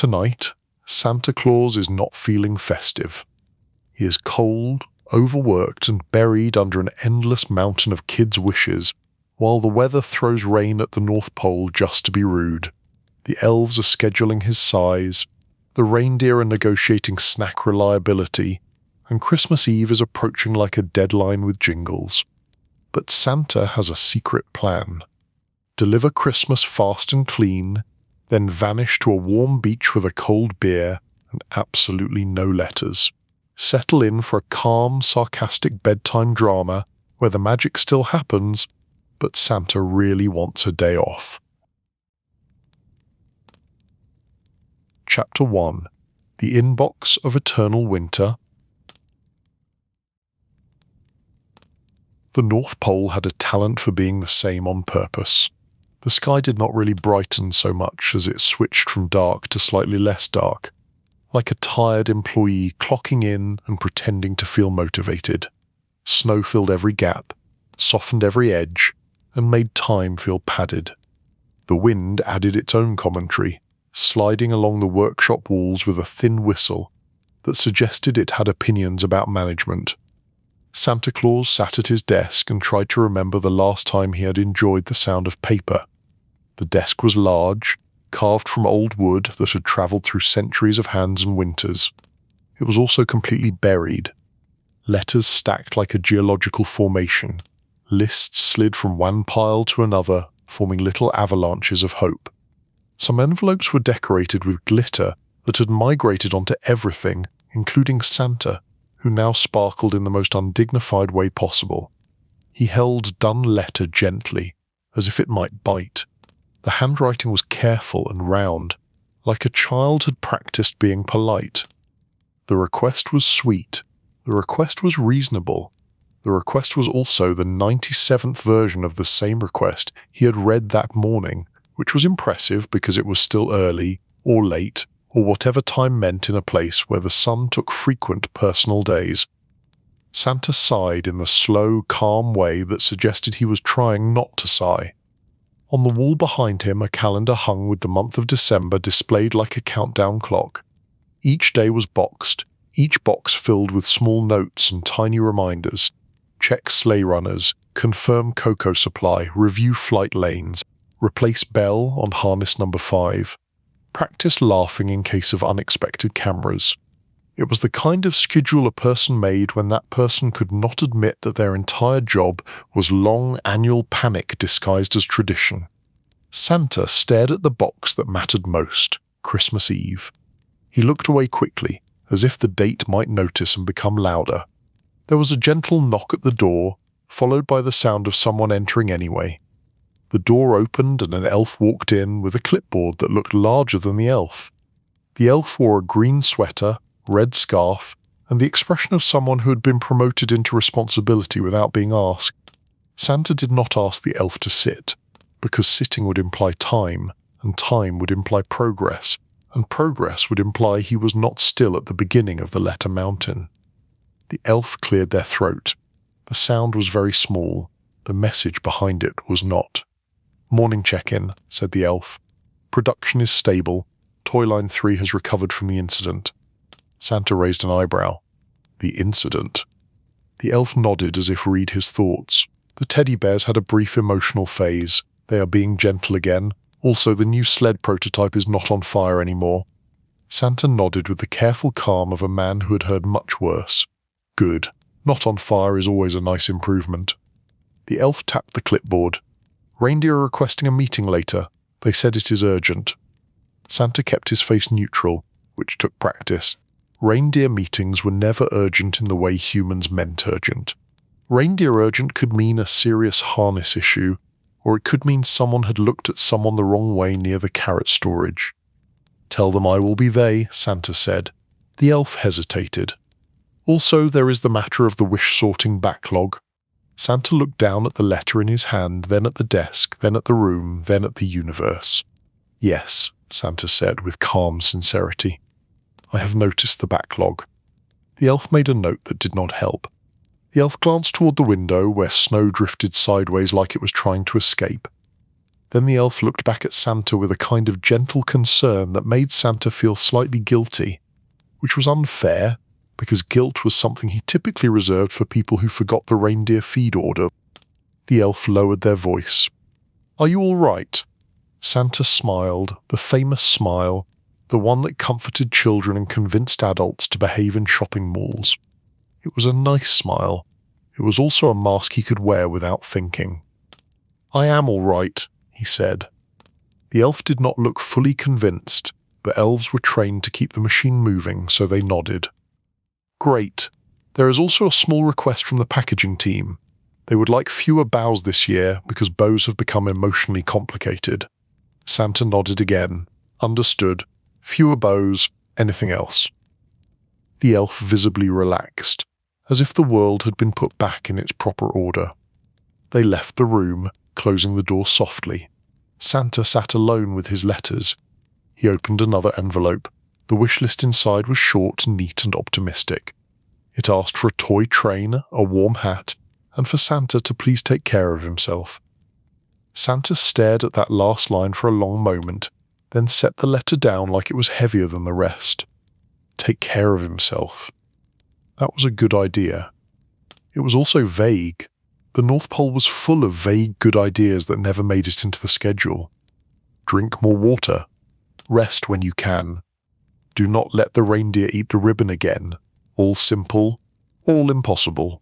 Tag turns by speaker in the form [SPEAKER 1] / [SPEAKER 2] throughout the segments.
[SPEAKER 1] tonight, Santa Claus is not feeling festive. He is cold, overworked, and buried under an endless mountain of kids' wishes, while the weather throws rain at the North Pole just to be rude. The elves are scheduling his size, the reindeer are negotiating snack reliability, and Christmas Eve is approaching like a deadline with jingles. But Santa has a secret plan. Deliver Christmas fast and clean, then vanish to a warm beach with a cold beer and absolutely no letters. Settle in for a calm, sarcastic bedtime drama where the magic still happens, but Santa really wants a day off. Chapter 1. The Inbox of Eternal Winter. The North Pole had a talent for being the same on purpose. The sky did not really brighten so much as it switched from dark to slightly less dark, like a tired employee clocking in and pretending to feel motivated. Snow filled every gap, softened every edge, and made time feel padded. The wind added its own commentary, sliding along the workshop walls with a thin whistle that suggested it had opinions about management. Santa Claus sat at his desk and tried to remember the last time he had enjoyed the sound of paper. The desk was large, carved from old wood that had travelled through centuries of hands and winters. It was also completely buried. Letters stacked like a geological formation. Lists slid from one pile to another, forming little avalanches of hope. Some envelopes were decorated with glitter that had migrated onto everything, including Santa, who now sparkled in the most undignified way possible. He held done letter gently, as if it might bite. The handwriting was careful and round, like a child had practiced being polite. The request was sweet. The request was reasonable. The request was also the 97th version of the same request he had read that morning, which was impressive because it was still early, or late, or whatever time meant in a place where the sun took frequent personal days. Santa sighed in the slow, calm way that suggested he was trying not to sigh. On the wall behind him, a calendar hung with the month of December displayed like a countdown clock. Each day was boxed, each box filled with small notes and tiny reminders. Check sleigh runners, confirm cocoa supply, review flight lanes, replace bell on harness number 5. Practice laughing in case of unexpected cameras. It was the kind of schedule a person made when that person could not admit that their entire job was long annual panic disguised as tradition. Santa stared at the box that mattered most, Christmas Eve. He looked away quickly, as if the date might notice and become louder. There was a gentle knock at the door, followed by the sound of someone entering anyway. The door opened and an elf walked in with a clipboard that looked larger than the elf. The elf wore a green sweater, red scarf, and the expression of someone who had been promoted into responsibility without being asked. Santa did not ask the elf to sit, because sitting would imply time, and time would imply progress, and progress would imply he was not still at the beginning of the letter mountain. The elf cleared their throat. The sound was very small. The message behind it was not. "Morning check-in," said the elf. "Production is stable. Toy Line 3 has recovered from the incident." Santa raised an eyebrow. "The incident?" The elf nodded as if read his thoughts. "The teddy bears had a brief emotional phase. They are being gentle again. Also, the new sled prototype is not on fire anymore." Santa nodded with the careful calm of a man who had heard much worse. "Good. Not on fire is always a nice improvement." The elf tapped the clipboard. "Reindeer are requesting a meeting later. They said it is urgent." Santa kept his face neutral, which took practice. Reindeer meetings were never urgent in the way humans meant urgent. Reindeer urgent could mean a serious harness issue, or it could mean someone had looked at someone the wrong way near the carrot storage. "Tell them I will be they," Santa said. The elf hesitated. "Also, there is the matter of the wish-sorting backlog." Santa looked down at the letter in his hand, then at the desk, then at the room, then at the universe. "Yes," Santa said with calm sincerity. "I have noticed the backlog." The elf made a note that did not help. The elf glanced toward the window, where snow drifted sideways like it was trying to escape. Then the elf looked back at Santa with a kind of gentle concern that made Santa feel slightly guilty, which was unfair, because guilt was something he typically reserved for people who forgot the reindeer feed order. The elf lowered their voice. "Are you all right?" Santa smiled, the famous smile, the one that comforted children and convinced adults to behave in shopping malls. It was a nice smile. It was also a mask he could wear without thinking. "I am all right," he said. The elf did not look fully convinced, but elves were trained to keep the machine moving, so they nodded. "Great. There is also a small request from the packaging team. They would like fewer bows this year because bows have become emotionally complicated." Santa nodded again. "Understood. Fewer bows, anything else?" The elf visibly relaxed, as if the world had been put back in its proper order. They left the room, closing the door softly. Santa sat alone with his letters. He opened another envelope. The wish list inside was short, neat, and optimistic. It asked for a toy train, a warm hat, and for Santa to please take care of himself. Santa stared at that last line for a long moment, then set the letter down like it was heavier than the rest. Take care of himself. That was a good idea. It was also vague. The North Pole was full of vague good ideas that never made it into the schedule. Drink more water. Rest when you can. Do not let the reindeer eat the ribbon again. All simple, all impossible.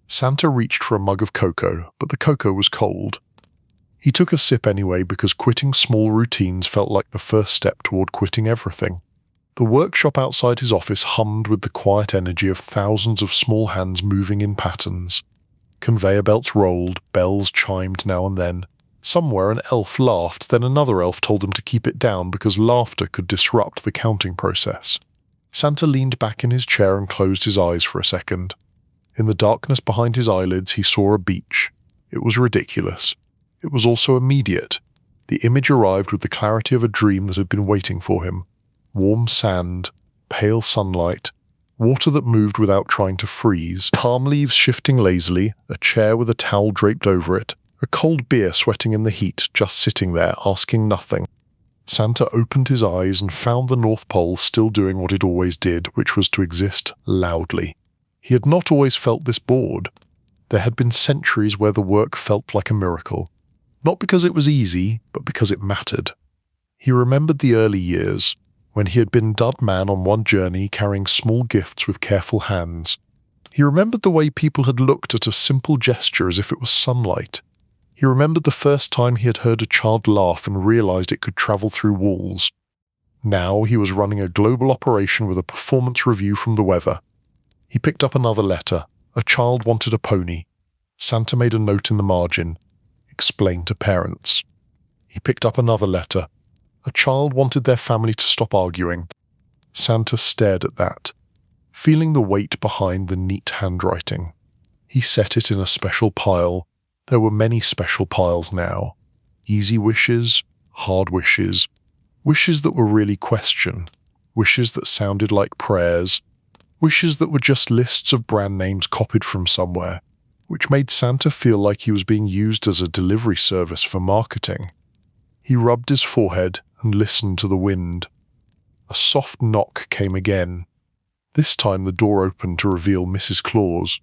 [SPEAKER 1] Santa reached for a mug of cocoa, but the cocoa was cold. He took a sip anyway because quitting small routines felt like the first step toward quitting everything. The workshop outside his office hummed with the quiet energy of thousands of small hands moving in patterns. Conveyor belts rolled, bells chimed now and then. Somewhere an elf laughed, then another elf told him to keep it down because laughter could disrupt the counting process. Santa leaned back in his chair and closed his eyes for a second. In the darkness behind his eyelids he saw a beach. It was ridiculous. It was also immediate. The image arrived with the clarity of a dream that had been waiting for him. Warm sand, pale sunlight, water that moved without trying to freeze, palm leaves shifting lazily, a chair with a towel draped over it, a cold beer sweating in the heat, just sitting there, asking nothing. Santa opened his eyes and found the North Pole still doing what it always did, which was to exist loudly. He had not always felt this bored. There had been centuries where the work felt like a miracle. Not because it was easy, but because it mattered. He remembered the early years, when he had been dud man on one journey carrying small gifts with careful hands. He remembered the way people had looked at a simple gesture as if it was sunlight. He remembered the first time he had heard a child laugh and realized it could travel through walls. Now he was running a global operation with a performance review from the weather. He picked up another letter. A child wanted a pony. Santa made a note in the margin. Explain to parents. He picked up another letter. A child wanted their family to stop arguing. Santa stared at that, feeling the weight behind the neat handwriting. He set it in a special pile. There were many special piles now. Easy wishes, hard wishes, wishes that were really question, wishes that sounded like prayers, wishes that were just lists of brand names copied from somewhere, which made Santa feel like he was being used as a delivery service for marketing. He rubbed his forehead and listened to the wind. A soft knock came again. This time the door opened to reveal Mrs. Claus.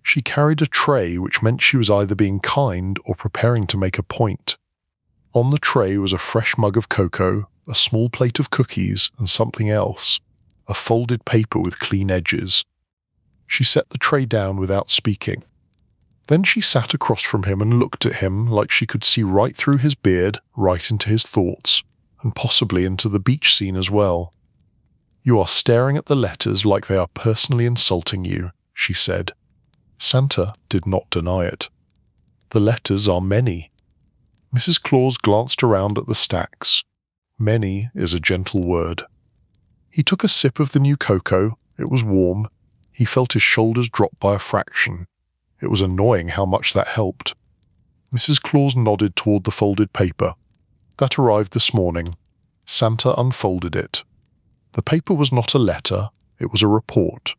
[SPEAKER 1] She carried a tray, which meant she was either being kind or preparing to make a point. On the tray was a fresh mug of cocoa, a small plate of cookies, and something else, a folded paper with clean edges. She set the tray down without speaking. Then she sat across from him and looked at him like she could see right through his beard, right into his thoughts, and possibly into the beach scene as well. "You are staring at the letters like they are personally insulting you," she said. Santa did not deny it. "The letters are many." Mrs. Claus glanced around at the stacks. Many is a gentle word. He took a sip of the new cocoa. It was warm. He felt his shoulders drop by a fraction. It was annoying how much that helped. Mrs. Claus nodded toward the folded paper. That arrived this morning. Santa unfolded it. The paper was not a letter, it was a report.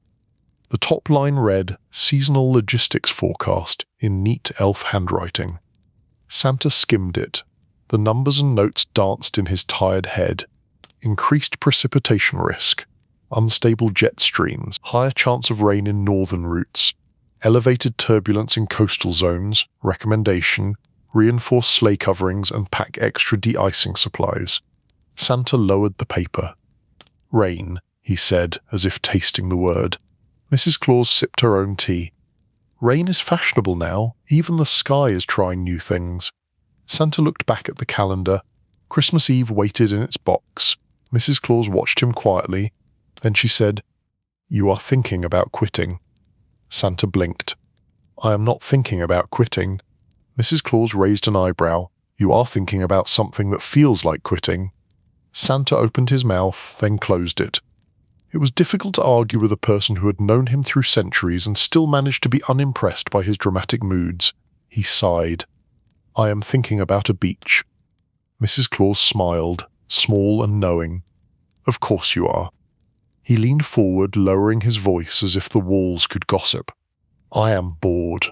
[SPEAKER 1] The top line read, "Seasonal Logistics Forecast," in neat elf handwriting. Santa skimmed it. The numbers and notes danced in his tired head. Increased precipitation risk, unstable jet streams, higher chance of rain in northern routes, elevated turbulence in coastal zones, recommendation, reinforce sleigh coverings and pack extra de-icing supplies. Santa lowered the paper. Rain, he said, as if tasting the word. Mrs. Claus sipped her own tea. Rain is fashionable now. Even the sky is trying new things. Santa looked back at the calendar. Christmas Eve waited in its box. Mrs. Claus watched him quietly. Then she said, "You are thinking about quitting." Santa blinked. "I am not thinking about quitting." Mrs. Claus raised an eyebrow. "You are thinking about something that feels like quitting." Santa opened his mouth, then closed it. It was difficult to argue with a person who had known him through centuries and still managed to be unimpressed by his dramatic moods. He sighed. "I am thinking about a beach." Mrs. Claus smiled, small and knowing. "Of course you are." He leaned forward, lowering his voice as if the walls could gossip. "I am bored."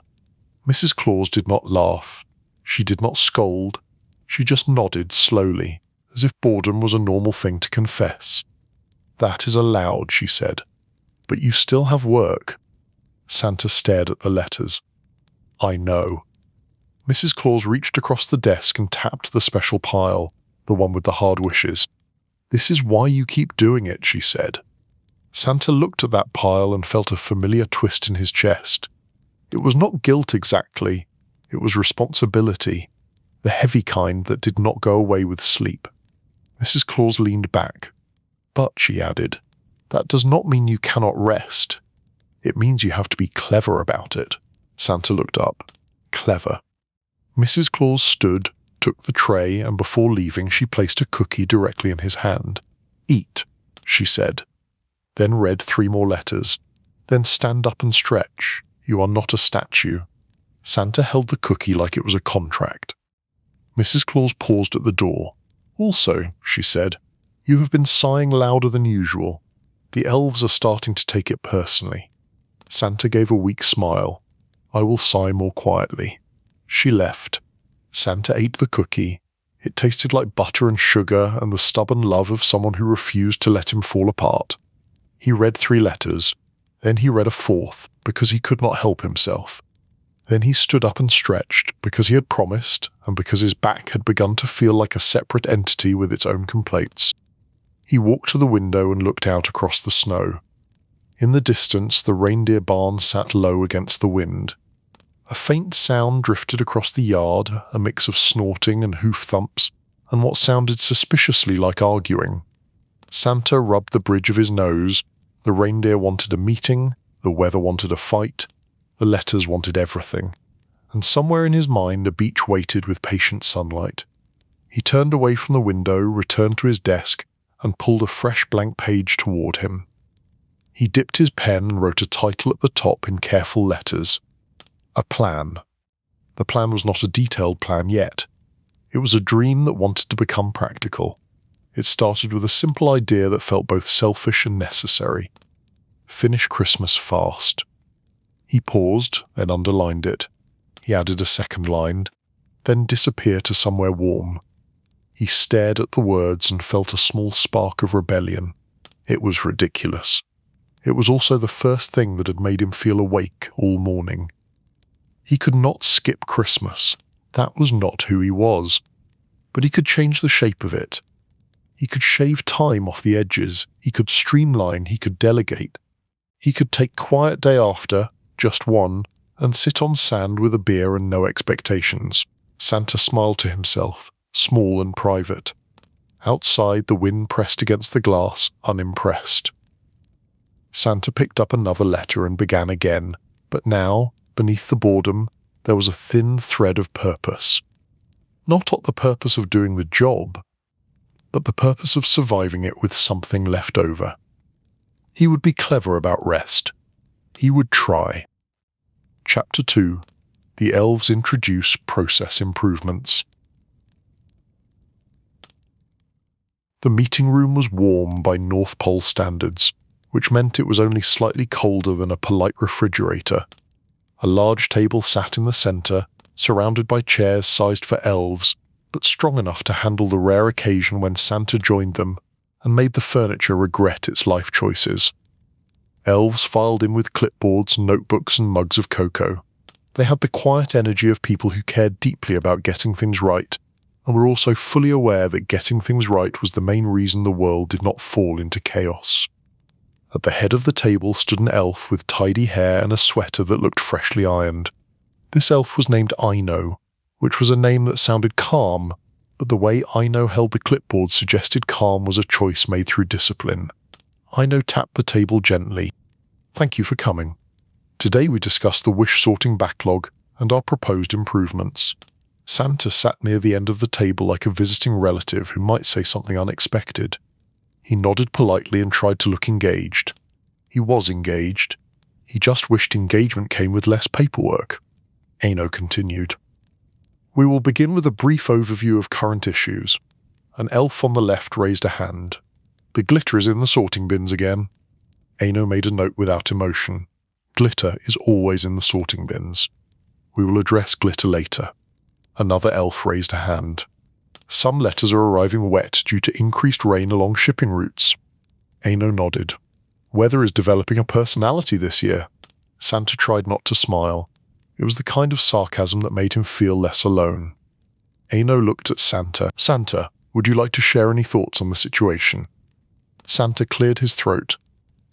[SPEAKER 1] Mrs. Claus did not laugh. She did not scold. She just nodded slowly, as if boredom was a normal thing to confess. "That is allowed," she said. "But you still have work." Santa stared at the letters. "I know." Mrs. Claus reached across the desk and tapped the special pile, the one with the hard wishes. "This is why you keep doing it," she said. Santa looked at that pile and felt a familiar twist in his chest. It was not guilt exactly. It was responsibility, the heavy kind that did not go away with sleep. Mrs. Claus leaned back. "But," she added, "that does not mean you cannot rest. It means you have to be clever about it." Santa looked up. "Clever." Mrs. Claus stood, took the tray, and before leaving she placed a cookie directly in his hand. "Eat," she said. Then read 3 more letters. "Then stand up and stretch. You are not a statue." Santa held the cookie like it was a contract. Mrs. Claus paused at the door. "Also," she said, "you have been sighing louder than usual. The elves are starting to take it personally." Santa gave a weak smile. "I will sigh more quietly." She left. Santa ate the cookie. It tasted like butter and sugar and the stubborn love of someone who refused to let him fall apart. He read 3 letters. Then he read a 4th, because he could not help himself. Then he stood up and stretched, because he had promised, and because his back had begun to feel like a separate entity with its own complaints. He walked to the window and looked out across the snow. In the distance, the reindeer barn sat low against the wind. A faint sound drifted across the yard, a mix of snorting and hoof thumps, and what sounded suspiciously like arguing. Santa rubbed the bridge of his nose. The reindeer wanted a meeting, the weather wanted a fight, the letters wanted everything, and somewhere in his mind a beach waited with patient sunlight. He turned away from the window, returned to his desk, and pulled a fresh blank page toward him. He dipped his pen and wrote a title at the top in careful letters. A plan. The plan was not a detailed plan yet. It was a dream that wanted to become practical. It started with a simple idea that felt both selfish and necessary. Finish Christmas fast. He paused, then underlined it. He added a second line, then disappear to somewhere warm. He stared at the words and felt a small spark of rebellion. It was ridiculous. It was also the first thing that had made him feel awake all morning. He could not skip Christmas. That was not who he was. But he could change the shape of it. He could shave time off the edges. He could streamline. He could delegate. He could take quiet day after, just one, and sit on sand with a beer and no expectations. Santa smiled to himself, small and private. Outside, the wind pressed against the glass, unimpressed. Santa picked up another letter and began again, but now, beneath the boredom, there was a thin thread of purpose. Not the purpose of doing the job, but the purpose of surviving it with something left over. He would be clever about rest. He would try. Chapter 2. The Elves Introduce Process Improvements. The meeting room was warm by North Pole standards, which meant it was only slightly colder than a polite refrigerator. A large table sat in the center, surrounded by chairs sized for elves, but strong enough to handle the rare occasion when Santa joined them and made the furniture regret its life choices. Elves filed in with clipboards, notebooks, and mugs of cocoa. They had the quiet energy of people who cared deeply about getting things right, and were also fully aware that getting things right was the main reason the world did not fall into chaos. At the head of the table stood an elf with tidy hair and a sweater that looked freshly ironed. This elf was named Ino, which was a name that sounded calm, but the way Ino held the clipboard suggested calm was a choice made through discipline. Ino tapped the table gently. "Thank you for coming. Today we discuss the wish-sorting backlog and our proposed improvements." Santa sat near the end of the table like a visiting relative who might say something unexpected. He nodded politely and tried to look engaged. He was engaged. He just wished engagement came with less paperwork. Eno continued. "We will begin with a brief overview of current issues." An elf on the left raised a hand. "The glitter is in the sorting bins again." Eno made a note without emotion. "Glitter is always in the sorting bins. We will address glitter later." Another elf raised a hand. "Some letters are arriving wet due to increased rain along shipping routes." Eno nodded. "Weather is developing a personality this year." Santa tried not to smile. It was the kind of sarcasm that made him feel less alone. Eno looked at Santa. "Santa, would you like to share any thoughts on the situation?" Santa cleared his throat.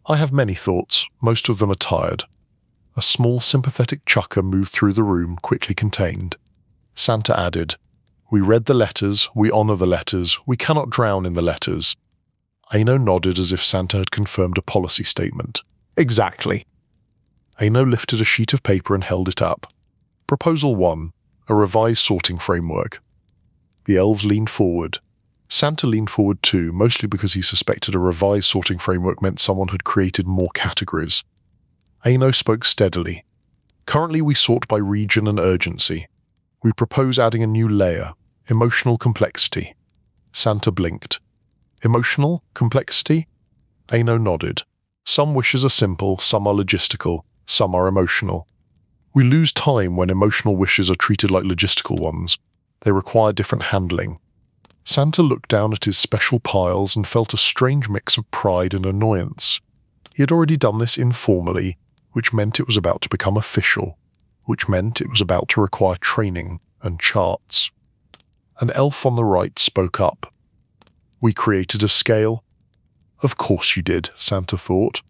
[SPEAKER 1] "I have many thoughts. Most of them are tired." A small sympathetic chuckle moved through the room, quickly contained. Santa added, "We read the letters, we honor the letters, we cannot drown in the letters." Eno nodded as if Santa had confirmed a policy statement. "Exactly." Eno lifted a sheet of paper and held it up. "Proposal 1, a revised sorting framework." The elves leaned forward. Santa leaned forward too, mostly because he suspected a revised sorting framework meant someone had created more categories. Eno spoke steadily. "Currently we sort by region and urgency. We propose adding a new layer, emotional complexity." Santa blinked. "Emotional complexity?" Eno nodded. "Some wishes are simple, some are logistical, some are emotional. We lose time when emotional wishes are treated like logistical ones. They require different handling." Santa looked down at his special piles and felt a strange mix of pride and annoyance. He had already done this informally, which meant it was about to become official, which meant it was about to require training and charts. An elf on the right spoke up. "We created a scale." "Of course you did," Santa thought.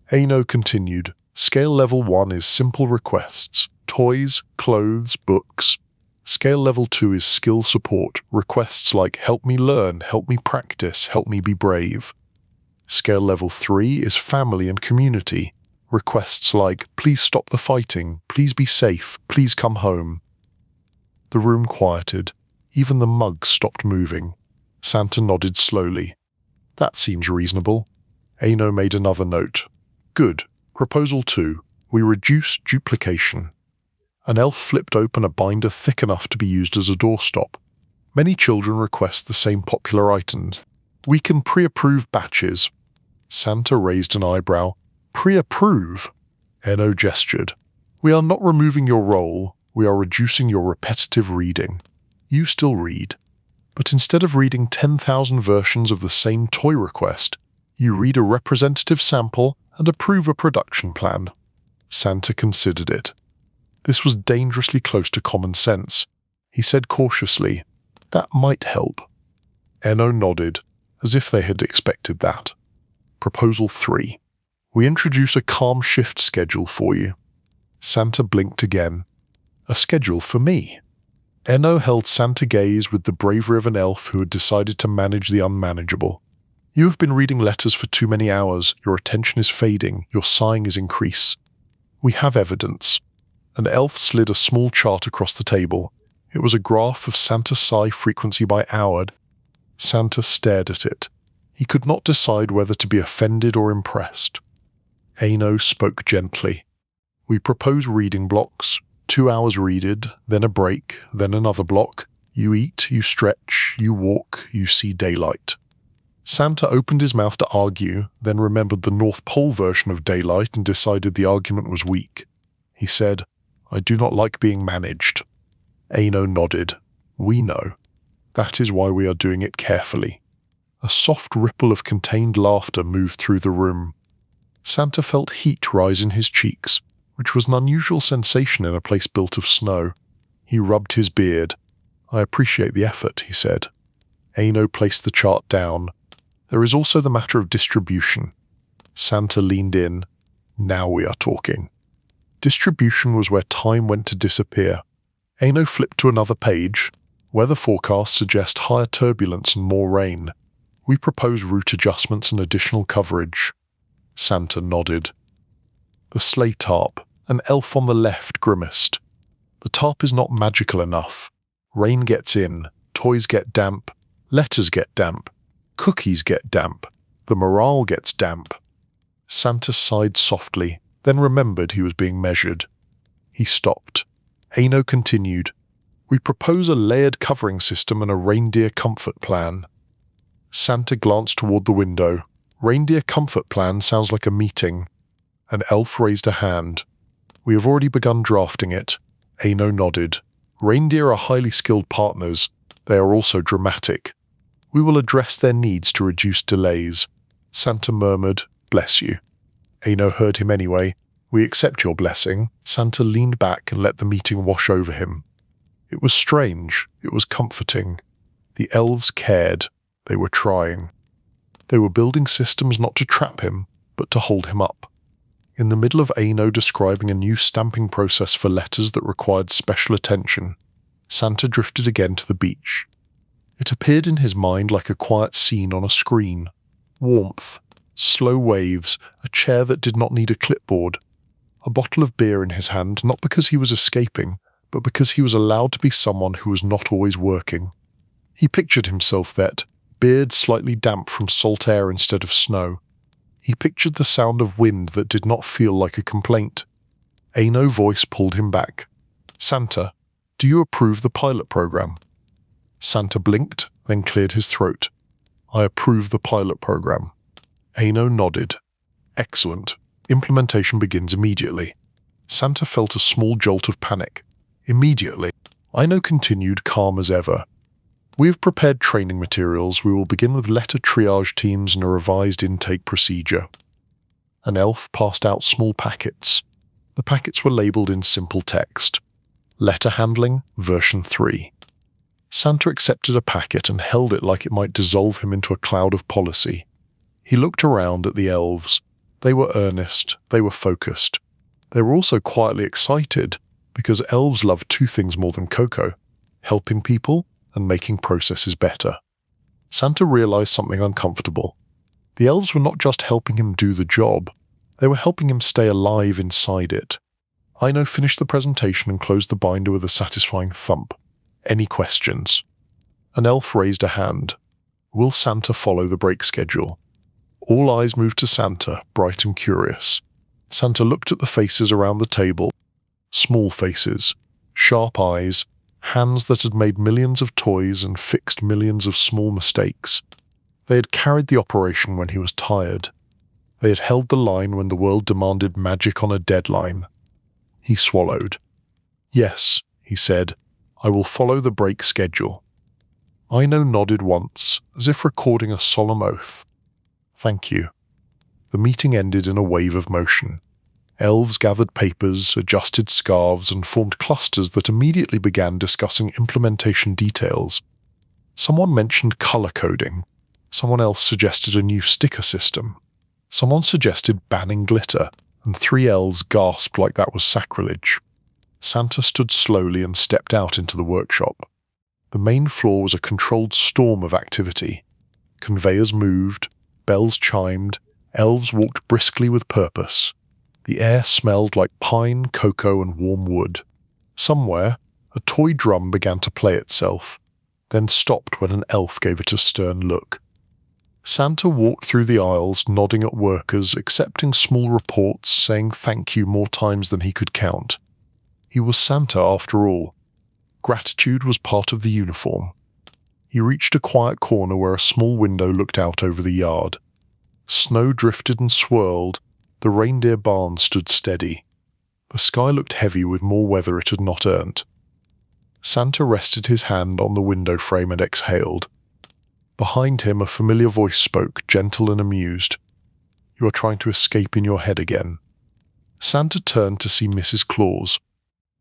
[SPEAKER 1] Eno continued. "Scale level 1 is simple requests, toys, clothes, books. Scale level 2 is skill support, requests like help me learn, help me practice, help me be brave. Scale level 3 is family and community, requests like please stop the fighting, please be safe, please come home." The room quieted. Even the mugs stopped moving. Santa nodded slowly. "That seems reasonable." Eno made another note. "Good. Proposal 2. We reduce duplication." An elf flipped open a binder thick enough to be used as a doorstop. "Many children request the same popular items. We can pre-approve batches." Santa raised an eyebrow. "Pre-approve?" Eno gestured. "We are not removing your role. We are reducing your repetitive reading. You still read. But instead of reading 10,000 versions of the same toy request, you read a representative sample and approve a production plan." Santa considered it. This was dangerously close to common sense. He said cautiously, "That might help." Eno nodded, as if they had expected that. Proposal 3. We introduce a calm shift schedule for you. Santa blinked again. "A schedule for me?" Eno held Santa gaze with the bravery of an elf who had decided to manage the unmanageable. "You have been reading letters for too many hours, your attention is fading, your sighing is increased. We have evidence." An elf slid a small chart across the table. It was a graph of Santa's sigh frequency by hour. Santa stared at it. He could not decide whether to be offended or impressed. Eno spoke gently. "We propose reading blocks, 2 hours readed, then a break, then another block. You eat, you stretch, you walk, you see daylight." Santa opened his mouth to argue, then remembered the North Pole version of daylight and decided the argument was weak. He said, "I do not like being managed." Eno nodded. "We know." That is why we are doing it carefully." A soft ripple of contained laughter moved through the room. Santa felt heat rise in his cheeks, which was an unusual sensation in a place built of snow. He rubbed his beard. "I appreciate the effort," he said. Aino placed the chart down. "There is also the matter of distribution." Santa leaned in. "Now we are talking." Distribution was where time went to disappear. Aino flipped to another page. "Weather forecasts suggest higher turbulence and more rain. We propose route adjustments and additional coverage." Santa nodded. The sleigh tarp, an elf on the left, grimaced. "The tarp is not magical enough. Rain gets in, toys get damp, letters get damp, cookies get damp, the morale gets damp." Santa sighed softly, then remembered he was being measured. He stopped. Aino continued. "We propose a layered covering system and a reindeer comfort plan." Santa glanced toward the window. "Reindeer comfort plan sounds like a meeting." An elf raised a hand. "We have already begun drafting it." Aino nodded. "Reindeer are highly skilled partners. They are also dramatic. We will address their needs to reduce delays." Santa murmured, "Bless you." Aino heard him anyway. "We accept your blessing." Santa leaned back and let the meeting wash over him. It was strange. It was comforting. The elves cared. They were trying. They were building systems not to trap him, but to hold him up. In the middle of Aino describing a new stamping process for letters that required special attention, Santa drifted again to the beach. It appeared in his mind like a quiet scene on a screen. Warmth, slow waves, a chair that did not need a clipboard, a bottle of beer in his hand, not because he was escaping, but because he was allowed to be someone who was not always working. He pictured himself that, beard slightly damp from salt air instead of snow. He pictured the sound of wind that did not feel like a complaint. Aino's voice pulled him back. "Santa, do you approve the pilot program?" Santa blinked, then cleared his throat. "I approve the pilot program." Aino nodded. "Excellent. Implementation begins immediately." Santa felt a small jolt of panic. "Immediately." Aino continued, calm as ever. "We have prepared training materials. We will begin with letter triage teams and a revised intake procedure." An elf passed out small packets. The packets were labeled in simple text. "Letter handling, version 3. Santa accepted a packet and held it like it might dissolve him into a cloud of policy. He looked around at the elves. They were earnest. They were focused. They were also quietly excited, because elves love two things more than cocoa: helping people and making processes better. Santa realized something uncomfortable. The elves were not just helping him do the job, they were helping him stay alive inside it. Aino finished the presentation and closed the binder with a satisfying thump. "Any questions?" An elf raised a hand. "Will Santa follow the break schedule?" All eyes moved to Santa, bright and curious. Santa looked at the faces around the table. Small faces, sharp eyes, hands that had made millions of toys and fixed millions of small mistakes. They had carried the operation when he was tired. They had held the line when the world demanded magic on a deadline. He swallowed. "Yes," he said, "I will follow the break schedule." Aino nodded once, as if recording a solemn oath. "Thank you." The meeting ended in a wave of motion. Elves gathered papers, adjusted scarves, and formed clusters that immediately began discussing implementation details. Someone mentioned color coding. Someone else suggested a new sticker system. Someone suggested banning glitter, and 3 elves gasped like that was sacrilege. Santa stood slowly and stepped out into the workshop. The main floor was a controlled storm of activity. Conveyors moved, bells chimed, elves walked briskly with purpose. The air smelled like pine, cocoa, and warm wood. Somewhere, a toy drum began to play itself, then stopped when an elf gave it a stern look. Santa walked through the aisles, nodding at workers, accepting small reports, saying thank you more times than he could count. He was Santa after all. Gratitude was part of the uniform. He reached a quiet corner where a small window looked out over the yard. Snow drifted and swirled. The reindeer barn stood steady. The sky looked heavy with more weather it had not earned. Santa rested his hand on the window frame and exhaled. Behind him, a familiar voice spoke, gentle and amused. "You are trying to escape in your head again." Santa turned to see Mrs. Claus.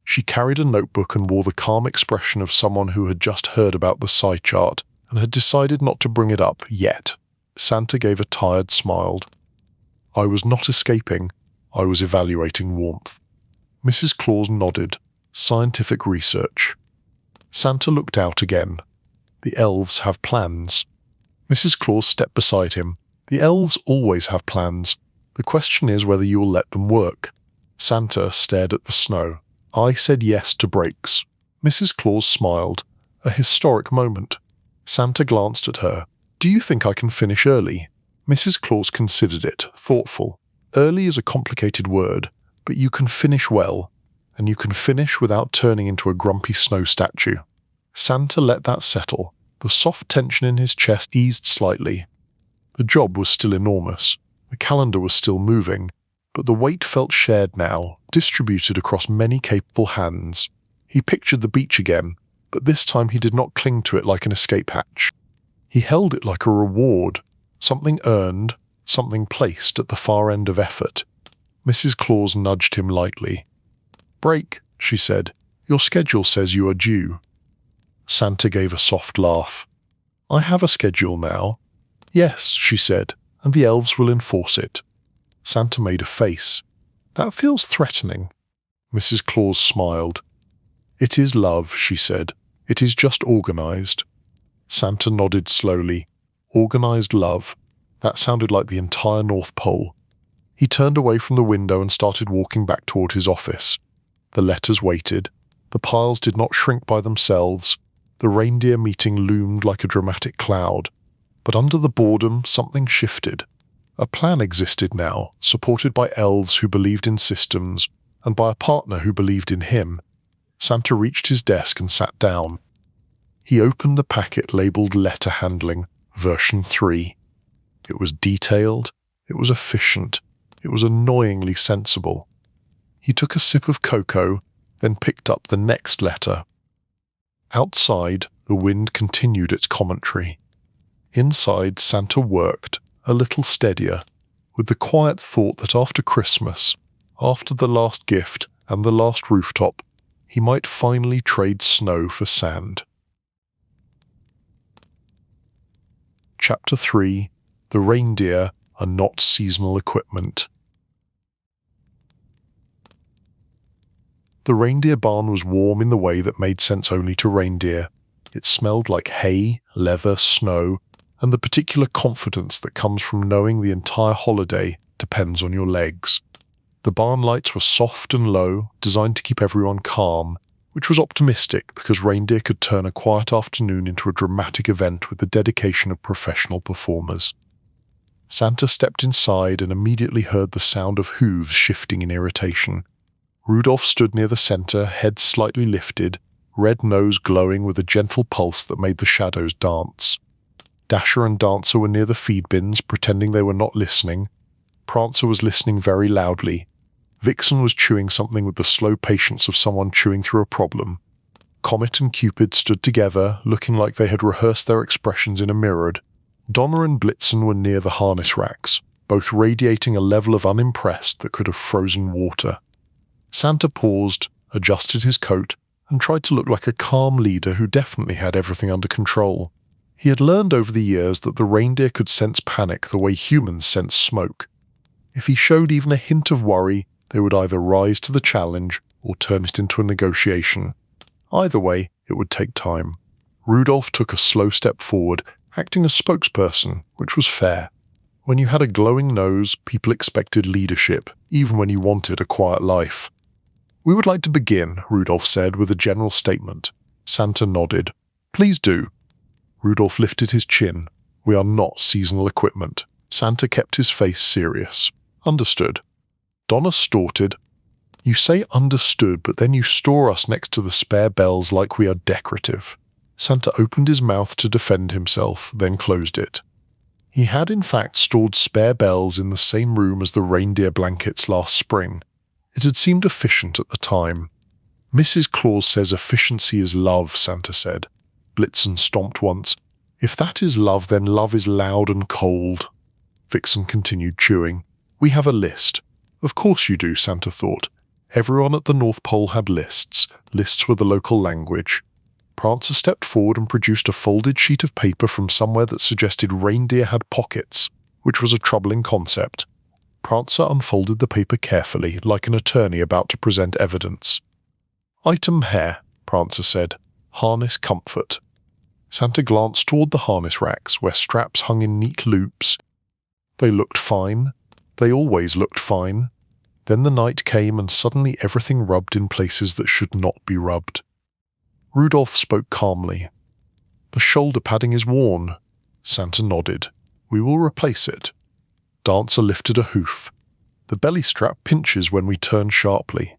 [SPEAKER 1] She carried a notebook and wore the calm expression of someone who had just heard about the psi chart and had decided not to bring it up yet. Santa gave a tired smile. "I was not escaping. I was evaluating warmth." Mrs. Claus nodded. "Scientific research." Santa looked out again. "The elves have plans." Mrs. Claus stepped beside him. "The elves always have plans. The question is whether you will let them work." Santa stared at the snow. "I said yes to brakes." Mrs. Claus smiled. A historic moment. Santa glanced at her. "Do you think I can finish early?" Mrs. Claus considered it, thoughtful. "Early is a complicated word, but you can finish well, and you can finish without turning into a grumpy snow statue." Santa let that settle. The soft tension in his chest eased slightly. The job was still enormous. The calendar was still moving, but the weight felt shared now, distributed across many capable hands. He pictured the beach again, but this time he did not cling to it like an escape hatch. He held it like a reward, something earned, something placed at the far end of effort. Mrs. Claus nudged him lightly. "Break," she said. "Your schedule says you are due." Santa gave a soft laugh. "I have a schedule now." "Yes," she said, "and the elves will enforce it." Santa made a face. "That feels threatening." Mrs. Claus smiled. "It is love," she said. "It is just organized." Santa nodded slowly. Organized love. That sounded like the entire North Pole. He turned away from the window and started walking back toward his office. The letters waited. The piles did not shrink by themselves. The reindeer meeting loomed like a dramatic cloud. But under the boredom, something shifted. A plan existed now, supported by elves who believed in systems, and by a partner who believed in him. Santa reached his desk and sat down. He opened the packet labeled Letter Handling, version 3. It was detailed, it was efficient, it was annoyingly sensible. He took a sip of cocoa, then picked up the next letter. Outside, the wind continued its commentary. Inside, Santa worked, a little steadier, with the quiet thought that after Christmas, after the last gift and the last rooftop, he might finally trade snow for sand. Chapter 3. The Reindeer Are Not Seasonal Equipment. The reindeer barn was warm in the way that made sense only to reindeer. It smelled like hay, leather, snow, and the particular confidence that comes from knowing the entire holiday depends on your legs. The barn lights were soft and low, designed to keep everyone calm, which was optimistic because reindeer could turn a quiet afternoon into a dramatic event with the dedication of professional performers. Santa stepped inside and immediately heard the sound of hooves shifting in irritation. Rudolph stood near the center, head slightly lifted, red nose glowing with a gentle pulse that made the shadows dance. Dasher and Dancer were near the feed bins, pretending they were not listening. Prancer was listening very loudly. Vixen was chewing something with the slow patience of someone chewing through a problem. Comet and Cupid stood together, looking like they had rehearsed their expressions in a mirror. Donner and Blitzen were near the harness racks, both radiating a level of unimpressed that could have frozen water. Santa paused, adjusted his coat, and tried to look like a calm leader who definitely had everything under control. He had learned over the years that the reindeer could sense panic the way humans sense smoke. If he showed even a hint of worry, they would either rise to the challenge or turn it into a negotiation. Either way, it would take time. Rudolph took a slow step forward, acting as spokesperson, which was fair. When you had a glowing nose, people expected leadership, even when you wanted a quiet life. "We would like to begin," Rudolph said with a general statement. Santa nodded. "Please do." Rudolph lifted his chin. "We are not seasonal equipment." Santa kept his face serious. "Understood." Donna snorted. "You say understood, but then you store us next to the spare bells like we are decorative." Santa opened his mouth to defend himself, then closed it. He had in fact stored spare bells in the same room as the reindeer blankets last spring. It had seemed efficient at the time. Mrs. Claus says efficiency is love, Santa said. Blitzen stomped once. If that is love, then love is loud and cold. Vixen continued chewing. We have a list. Of course you do, Santa thought. Everyone at the North Pole had lists. Lists were the local language. Prancer stepped forward and produced a folded sheet of paper from somewhere that suggested reindeer had pockets, which was a troubling concept. Prancer unfolded the paper carefully, like an attorney about to present evidence. Item hair, Prancer said. Harness comfort. Santa glanced toward the harness racks, where straps hung in neat loops. They looked fine. They always looked fine. Then the night came and suddenly everything rubbed in places that should not be rubbed. Rudolph spoke calmly. The shoulder padding is worn. Santa nodded. We will replace it. Dancer lifted a hoof. The belly strap pinches when we turn sharply.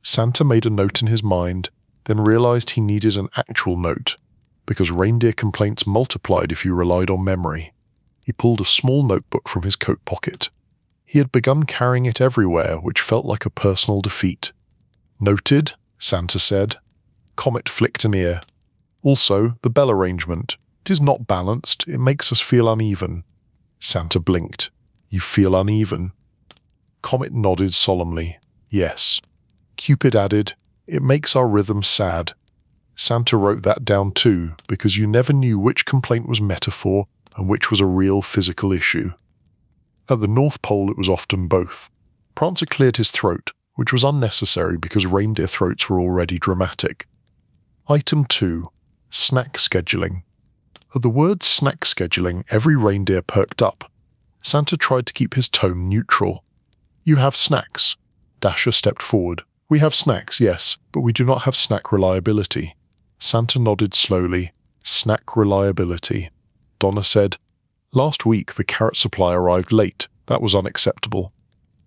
[SPEAKER 1] Santa made a note in his mind, then realized he needed an actual note, because reindeer complaints multiplied if you relied on memory. He pulled a small notebook from his coat pocket. He had begun carrying it everywhere, which felt like a personal defeat. Noted, Santa said. Comet flicked an ear. Also, the bell arrangement. It is not balanced. It makes us feel uneven. Santa blinked. You feel uneven? Comet nodded solemnly. Yes. Cupid added, it makes our rhythm sad. Santa wrote that down too, because you never knew which complaint was metaphor and which was a real physical issue. At the North Pole it was often both. Prancer cleared his throat, which was unnecessary because reindeer throats were already dramatic. Item 2. Snack scheduling. At the word snack scheduling, every reindeer perked up. Santa tried to keep his tone neutral. You have snacks. Dasher stepped forward. We have snacks, yes, but we do not have snack reliability. Santa nodded slowly. Snack reliability. Donna said, Last week the carrot supply arrived late. That was unacceptable.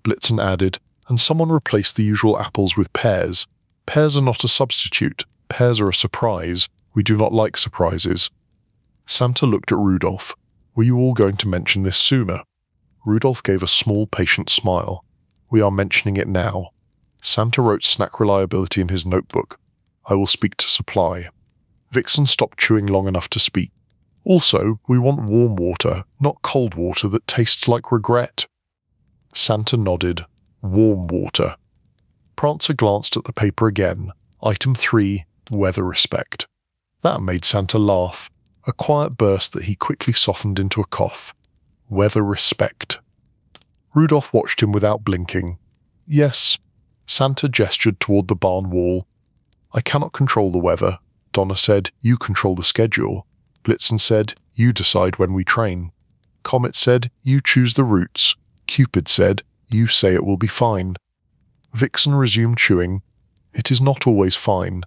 [SPEAKER 1] Blitzen added, and someone replaced the usual apples with pears. Pears are not a substitute. Pears are a surprise. We do not like surprises. Santa looked at Rudolph. Were you all going to mention this sooner? Rudolph gave a small, patient smile. We are mentioning it now. Santa wrote snack reliability in his notebook. I will speak to supply. Vixen stopped chewing long enough to speak. Also, we want warm water, not cold water that tastes like regret. Santa nodded. Warm water. Prancer glanced at the paper again. Item 3. Weather respect. That made Santa laugh. A quiet burst that he quickly softened into a cough. Weather respect. Rudolph watched him without blinking. Yes. Santa gestured toward the barn wall. I cannot control the weather. Donna said, you control the schedule. Blitzen said, you decide when we train. Comet said, you choose the routes. Cupid said, you say it will be fine. Vixen resumed chewing. It is not always fine.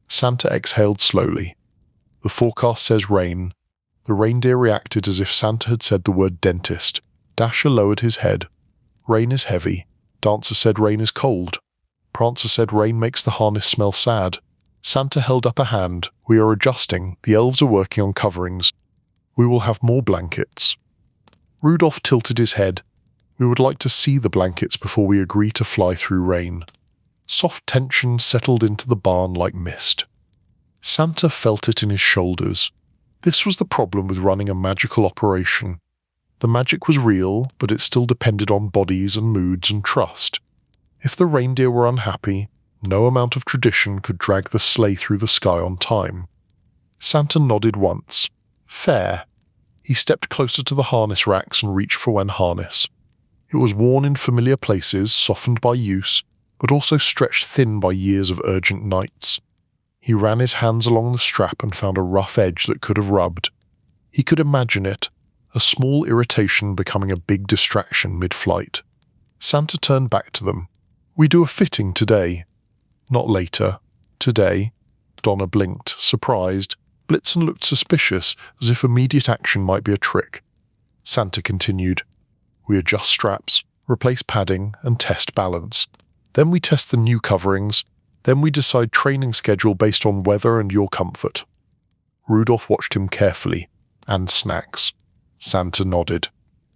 [SPEAKER 1] Santa exhaled slowly. The forecast says rain. The reindeer reacted as if Santa had said the word dentist. Dasher lowered his head. Rain is heavy. Dancer said rain is cold. Prancer said rain makes the harness smell sad. Santa held up a hand. We are adjusting. The elves are working on coverings. We will have more blankets. Rudolph tilted his head. We would like to see the blankets before we agree to fly through rain. Soft tension settled into the barn like mist. Santa felt it in his shoulders. This was the problem with running a magical operation. The magic was real, but it still depended on bodies and moods and trust. If the reindeer were unhappy, no amount of tradition could drag the sleigh through the sky on time. Santa nodded once. Fair. He stepped closer to the harness racks and reached for one harness. It was worn in familiar places, softened by use, but also stretched thin by years of urgent nights. He ran his hands along the strap and found a rough edge that could have rubbed. He could imagine it, a small irritation becoming a big distraction mid-flight. Santa turned back to them. We do a fitting today. Not later. Today. Donna blinked, surprised. Blitzen looked suspicious, as if immediate action might be a trick. Santa continued. We adjust straps, replace padding, and test balance. Then we test the new coverings. Then we decide training schedule based on weather and your comfort. Rudolph watched him carefully. And snacks. Santa nodded.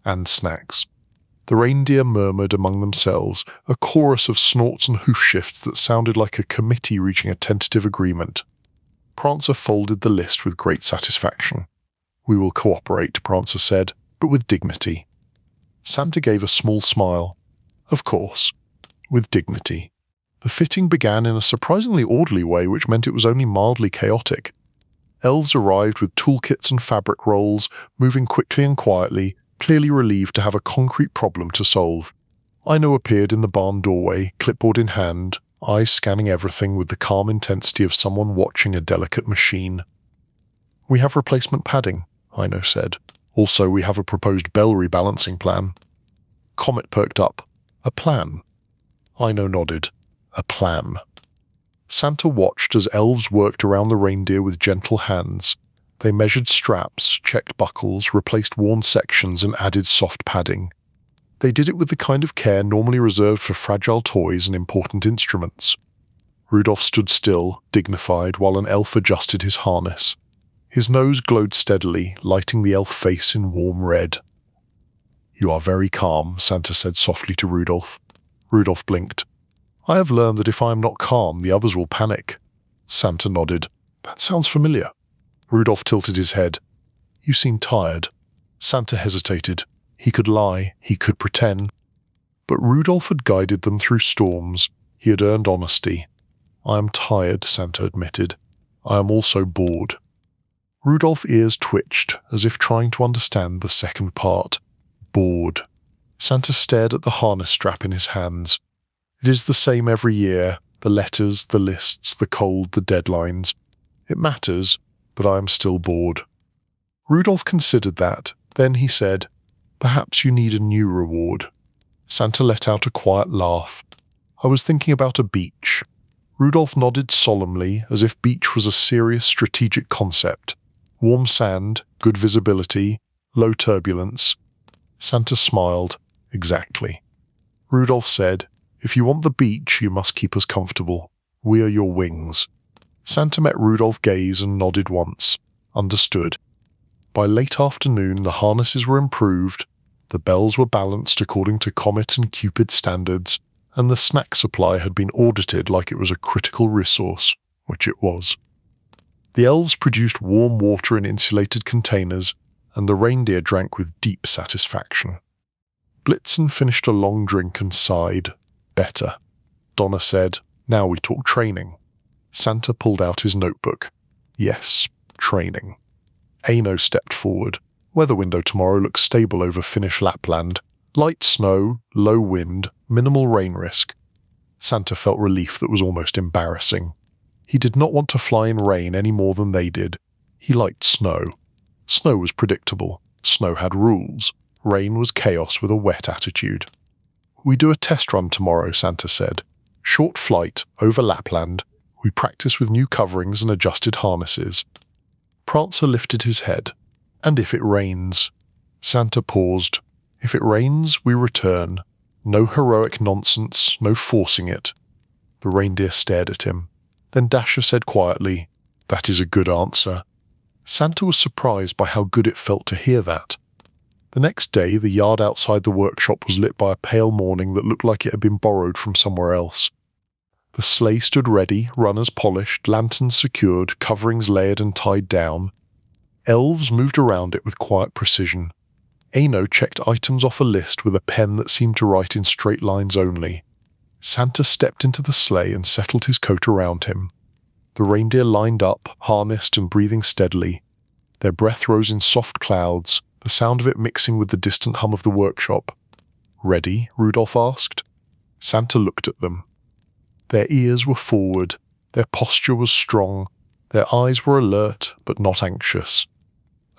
[SPEAKER 1] And snacks. The reindeer murmured among themselves, a chorus of snorts and hoof shifts that sounded like a committee reaching a tentative agreement. Prancer folded the list with great satisfaction. "We will cooperate," Prancer said, "but with dignity." Santa gave a small smile. "Of course, with dignity." The fitting began in a surprisingly orderly way, which meant it was only mildly chaotic. Elves arrived with toolkits and fabric rolls, moving quickly and quietly, clearly relieved to have a concrete problem to solve. Aino appeared in the barn doorway, clipboard in hand, eyes scanning everything with the calm intensity of someone watching a delicate machine. "We have replacement padding," Aino said. "Also, we have a proposed bell rebalancing plan." Comet perked up. "A plan?" Aino nodded. "A plan." Santa watched as elves worked around the reindeer with gentle hands. They measured straps, checked buckles, replaced worn sections, and added soft padding. They did it with the kind of care normally reserved for fragile toys and important instruments. Rudolph stood still, dignified, while an elf adjusted his harness. His nose glowed steadily, lighting the elf face in warm red. "You are very calm," Santa said softly to Rudolph. Rudolph blinked. "I have learned that if I am not calm, the others will panic." Santa nodded. "That sounds familiar." Rudolph tilted his head. "You seem tired." Santa hesitated. He could lie, he could pretend. But Rudolph had guided them through storms. He had earned honesty. "I am tired," Santa admitted. "I am also bored." Rudolph's ears twitched, as if trying to understand the second part. Bored. Santa stared at the harness strap in his hands. "It is the same every year, the letters, the lists, the cold, the deadlines. It matters, but I am still bored." Rudolph considered that. Then he said, "Perhaps you need a new reward." Santa let out a quiet laugh. "I was thinking about a beach." Rudolph nodded solemnly, as if beach was a serious strategic concept. Warm sand, good visibility, low turbulence. Santa smiled. "Exactly." Rudolph said, "If you want the beach, you must keep us comfortable. We are your wings." Santa met Rudolph's gaze and nodded once. Understood. By late afternoon, the harnesses were improved, the bells were balanced according to Comet and Cupid standards, and the snack supply had been audited like it was a critical resource, which it was. The elves produced warm water in insulated containers, and the reindeer drank with deep satisfaction. Blitzen finished a long drink and sighed. "Better." Donna said, "Now we talk training." Santa pulled out his notebook. "Yes, training." Aino stepped forward. "Weather window tomorrow looks stable over Finnish Lapland. Light snow, low wind, minimal rain risk." Santa felt relief that was almost embarrassing. He did not want to fly in rain any more than they did. He liked snow. Snow was predictable. Snow had rules. Rain was chaos with a wet attitude. "We do a test run tomorrow," Santa said. "Short flight, over Lapland. We practice with new coverings and adjusted harnesses." Prancer lifted his head. "And if it rains?" Santa paused. "If it rains, we return. No heroic nonsense, no forcing it." The reindeer stared at him. Then Dasher said quietly, "That is a good answer." Santa was surprised by how good it felt to hear that. The next day, the yard outside the workshop was lit by a pale morning that looked like it had been borrowed from somewhere else. The sleigh stood ready, runners polished, lanterns secured, coverings layered and tied down. Elves moved around it with quiet precision. Aino checked items off a list with a pen that seemed to write in straight lines only. Santa stepped into the sleigh and settled his coat around him. The reindeer lined up, harnessed and breathing steadily. Their breath rose in soft clouds, the sound of it mixing with the distant hum of the workshop. "Ready?" Rudolph asked. Santa looked at them. Their ears were forward, their posture was strong, their eyes were alert but not anxious.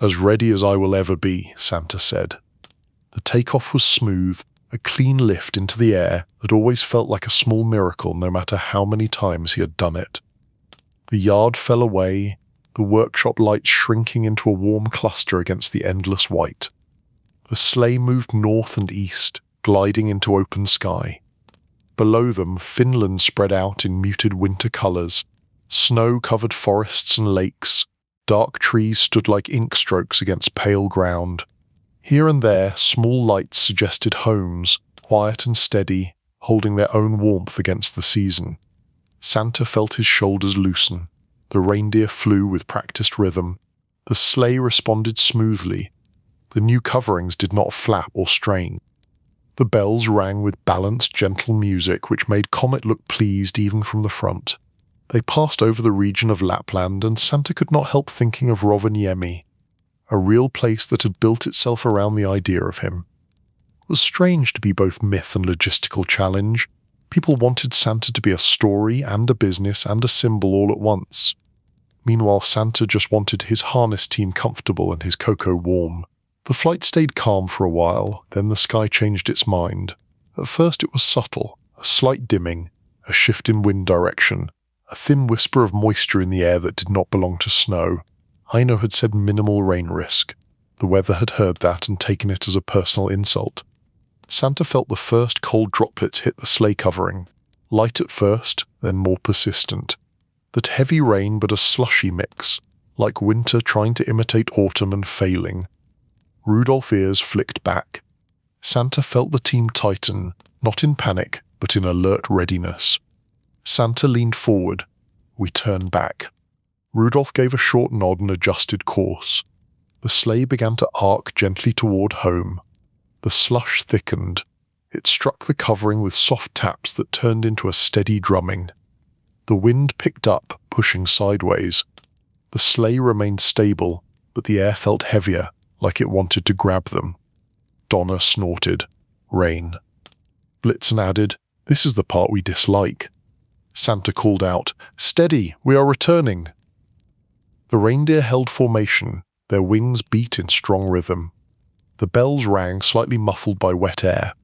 [SPEAKER 1] "As ready as I will ever be," Santa said. The takeoff was smooth, a clean lift into the air that always felt like a small miracle no matter how many times he had done it. The yard fell away, the workshop lights shrinking into a warm cluster against the endless white. The sleigh moved north and east, gliding into open sky. Below them, Finland spread out in muted winter colors. Snow covered forests and lakes. Dark trees stood like ink strokes against pale ground. Here and there, small lights suggested homes, quiet and steady, holding their own warmth against the season. Santa felt his shoulders loosen. The reindeer flew with practiced rhythm. The sleigh responded smoothly. The new coverings did not flap or strain. The bells rang with balanced, gentle music which made Comet look pleased even from the front. They passed over the region of Lapland, and Santa could not help thinking of Rovaniemi, a real place that had built itself around the idea of him. It was strange to be both myth and logistical challenge. People wanted Santa to be a story and a business and a symbol all at once. Meanwhile, Santa just wanted his harness team comfortable and his cocoa warm. The flight stayed calm for a while, then the sky changed its mind. At first it was subtle, a slight dimming, a shift in wind direction, a thin whisper of moisture in the air that did not belong to snow. Aino had said minimal rain risk. The weather had heard that and taken it as a personal insult. Santa felt the first cold droplets hit the sleigh covering, light at first, then more persistent. That heavy rain but a slushy mix, like winter trying to imitate autumn and failing. Rudolph's ears flicked back. Santa felt the team tighten, not in panic, but in alert readiness. Santa leaned forward. We turned back. Rudolph gave a short nod and adjusted course. The sleigh began to arc gently toward home. The slush thickened. It struck the covering with soft taps that turned into a steady drumming. The wind picked up, pushing sideways. The sleigh remained stable, but the air felt heavier, like it wanted to grab them. Donna snorted. Rain. Blitzen added, "This is the part we dislike." Santa called out, "Steady, we are returning." The reindeer held formation, their wings beat in strong rhythm. The bells rang, slightly muffled by wet air.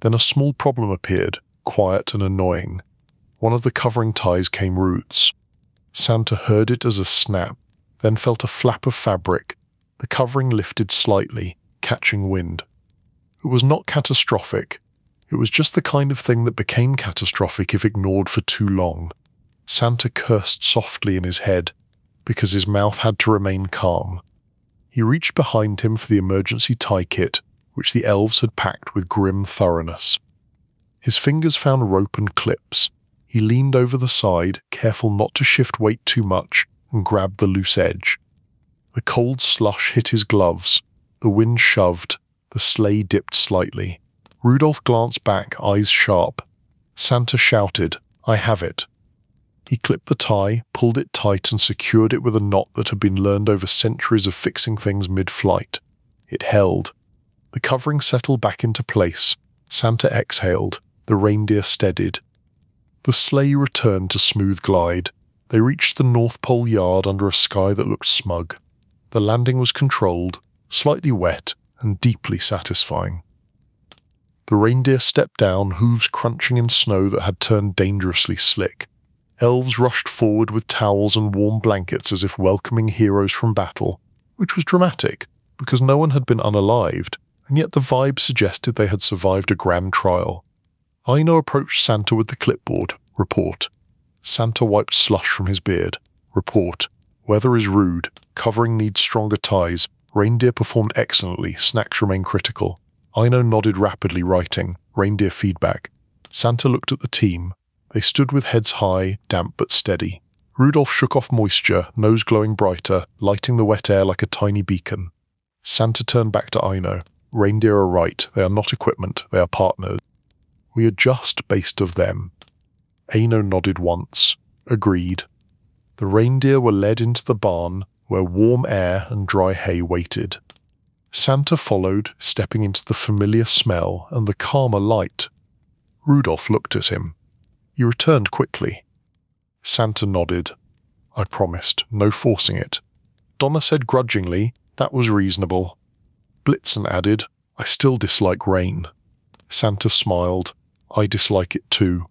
[SPEAKER 1] Then a small problem appeared, quiet and annoying. One of the covering ties came roots. Santa heard it as a snap, then felt a flap of fabric. The covering lifted slightly, catching wind. It was not catastrophic. It was just the kind of thing that became catastrophic if ignored for too long. Santa cursed softly in his head, because his mouth had to remain calm. He reached behind him for the emergency tie kit, which the elves had packed with grim thoroughness. His fingers found rope and clips. He leaned over the side, careful not to shift weight too much, and grabbed the loose edge. The cold slush hit his gloves. The wind shoved. The sleigh dipped slightly. Rudolph glanced back, eyes sharp. Santa shouted, "I have it." He clipped the tie, pulled it tight, and secured it with a knot that had been learned over centuries of fixing things mid-flight. It held. The covering settled back into place. Santa exhaled. The reindeer steadied. The sleigh returned to smooth glide. They reached the North Pole yard under a sky that looked smug. The landing was controlled, slightly wet, and deeply satisfying. The reindeer stepped down, hooves crunching in snow that had turned dangerously slick. Elves rushed forward with towels and warm blankets as if welcoming heroes from battle, which was dramatic, because no one had been unalived, and yet the vibe suggested they had survived a grand trial. Aino approached Santa with the clipboard. Report. Santa wiped slush from his beard. Report. Weather is rude. Covering needs stronger ties. Reindeer performed excellently. Snacks remain critical. Aino nodded rapidly, writing. Reindeer feedback. Santa looked at the team. They stood with heads high, damp but steady. Rudolph shook off moisture, nose glowing brighter, lighting the wet air like a tiny beacon. Santa turned back to Aino. Reindeer are right. They are not equipment. They are partners. We adjust based of them. Aino nodded once. Agreed. The reindeer were led into the barn, where warm air and dry hay waited. Santa followed, stepping into the familiar smell and the calmer light. Rudolph looked at him. You returned quickly. Santa nodded. I promised, no forcing it. Donna said grudgingly, that was reasonable. Blitzen added, I still dislike rain. Santa smiled. I dislike it too.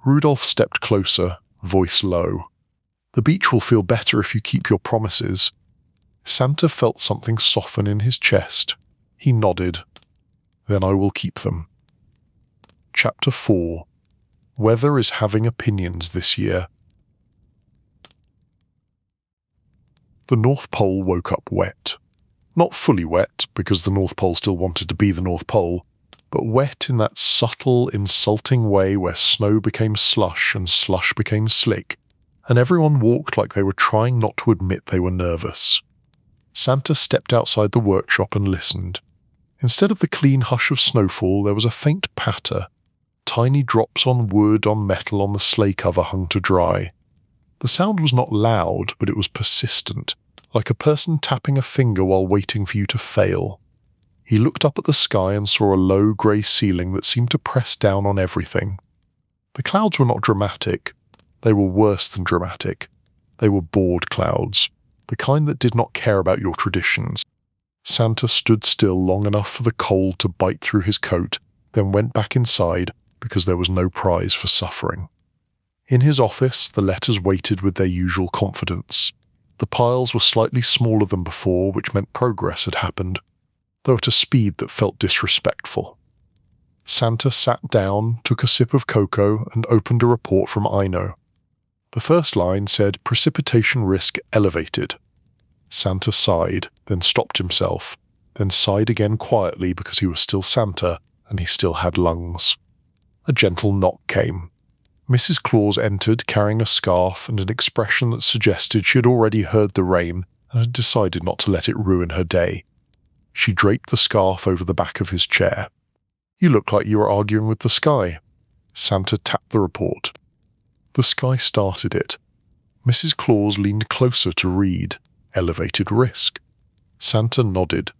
[SPEAKER 1] Rudolph stepped closer, voice low. The beach will feel better if you keep your promises. Santa felt something soften in his chest. He nodded. Then I will keep them. Chapter 4. Weather is having opinions this year. The North Pole woke up wet. Not fully wet, because the North Pole still wanted to be the North Pole, but wet in that subtle, insulting way where snow became slush and slush became slick, and everyone walked like they were trying not to admit they were nervous. Santa stepped outside the workshop and listened. Instead of the clean hush of snowfall, there was a faint patter. Tiny drops on wood, on metal, on the sleigh cover hung to dry. The sound was not loud, but it was persistent, like a person tapping a finger while waiting for you to fail. He looked up at the sky and saw a low grey ceiling that seemed to press down on everything. The clouds were not dramatic. They were worse than dramatic. They were bored clouds, the kind that did not care about your traditions. Santa stood still long enough for the cold to bite through his coat, then went back inside because there was no prize for suffering. In his office, the letters waited with their usual confidence. The piles were slightly smaller than before, which meant progress had happened, though at a speed that felt disrespectful. Santa sat down, took a sip of cocoa, and opened a report from Ino. The first line said, "Precipitation risk elevated." Santa sighed, then stopped himself, then sighed again quietly because he was still Santa and he still had lungs. A gentle knock came. Mrs. Claus entered carrying a scarf and an expression that suggested she had already heard the rain and had decided not to let it ruin her day. She draped the scarf over the back of his chair. "You look like you were arguing with the sky." Santa tapped the report. The sky started it. Mrs. Claus leaned closer to read. Elevated risk. Santa nodded.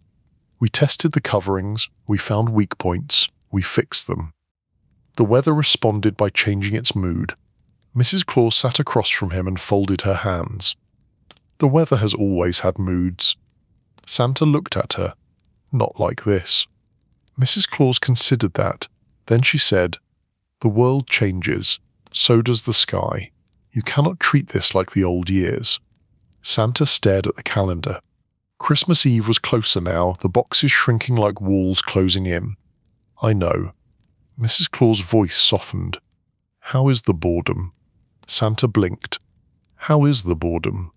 [SPEAKER 1] "We tested the coverings, we found weak points, we fixed them." The weather responded by changing its mood. Mrs. Claus sat across from him and folded her hands. "The weather has always had moods." Santa looked at her. "Not like this." Mrs. Claus considered that. Then she said, "The world changes. So does the sky. You cannot treat this like the old years." Santa stared at the calendar. Christmas Eve was closer now, the boxes shrinking like walls closing in. "I know." Mrs. Claus' voice softened. "How is the boredom?" Santa blinked. "How is the boredom?"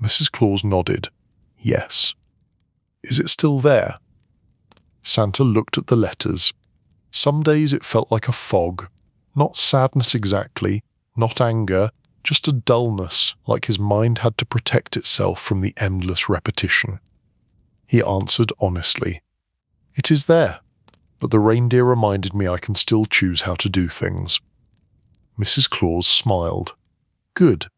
[SPEAKER 1] Mrs. Claus nodded. "Yes." "Is it still there?" Santa looked at the letters. Some days it felt like a fog. Not sadness exactly, not anger, just a dullness, like his mind had to protect itself from the endless repetition. He answered honestly. "It is there, but the reindeer reminded me I can still choose how to do things." Mrs. Claus smiled. "Good."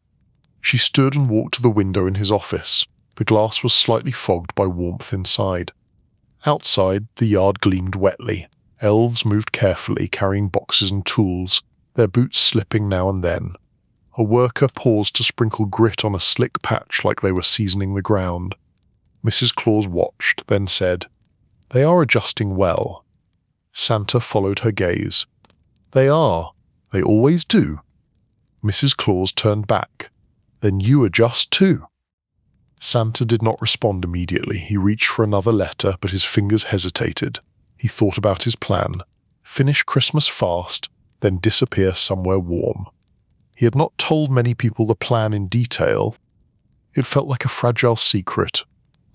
[SPEAKER 1] She stood and walked to the window in his office. The glass was slightly fogged by warmth inside. Outside, the yard gleamed wetly. Elves moved carefully, carrying boxes and tools, their boots slipping now and then. A worker paused to sprinkle grit on a slick patch like they were seasoning the ground. Mrs. Claus watched, then said, "They are adjusting well." Santa followed her gaze. "They are. They always do." Mrs. Claus turned back. "Then you adjust too." Santa did not respond immediately. He reached for another letter, but his fingers hesitated. He thought about his plan. Finish Christmas fast, then disappear somewhere warm. He had not told many people the plan in detail. It felt like a fragile secret,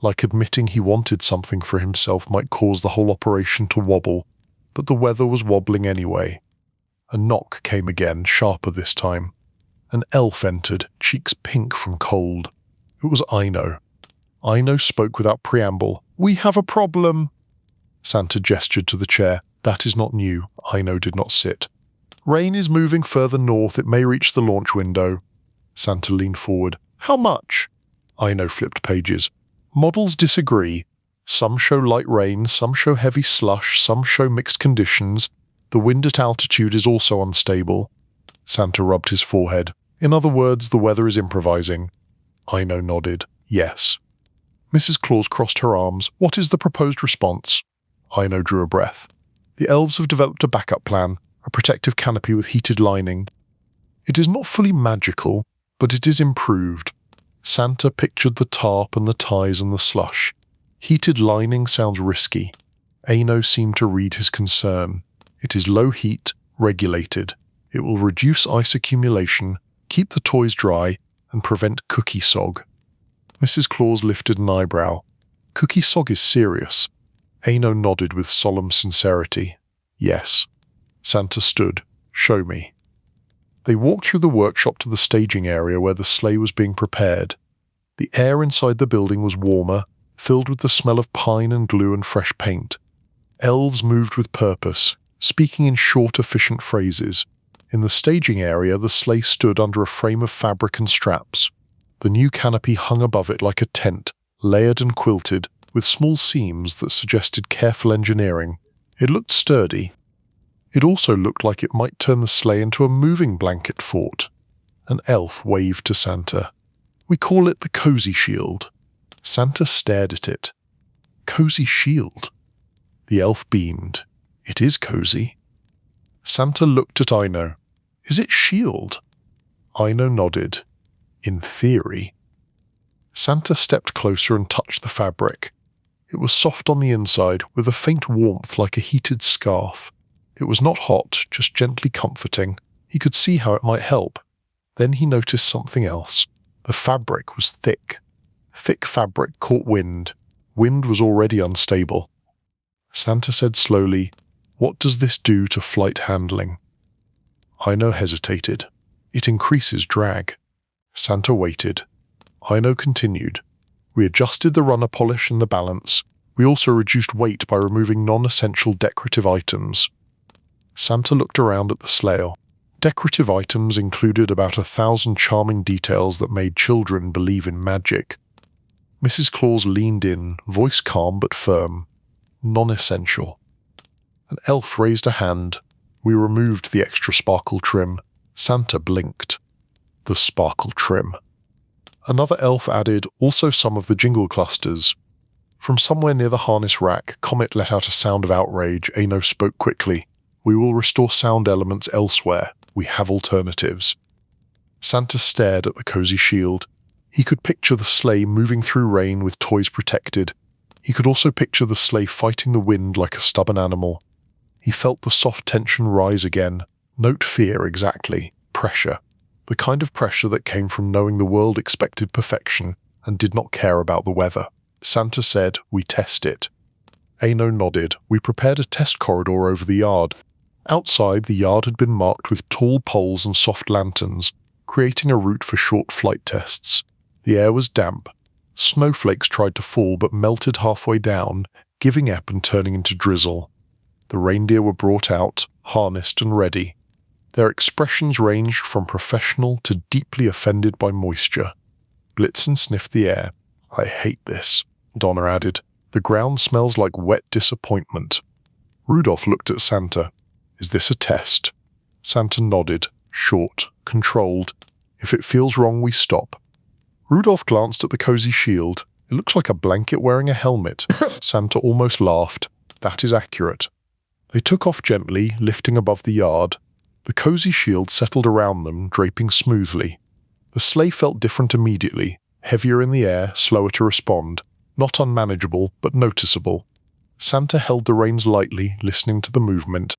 [SPEAKER 1] like admitting he wanted something for himself might cause the whole operation to wobble, but the weather was wobbling anyway. A knock came again, sharper this time. An elf entered, cheeks pink from cold. It was Ino. Ino spoke without preamble. "We have a problem." Santa gestured to the chair. "That is not new." Ino did not sit. "Rain is moving further north. It may reach the launch window." Santa leaned forward. "How much?" Ino flipped pages. "Models disagree. Some show light rain, some show heavy slush, some show mixed conditions. The wind at altitude is also unstable." Santa rubbed his forehead. "In other words, the weather is improvising." Ino nodded. "Yes." Mrs. Claus crossed her arms. "What is the proposed response?" Ino drew a breath. "The elves have developed a backup plan, a protective canopy with heated lining. It is not fully magical, but it is improved." Santa pictured the tarp and the ties and the slush. Heated lining sounds risky. Ino seemed to read his concern. It is low heat, regulated. It will reduce ice accumulation, keep the toys dry, and prevent cookie sog. Mrs. Claus lifted an eyebrow. Cookie Sog is serious. Ano nodded with solemn sincerity. Yes. Santa stood. Show me. They walked through the workshop to the staging area where the sleigh was being prepared. The air inside the building was warmer, filled with the smell of pine and glue and fresh paint. Elves moved with purpose, speaking in short, efficient phrases. In the staging area, the sleigh stood under a frame of fabric and straps. The new canopy hung above it like a tent, layered and quilted, with small seams that suggested careful engineering. It looked sturdy. It also looked like it might turn the sleigh into a moving blanket fort. An elf waved to Santa. We call it the Cozy Shield. Santa stared at it. Cozy Shield? The elf beamed. It is cozy. Santa looked at Ino. Is it shield? Ino nodded. In theory. Santa stepped closer and touched the fabric. It was soft on the inside, with a faint warmth like a heated scarf. It was not hot, just gently comforting. He could see how it might help. Then he noticed something else. The fabric was thick. Thick fabric caught wind. Wind was already unstable. Santa said slowly, "What does this do to flight handling?" Ino hesitated. "It increases drag." Santa waited. Ino continued. "We adjusted the runner polish and the balance. We also reduced weight by removing non-essential decorative items." Santa looked around at the sleigh. Decorative items included about 1,000 charming details that made children believe in magic. Mrs. Claus leaned in, voice calm but firm. Non-essential. An elf raised a hand. We removed the extra sparkle trim. Santa blinked. The sparkle trim. Another elf added also some of the jingle clusters. From somewhere near the harness rack, Comet let out a sound of outrage. Ano spoke quickly. "We will restore sound elements elsewhere. We have alternatives." Santa stared at the cozy shield. He could picture the sleigh moving through rain with toys protected. He could also picture the sleigh fighting the wind like a stubborn animal. He felt the soft tension rise again. Note fear exactly. Pressure. The kind of pressure that came from knowing the world expected perfection and did not care about the weather. Santa said, "We test it." Ano nodded. "We prepared a test corridor over the yard." Outside, the yard had been marked with tall poles and soft lanterns, creating a route for short flight tests. The air was damp. Snowflakes tried to fall but melted halfway down, giving up and turning into drizzle. The reindeer were brought out, harnessed and ready. Their expressions ranged from professional to deeply offended by moisture. Blitzen sniffed the air. "I hate this," Donna added. "The ground smells like wet disappointment." Rudolph looked at Santa. "Is this a test?" Santa nodded, short, controlled. "If it feels wrong, we stop." Rudolph glanced at the cozy shield. "It looks like a blanket wearing a helmet." Santa almost laughed. "That is accurate." They took off gently, lifting above the yard. The cozy shield settled around them, draping smoothly. The sleigh felt different immediately, heavier in the air, slower to respond. Not unmanageable, but noticeable. Santa held the reins lightly, listening to the movement.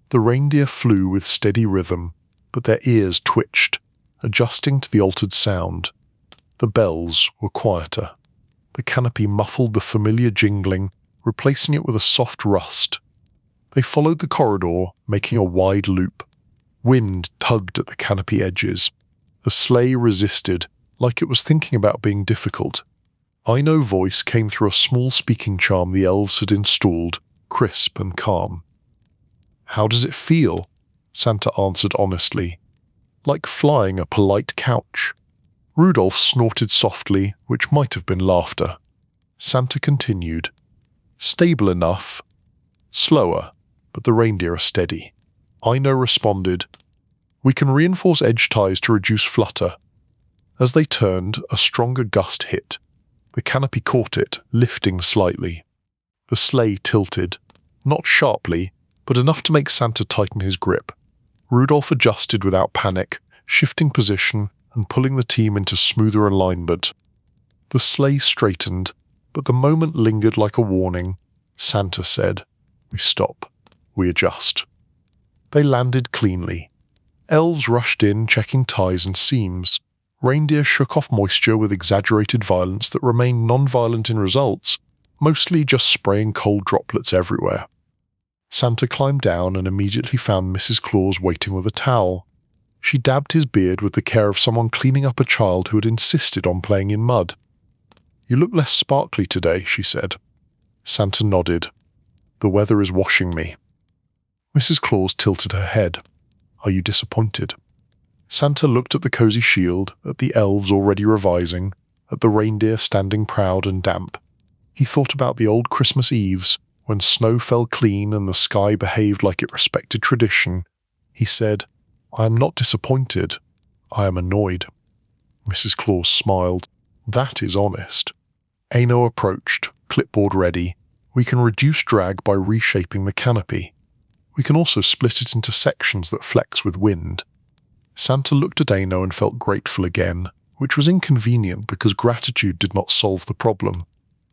[SPEAKER 1] The reindeer flew with steady rhythm, but their ears twitched, adjusting to the altered sound. The bells were quieter. The canopy muffled the familiar jingling, replacing it with a soft rust. They followed the corridor, making a wide loop. Wind tugged at the canopy edges. The sleigh resisted, like it was thinking about being difficult. Ino's voice came through a small speaking charm the elves had installed, crisp and calm. "How does it feel?" Santa answered honestly. "Like flying a polite couch." Rudolph snorted softly, which might have been laughter. Santa continued. "Stable enough. Slower, but the reindeer are steady." Ino responded. "We can reinforce edge ties to reduce flutter." As they turned, a stronger gust hit. The canopy caught it, lifting slightly. The sleigh tilted, not sharply, but enough to make Santa tighten his grip. Rudolph adjusted without panic, shifting position and pulling the team into smoother alignment. The sleigh straightened, but the moment lingered like a warning. Santa said, "We stop. We adjust." They landed cleanly. Elves rushed in, checking ties and seams. Reindeer shook off moisture with exaggerated violence that remained non-violent in results, mostly just spraying cold droplets everywhere. Santa climbed down and immediately found Mrs. Claus waiting with a towel. She dabbed his beard with the care of someone cleaning up a child who had insisted on playing in mud. "You look less sparkly today," she said. Santa nodded. "The weather is washing me." Mrs. Claus tilted her head. "Are you disappointed?" Santa looked at the cozy shield, at the elves already revising, at the reindeer standing proud and damp. He thought about the old Christmas Eves, when snow fell clean and the sky behaved like it respected tradition. He said, "I am not disappointed. I am annoyed." Mrs. Claus smiled. "That is honest." Ano approached, clipboard ready. "We can reduce drag by reshaping the canopy. We can also split it into sections that flex with wind." Santa looked at Ano and felt grateful again, which was inconvenient because gratitude did not solve the problem,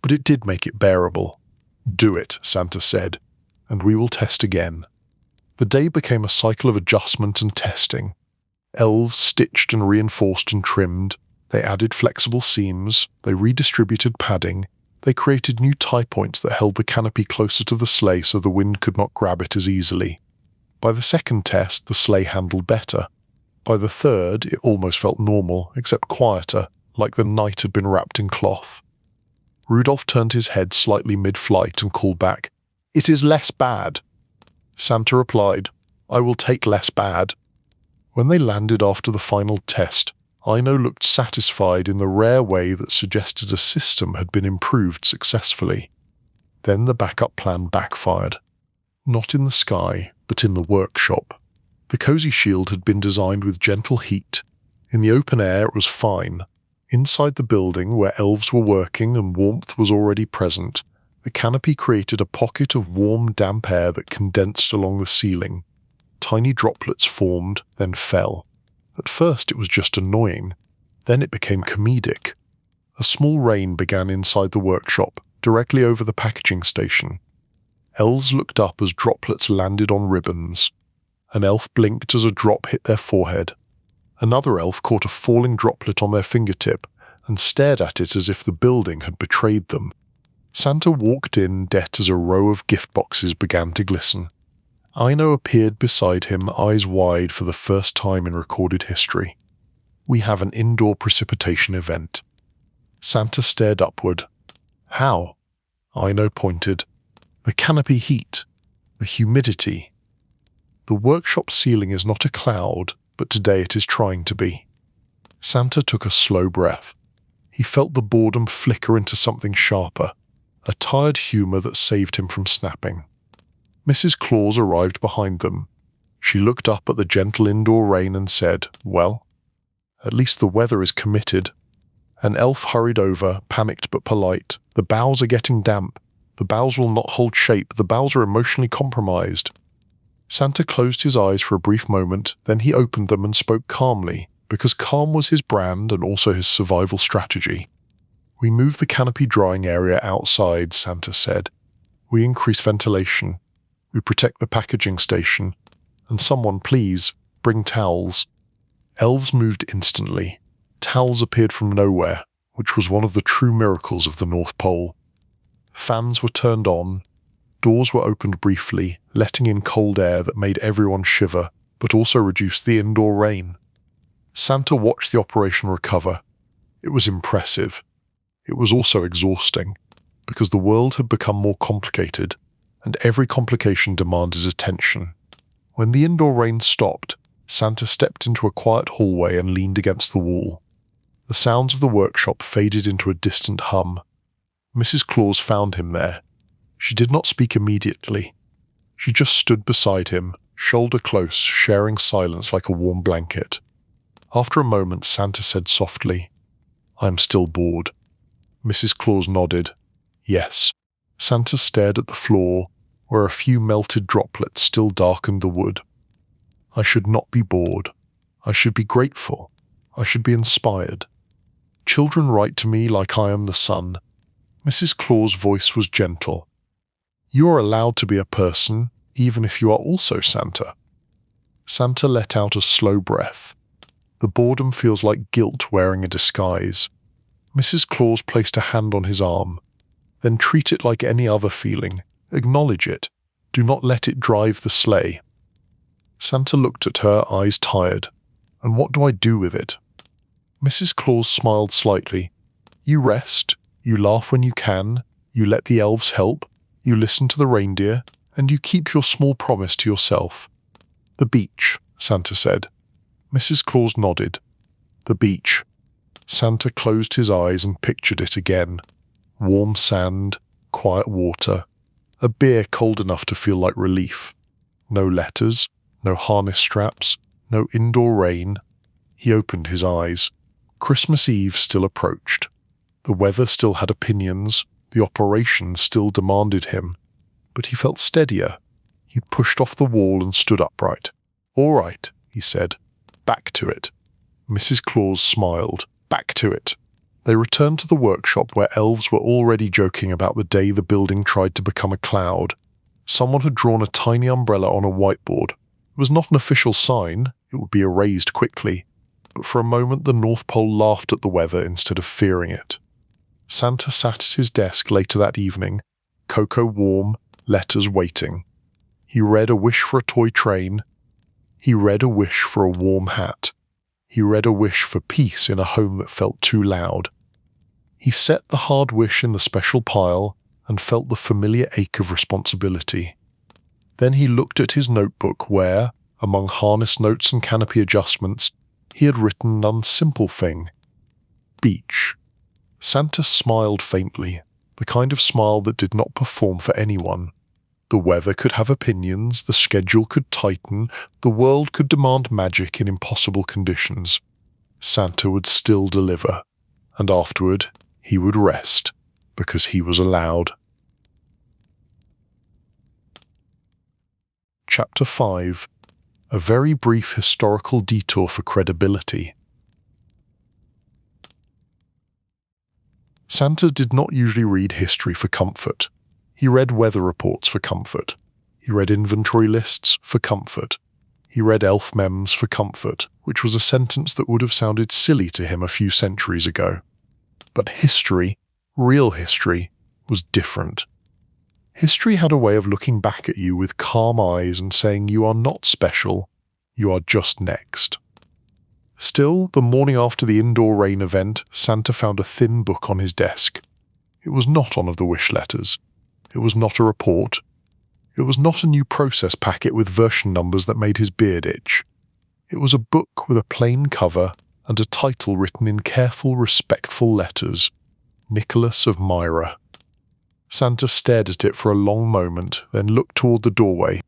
[SPEAKER 1] but it did make it bearable. "Do it," Santa said, "and we will test again." The day became a cycle of adjustment and testing. Elves stitched and reinforced and trimmed. They added flexible seams. They redistributed padding. They created new tie points that held the canopy closer to the sleigh so the wind could not grab it as easily. By the second test, the sleigh handled better. By the third, it almost felt normal, except quieter, like the night had been wrapped in cloth. Rudolph turned his head slightly mid-flight and called back, "It is less bad." Santa replied, "I will take less bad." When they landed after the final test, Ino looked satisfied in the rare way that suggested a system had been improved successfully. Then the backup plan backfired. Not in the sky, but in the workshop. The cozy shield had been designed with gentle heat. In the open air it was fine. Inside the building, where elves were working and warmth was already present, the canopy created a pocket of warm, damp air that condensed along the ceiling. Tiny droplets formed, then fell. At first it was just annoying. Then it became comedic. A small rain began inside the workshop, directly over the packaging station. Elves looked up as droplets landed on ribbons. An elf blinked as a drop hit their forehead. Another elf caught a falling droplet on their fingertip and stared at it as if the building had betrayed them. Santa walked in det as a row of gift boxes began to glisten. Ino appeared beside him, eyes wide for the first time in recorded history. "We have an indoor precipitation event." Santa stared upward. "How?" Ino pointed. "The canopy heat. The humidity. The workshop ceiling is not a cloud, but today it is trying to be." Santa took a slow breath. He felt the boredom flicker into something sharper, a tired humor that saved him from snapping. Mrs. Claus arrived behind them. She looked up at the gentle indoor rain and said, "Well, at least the weather is committed." An elf hurried over, panicked but polite. "The boughs are getting damp. The boughs will not hold shape. The boughs are emotionally compromised." Santa closed his eyes for a brief moment, then he opened them and spoke calmly, because calm was his brand and also his survival strategy. "We moved the canopy drying area outside," Santa said. "We increase ventilation. We protect the packaging station. And someone, please, bring towels." Elves moved instantly. Towels appeared from nowhere, which was one of the true miracles of the North Pole. Fans were turned on. Doors were opened briefly, letting in cold air that made everyone shiver, but also reduced the indoor rain. Santa watched the operation recover. It was impressive. It was also exhausting, because the world had become more complicated, and every complication demanded attention. When the indoor rain stopped, Santa stepped into a quiet hallway and leaned against the wall. The sounds of the workshop faded into a distant hum. Mrs. Claus found him there. She did not speak immediately. She just stood beside him, shoulder close, sharing silence like a warm blanket. After a moment, Santa said softly, "I am still bored." Mrs. Claus nodded. "Yes." Santa stared at the floor, where a few melted droplets still darkened the wood. "I should not be bored. I should be grateful. I should be inspired. Children write to me like I am the sun." Mrs. Claus' voice was gentle. "You are allowed to be a person, even if you are also Santa." Santa let out a slow breath. The boredom feels like guilt wearing a disguise. Mrs. Claus placed a hand on his arm. Then treat it like any other feeling. Acknowledge it. Do not let it drive the sleigh. Santa looked at her, eyes tired. And what do I do with it? Mrs. Claus smiled slightly. You rest, you laugh when you can, you let the elves help, you listen to the reindeer, and you keep your small promise to yourself. The beach, Santa said. Mrs. Claus nodded. The beach. Santa closed his eyes and pictured it again. Warm sand, quiet water, a beer cold enough to feel like relief. No letters, no harness straps, no indoor rain. He opened his eyes. Christmas Eve still approached. The weather still had opinions, the operation still demanded him. But he felt steadier. He pushed off the wall and stood upright. All right, he said. Back to it. Mrs. Claus smiled. Back to it. They returned to the workshop where elves were already joking about the day the building tried to become a cloud. Someone had drawn a tiny umbrella on a whiteboard. It was not an official sign. It would be erased quickly. But for a moment the North Pole laughed at the weather instead of fearing it. Santa sat at his desk later that evening, cocoa warm, letters waiting. He read a wish for a toy train. He read a wish for a warm hat. He read a wish for peace in a home that felt too loud. He set the hard wish in the special pile and felt the familiar ache of responsibility. Then he looked at his notebook where, among harness notes and canopy adjustments, he had written one simple thing. Beach. Santa smiled faintly, the kind of smile that did not perform for anyone. The weather could have opinions, the schedule could tighten, the world could demand magic in impossible conditions. Santa would still deliver, and afterward he would rest, because he was allowed. Chapter 5. A very brief historical detour for credibility. Santa did not usually read history for comfort. He read weather reports for comfort. He read inventory lists for comfort. He read elf memes for comfort, which was a sentence that would have sounded silly to him a few centuries ago. But history, real history, was different. History had a way of looking back at you with calm eyes and saying you are not special, you are just next. Still, the morning after the indoor rain event, Santa found a thin book on his desk. It was not one of the wish letters. It was not a report. It was not a new process packet with version numbers that made his beard itch. It was a book with a plain cover and a title written in careful, respectful letters. Nicholas of Myra. Santa stared at it for a long moment, then looked toward the doorway.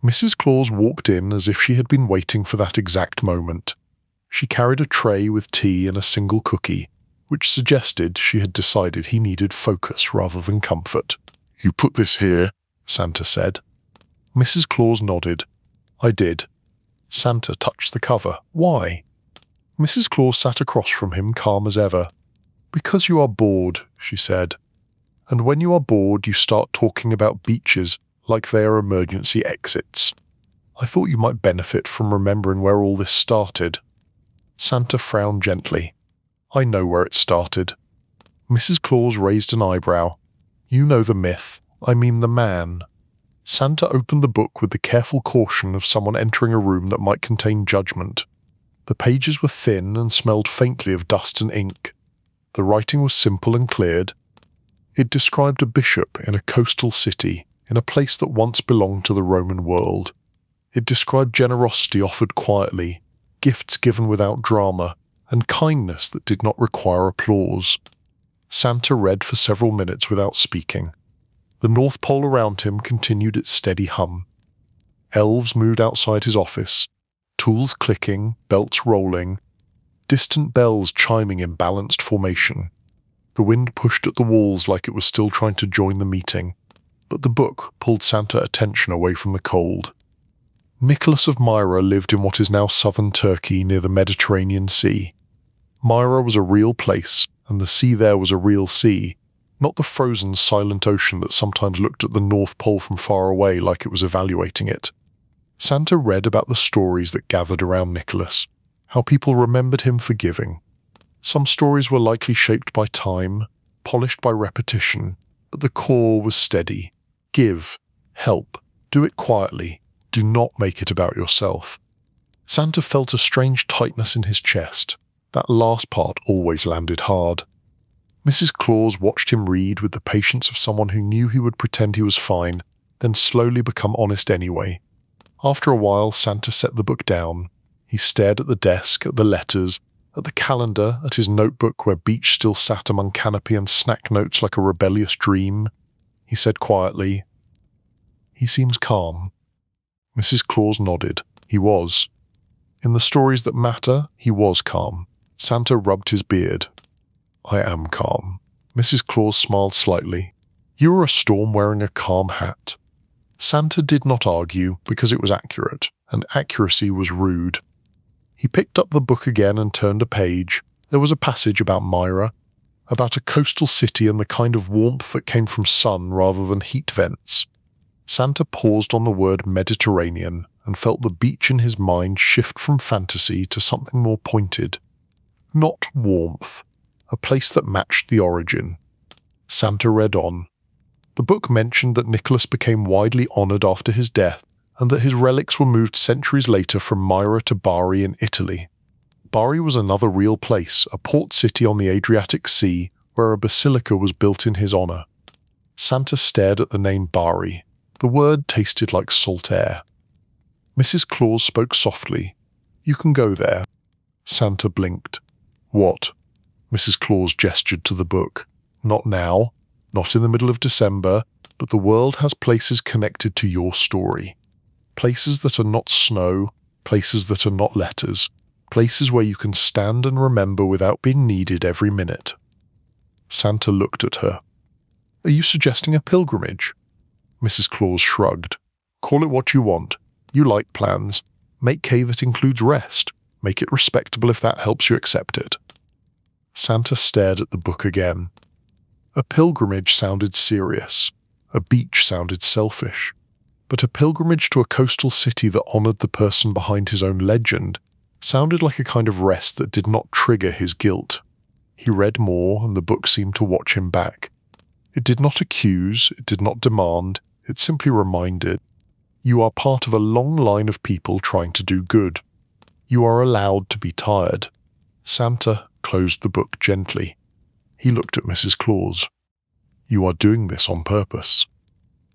[SPEAKER 1] Mrs. Claus walked in as if she had been waiting for that exact moment. She carried a tray with tea and a single cookie, which suggested she had decided he needed focus rather than comfort. You put this here, Santa said. Mrs. Claus nodded. I did. Santa touched the cover. Why? Mrs. Claus sat across from him, calm as ever. Because you are bored, she said. And when you are bored, you start talking about beaches like they are emergency exits. I thought you might benefit from remembering where all this started. Santa frowned gently. I know where it started. Mrs. Claus raised an eyebrow. You know the myth. I mean the man. Santa opened the book with the careful caution of someone entering a room that might contain judgment. The pages were thin and smelled faintly of dust and ink. The writing was simple and cleared. It described a bishop in a coastal city, in a place that once belonged to the Roman world. It described generosity offered quietly, gifts given without drama, and kindness that did not require applause. Santa read for several minutes without speaking. The North Pole around him continued its steady hum. Elves moved outside his office, tools clicking, belts rolling, distant bells chiming in balanced formation. The wind pushed at the walls like it was still trying to join the meeting, but the book pulled Santa's attention away from the cold. Nicholas of Myra lived in what is now southern Turkey near the Mediterranean Sea. Myra was a real place, and the sea there was a real sea, not the frozen, silent ocean that sometimes looked at the North Pole from far away like it was evaluating it. Santa read about the stories that gathered around Nicholas, how people remembered him for giving. Some stories were likely shaped by time, polished by repetition, but the core was steady. Give, help, do it quietly, do not make it about yourself. Santa felt a strange tightness in his chest. That last part always landed hard. Mrs. Claus watched him read with the patience of someone who knew he would pretend he was fine, then slowly become honest anyway. After a while, Santa set the book down. He stared at the desk, at the letters, at the calendar, at his notebook where Beach still sat among canopy and snack notes like a rebellious dream. He said quietly, "He seems calm." Mrs. Claus nodded. He was. In the stories that matter, he was calm. Santa rubbed his beard. "I am calm." Mrs. Claus smiled slightly. "You are a storm wearing a calm hat." Santa did not argue because it was accurate, and accuracy was rude. He picked up the book again and turned a page. There was a passage about Myra, about a coastal city and the kind of warmth that came from sun rather than heat vents. Santa paused on the word Mediterranean and felt the beach in his mind shift from fantasy to something more pointed. Not warmth, a place that matched the origin. Santa read on. The book mentioned that Nicholas became widely honoured after his death, and that his relics were moved centuries later from Myra to Bari in Italy. Bari was another real place, a port city on the Adriatic Sea, where a basilica was built in his honour. Santa stared at the name Bari. The word tasted like salt air. Mrs. Claus spoke softly. "You can go there." Santa blinked. "What?" Mrs. Claus gestured to the book. "Not now, not in the middle of December, but the world has places connected to your story. Places that are not snow, places that are not letters, places where you can stand and remember without being needed every minute." Santa looked at her. "Are you suggesting a pilgrimage?" Mrs. Claus shrugged. "Call it what you want. You like plans. Make K that includes rest. Make it respectable if that helps you accept it." Santa stared at the book again. A pilgrimage sounded serious. A beach sounded selfish. But a pilgrimage to a coastal city that honoured the person behind his own legend sounded like a kind of rest that did not trigger his guilt. He read more, and the book seemed to watch him back. It did not accuse, it did not demand, it simply reminded. You are part of a long line of people trying to do good. You are allowed to be tired. Santa closed the book gently. He looked at Mrs. Claus. "You are doing this on purpose."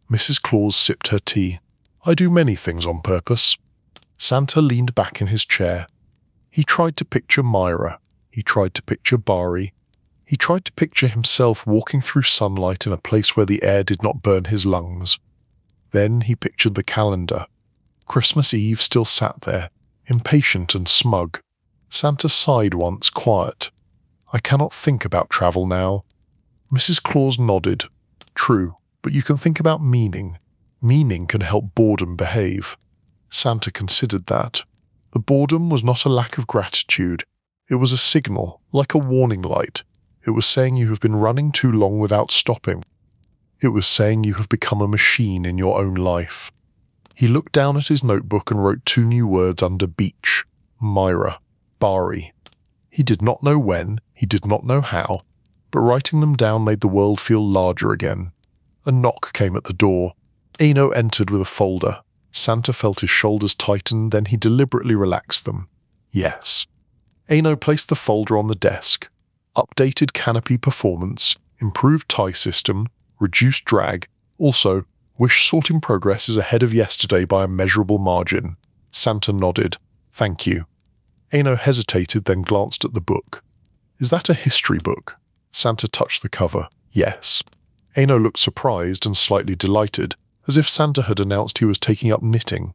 [SPEAKER 1] Mrs. Claus sipped her tea. "I do many things on purpose." Santa leaned back in his chair. He tried to picture Myra. He tried to picture Bari. He tried to picture himself walking through sunlight in a place where the air did not burn his lungs. Then he pictured the calendar. Christmas Eve still sat there, impatient and smug. Santa sighed once, quiet. "I cannot think about travel now." Mrs. Claus nodded. "True, but you can think about meaning. Meaning can help boredom behave." Santa considered that. The boredom was not a lack of gratitude. It was a signal, like a warning light. It was saying you have been running too long without stopping. It was saying you have become a machine in your own life. He looked down at his notebook and wrote 2 new words under beach. Myra. Bari. He did not know when, he did not know how, but writing them down made the world feel larger again. A knock came at the door. Eno entered with a folder. Santa felt his shoulders tighten, then he deliberately relaxed them. Yes. Eno placed the folder on the desk. Updated canopy performance, improved tie system, reduced drag. Also, wish sorting progress is ahead of yesterday by a measurable margin. Santa nodded. "Thank you." Eno hesitated, then glanced at the book. "Is that a history book?" Santa touched the cover. "Yes." Eno looked surprised and slightly delighted, as if Santa had announced he was taking up knitting.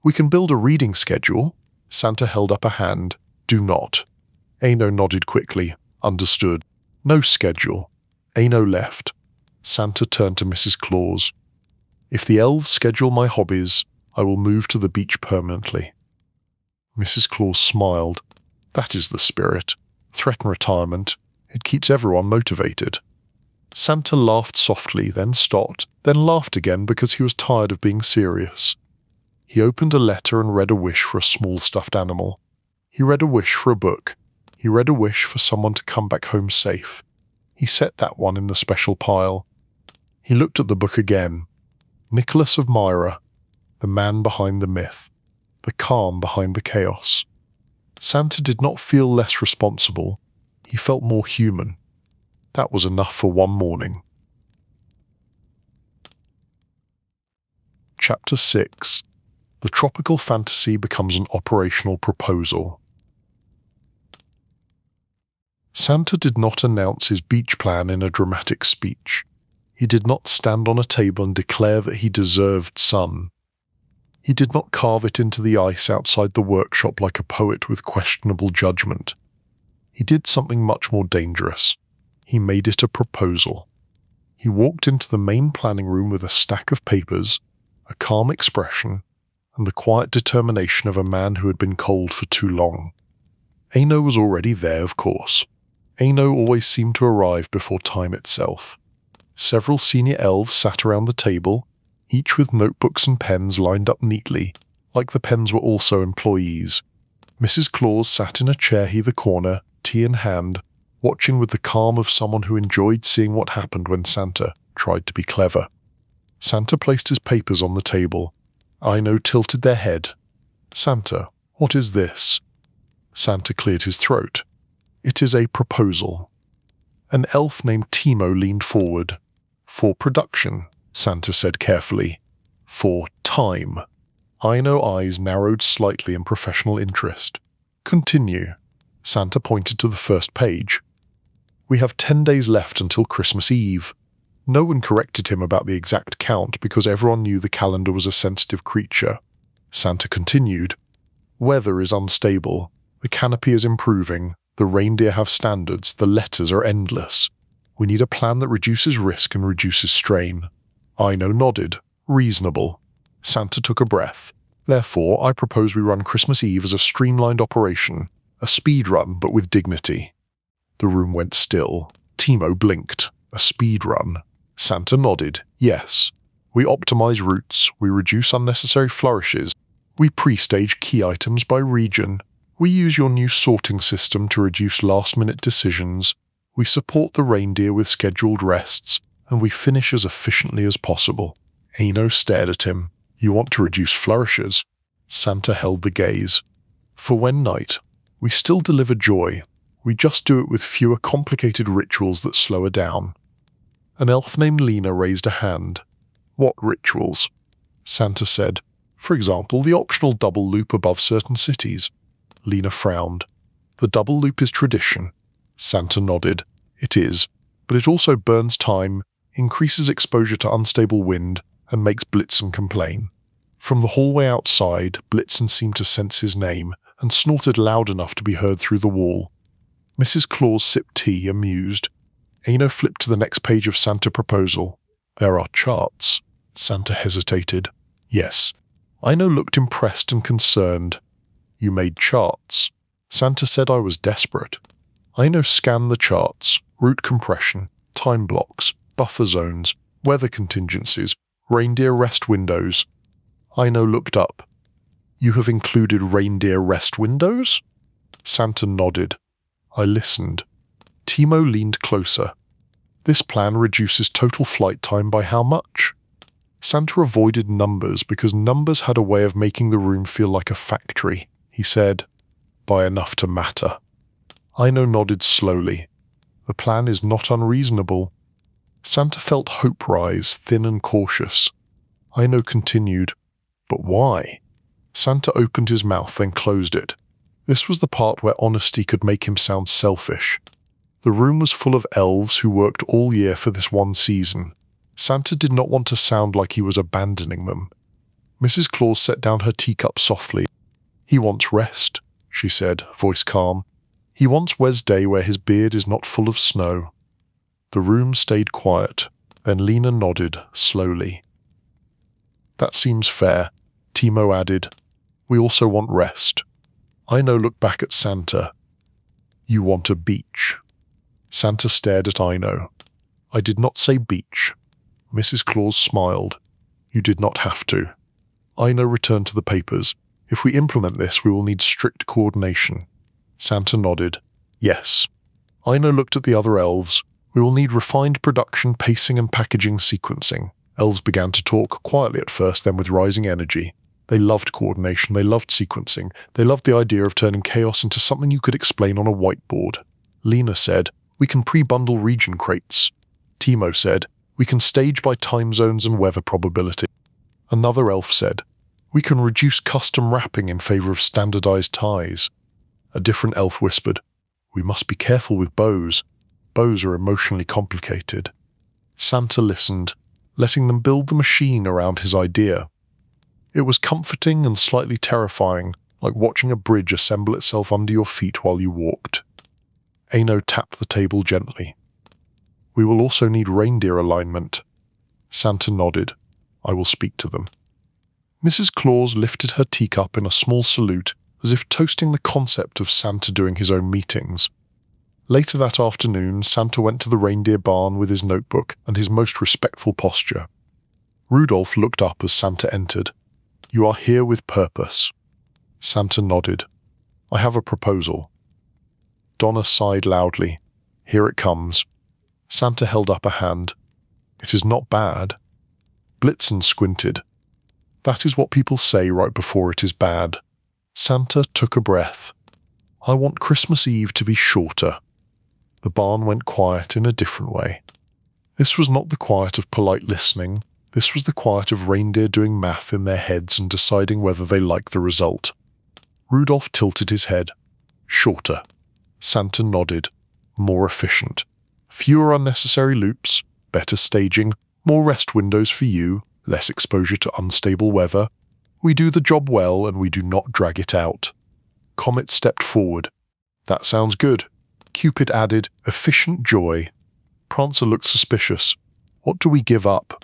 [SPEAKER 1] "We can build a reading schedule." Santa held up a hand. "Do not." Eno nodded quickly. "Understood." "No schedule." Eno left. Santa turned to Mrs. Claus. "If the elves schedule my hobbies, I will move to the beach permanently." Mrs. Claus smiled. "That is the spirit. Threaten retirement. It keeps everyone motivated." Santa laughed softly, then stopped, then laughed again because he was tired of being serious. He opened a letter and read a wish for a small stuffed animal. He read a wish for a book. He read a wish for someone to come back home safe. He set that one in the special pile. He looked at the book again. Nicholas of Myra, the man behind the myth, the calm behind the chaos. Santa did not feel less responsible. He felt more human. That was enough for one morning. Chapter 6. The tropical fantasy becomes an operational proposal. Santa did not announce his beach plan in a dramatic speech. He did not stand on a table and declare that he deserved sun. He did not carve it into the ice outside the workshop like a poet with questionable judgment. He did something much more dangerous. He made it a proposal. He walked into the main planning room with a stack of papers, a calm expression, and the quiet determination of a man who had been cold for too long. Aino was already there, of course. Aino always seemed to arrive before time itself. Several senior elves sat around the table, each with notebooks and pens lined up neatly, like the pens were also employees. Mrs. Claus sat in a chair either corner, tea in hand, watching with the calm of someone who enjoyed seeing what happened when Santa tried to be clever. Santa placed his papers on the table. Aino tilted their head. "Santa, what is this?" Santa cleared his throat. "It is a proposal." An elf named Timo leaned forward. "For production," Santa said carefully. "For time." Aino's eyes narrowed slightly in professional interest. "Continue." Santa pointed to the first page. "We have 10 days left until Christmas Eve." No one corrected him about the exact count because everyone knew the calendar was a sensitive creature. Santa continued. "Weather is unstable. The canopy is improving. The reindeer have standards. The letters are endless. We need a plan that reduces risk and reduces strain." Aino nodded. "Reasonable." Santa took a breath. "Therefore, I propose we run Christmas Eve as a streamlined operation, a speed run but with dignity." The room went still. Timo blinked. "A speed run?" Santa nodded. "Yes. We optimize routes. We reduce unnecessary flourishes. We pre-stage key items by region. We use your new sorting system to reduce last-minute decisions. We support the reindeer with scheduled rests, and we finish as efficiently as possible." Aino stared at him. "You want to reduce flourishes?" Santa held the gaze. "For when night, we still deliver joy. We just do it with fewer complicated rituals that slow her down." An elf named Lena raised a hand. "What rituals?" Santa said. "For example, the optional double loop above certain cities." Lena frowned. "The double loop is tradition." Santa nodded. "It is, but it also burns time, increases exposure to unstable wind, and makes Blitzen complain." From the hallway outside, Blitzen seemed to sense his name and snorted loud enough to be heard through the wall. Mrs. Claus sipped tea, amused. Aino flipped to the next page of Santa proposal. "There are charts." Santa hesitated. "Yes." Aino looked impressed and concerned. "You made charts." Santa said I was desperate. Aino scanned the charts, route compression, time blocks, buffer zones, weather contingencies, reindeer rest windows. Aino looked up. "You have included reindeer rest windows?" Santa nodded. I listened. Timo leaned closer. "This plan reduces total flight time by how much?" Santa avoided numbers because numbers had a way of making the room feel like a factory. He said, "By enough to matter." Aino nodded slowly. "The plan is not unreasonable." Santa felt hope rise, thin and cautious. Aino continued, "But why?" Santa opened his mouth, then closed it. This was the part where honesty could make him sound selfish. The room was full of elves who worked all year for this one season. Santa did not want to sound like he was abandoning them. Mrs. Claus set down her teacup softly. "He wants rest," she said, voice calm. "He wants Wednesday where his beard is not full of snow." The room stayed quiet. Then Lena nodded, slowly. "That seems fair," Timo added. "We also want rest." Aino looked back at Santa. "You want a beach." Santa stared at Aino. "I did not say beach." Mrs. Claus smiled. "You did not have to." Aino returned to the papers. If we implement this, we will need strict coordination. Santa nodded. Yes. Aino looked at the other elves. We will need refined production, pacing, and packaging sequencing. Elves began to talk, quietly at first, then with rising energy. They loved coordination, they loved sequencing, they loved the idea of turning chaos into something you could explain on a whiteboard. Lena said, "We can pre-bundle region crates." Timo said, "We can stage by time zones and weather probability." Another elf said, "We can reduce custom wrapping in favor of standardized ties." A different elf whispered, "We must be careful with bows. Bows are emotionally complicated." Santa listened, letting them build the machine around his idea. It was comforting and slightly terrifying, like watching a bridge assemble itself under your feet while you walked. Aino tapped the table gently. "We will also need reindeer alignment." Santa nodded. "I will speak to them." Mrs. Claus lifted her teacup in a small salute, as if toasting the concept of Santa doing his own meetings. Later that afternoon, Santa went to the reindeer barn with his notebook and his most respectful posture. Rudolph looked up as Santa entered. "You are here with purpose." Santa nodded. "I have a proposal." Donna sighed loudly. "Here it comes." Santa held up a hand. "It is not bad." Blitzen squinted. "That is what people say right before it is bad." Santa took a breath. "I want Christmas Eve to be shorter." The barn went quiet in a different way. This was not the quiet of polite listening. This was the quiet of reindeer doing math in their heads and deciding whether they liked the result. Rudolph tilted his head. "Shorter." Santa nodded. "More efficient. Fewer unnecessary loops, better staging, more rest windows for you, less exposure to unstable weather. We do the job well and we do not drag it out." Comet stepped forward. "That sounds good." Cupid added, "Efficient joy." Prancer looked suspicious. "What do we give up?"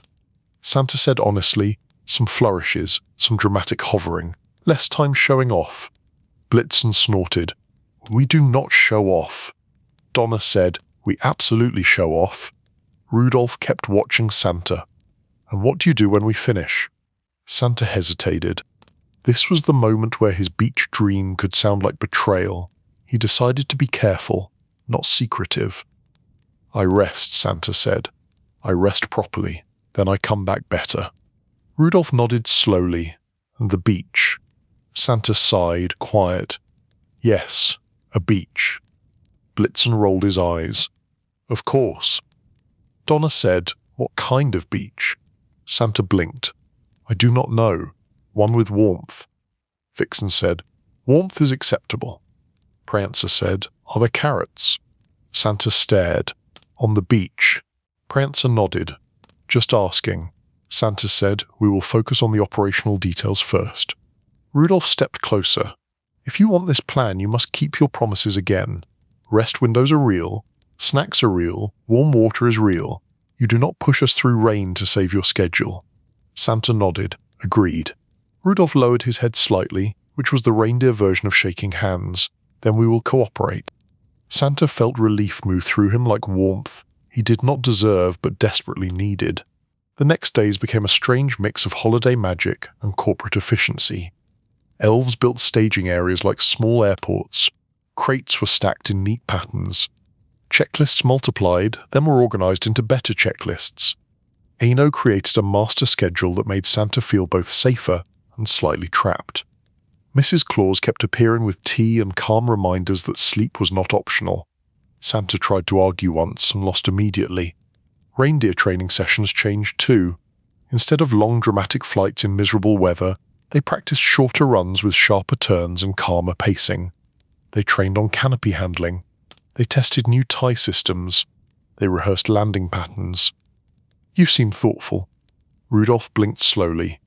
[SPEAKER 1] Santa said honestly, "Some flourishes, some dramatic hovering, less time showing off." Blitzen snorted. "We do not show off." Donna said, "We absolutely show off." Rudolph kept watching Santa. "And what do you do when we finish?" Santa hesitated. This was the moment where his beach dream could sound like betrayal. He decided to be careful, not secretive. "I rest," Santa said. "I rest properly, then I come back better." Rudolph nodded slowly. "And the beach?" Santa sighed, quiet. "Yes, a beach." Blitzen rolled his eyes. "Of course." Donna said, "What kind of beach?" Santa blinked. "I do not know. One with warmth." Vixen said, "Warmth is acceptable." Prancer said, "Are there carrots?" Santa stared. "On the beach." Prancer nodded. "Just asking." Santa said, "We will focus on the operational details first." Rudolph stepped closer. "If you want this plan, you must keep your promises again. Rest windows are real. Snacks are real. Warm water is real. You do not push us through rain to save your schedule." Santa nodded. "Agreed." Rudolph lowered his head slightly, which was the reindeer version of shaking hands. "Then we will cooperate." Santa felt relief move through him like warmth he did not deserve but desperately needed. The next days became a strange mix of holiday magic and corporate efficiency. Elves built staging areas like small airports. Crates were stacked in neat patterns. Checklists multiplied, then were organized into better checklists. Aino created a master schedule that made Santa feel both safer and slightly trapped. Mrs. Claus kept appearing with tea and calm reminders that sleep was not optional. Santa tried to argue once and lost immediately. Reindeer training sessions changed too. Instead of long dramatic flights in miserable weather, they practiced shorter runs with sharper turns and calmer pacing. They trained on canopy handling. They tested new tie systems. They rehearsed landing patterns. "You seem thoughtful." Rudolph blinked slowly.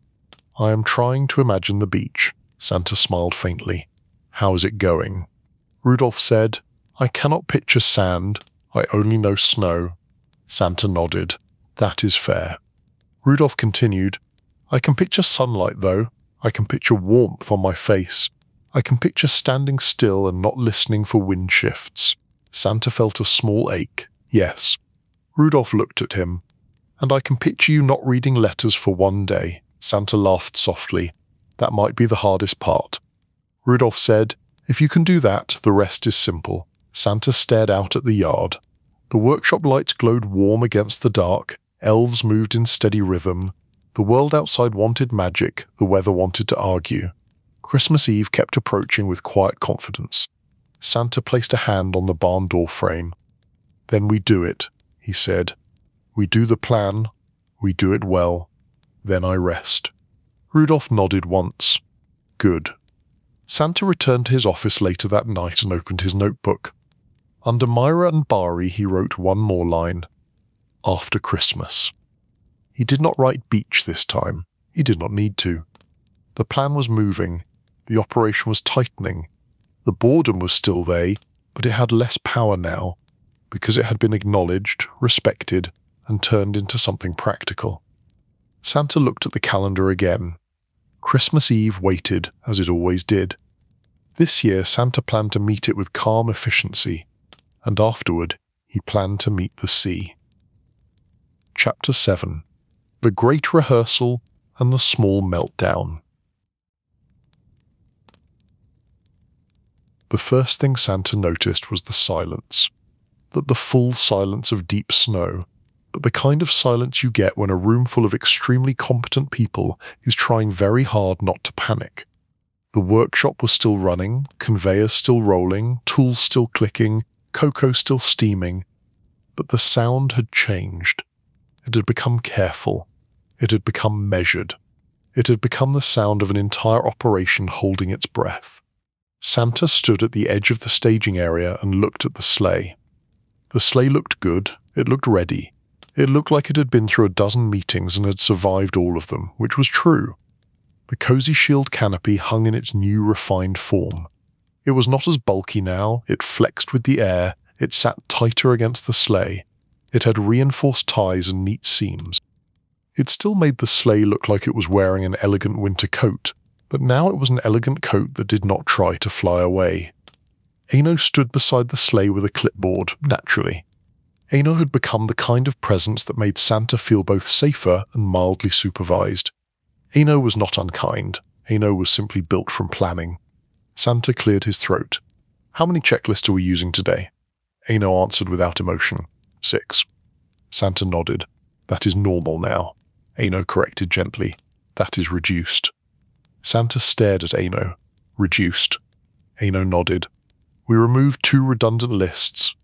[SPEAKER 1] "I am trying to imagine the beach." Santa smiled faintly. "How is it going?" Rudolph said, "I cannot picture sand. I only know snow." Santa nodded. "That is fair." Rudolph continued, "I can picture sunlight, though. I can picture warmth on my face. I can picture standing still and not listening for wind shifts." Santa felt a small ache. "Yes." Rudolph looked at him. "And I can picture you not reading letters for one day." Santa laughed softly. That might be the hardest part. Rudolph said, "If you can do that, the rest is simple." Santa stared out at the yard. The workshop lights glowed warm against the dark, elves moved in steady rhythm. The world outside wanted magic, the weather wanted to argue. Christmas Eve kept approaching with quiet confidence. Santa placed a hand on the barn door frame. "Then we do it," he said. "We do the plan. We do it well. Then I rest." Rudolph nodded once. Good. Santa returned to his office later that night and opened his notebook. Under Myra and Bari he wrote one more line. After Christmas. He did not write beach this time. He did not need to. The plan was moving. The operation was tightening. The boredom was still there, but it had less power now, because it had been acknowledged, respected, and turned into something practical. Santa looked at the calendar again. Christmas Eve waited, as it always did. This year Santa planned to meet it with calm efficiency, and afterward he planned to meet the sea. Chapter 7. The Great Rehearsal and the Small Meltdown. The first thing Santa noticed was the silence. Not the full silence of deep snow, but the kind of silence you get when a room full of extremely competent people is trying very hard not to panic. The workshop was still running, conveyors still rolling, tools still clicking, cocoa still steaming, but the sound had changed. It had become careful. It had become measured. It had become the sound of an entire operation holding its breath. Santa stood at the edge of the staging area and looked at the sleigh. The sleigh looked good. It looked ready. It looked like it had been through a dozen meetings and had survived all of them, which was true. The cozy shield canopy hung in its new refined form. It was not as bulky now, it flexed with the air, it sat tighter against the sleigh. It had reinforced ties and neat seams. It still made the sleigh look like it was wearing an elegant winter coat, but now it was an elegant coat that did not try to fly away. Aino stood beside the sleigh with a clipboard, naturally. Aino had become the kind of presence that made Santa feel both safer and mildly supervised. Aino was not unkind. Aino was simply built from planning. Santa cleared his throat. "How many checklists are we using today?" Aino answered without emotion. 6. Santa nodded. "That is normal now." Aino corrected gently. "That is reduced." Santa stared at Aino. "Reduced." Aino nodded. "We removed 2 redundant lists."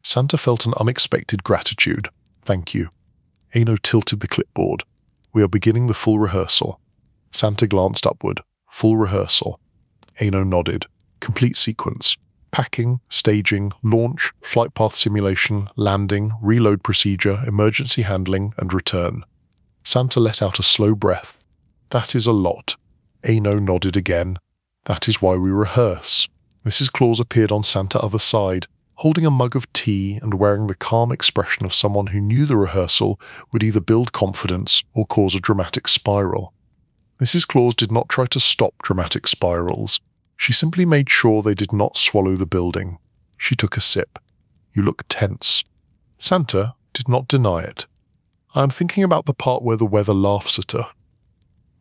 [SPEAKER 1] Santa felt an unexpected gratitude. "Thank you." Aino tilted the clipboard. "We are beginning the full rehearsal." Santa glanced upward. "Full rehearsal." Aino nodded. "Complete sequence. Packing, staging, launch, flight path simulation, landing, reload procedure, emergency handling, and return." Santa let out a slow breath. "That is a lot." Aino nodded again. "That is why we rehearse." Mrs. Claus appeared on Santa's other side, holding a mug of tea and wearing the calm expression of someone who knew the rehearsal would either build confidence or cause a dramatic spiral. Mrs. Claus did not try to stop dramatic spirals. She simply made sure they did not swallow the building. She took a sip. "You look tense." Santa did not deny it. "I am thinking about the part where the weather laughs at her."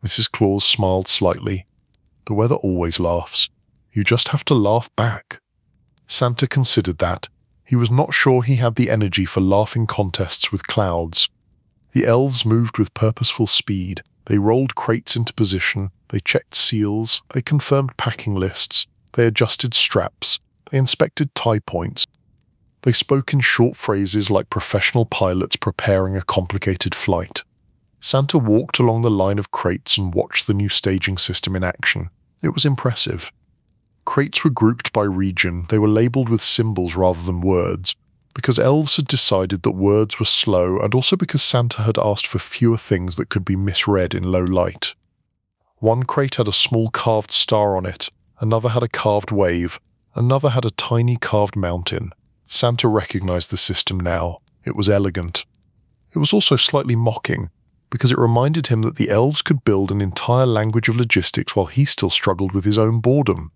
[SPEAKER 1] Mrs. Claus smiled slightly. "The weather always laughs. You just have to laugh back." Santa considered that. He was not sure he had the energy for laughing contests with clouds. The elves moved with purposeful speed. They rolled crates into position. They checked seals. They confirmed packing lists. They adjusted straps. They inspected tie points. They spoke in short phrases like professional pilots preparing a complicated flight. Santa walked along the line of crates and watched the new staging system in action. It was impressive. Crates were grouped by region. They were labeled with symbols rather than words, because elves had decided that words were slow and also because Santa had asked for fewer things that could be misread in low light. One crate had a small carved star on it, another had a carved wave, another had a tiny carved mountain. Santa recognized the system now. It was elegant. It was also slightly mocking, because it reminded him that the elves could build an entire language of logistics while he still struggled with his own boredom.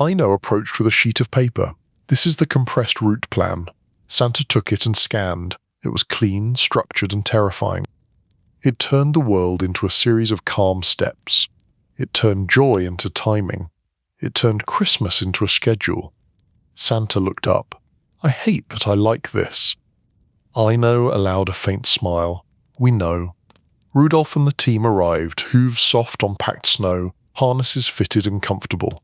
[SPEAKER 1] Aino approached with a sheet of paper. "This is the compressed route plan." Santa took it and scanned. It was clean, structured, and terrifying. It turned the world into a series of calm steps. It turned joy into timing. It turned Christmas into a schedule. Santa looked up. I hate that I like this. Ino allowed a faint smile. We know. Rudolph and the team arrived, hooves soft on packed snow, harnesses fitted and comfortable.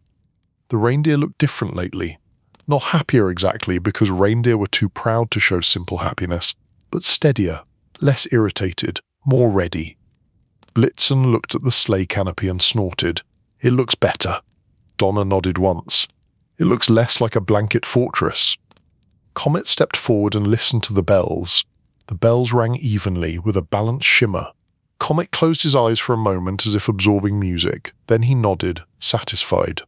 [SPEAKER 1] The reindeer looked different lately. Not happier exactly, because reindeer were too proud to show simple happiness, but steadier, less irritated, more ready. Blitzen looked at the sleigh canopy and snorted. It looks better. Donna nodded once. It looks less like a blanket fortress. Comet stepped forward and listened to the bells. The bells rang evenly, with a balanced shimmer. Comet closed his eyes for a moment as if absorbing music. Then he nodded, satisfied.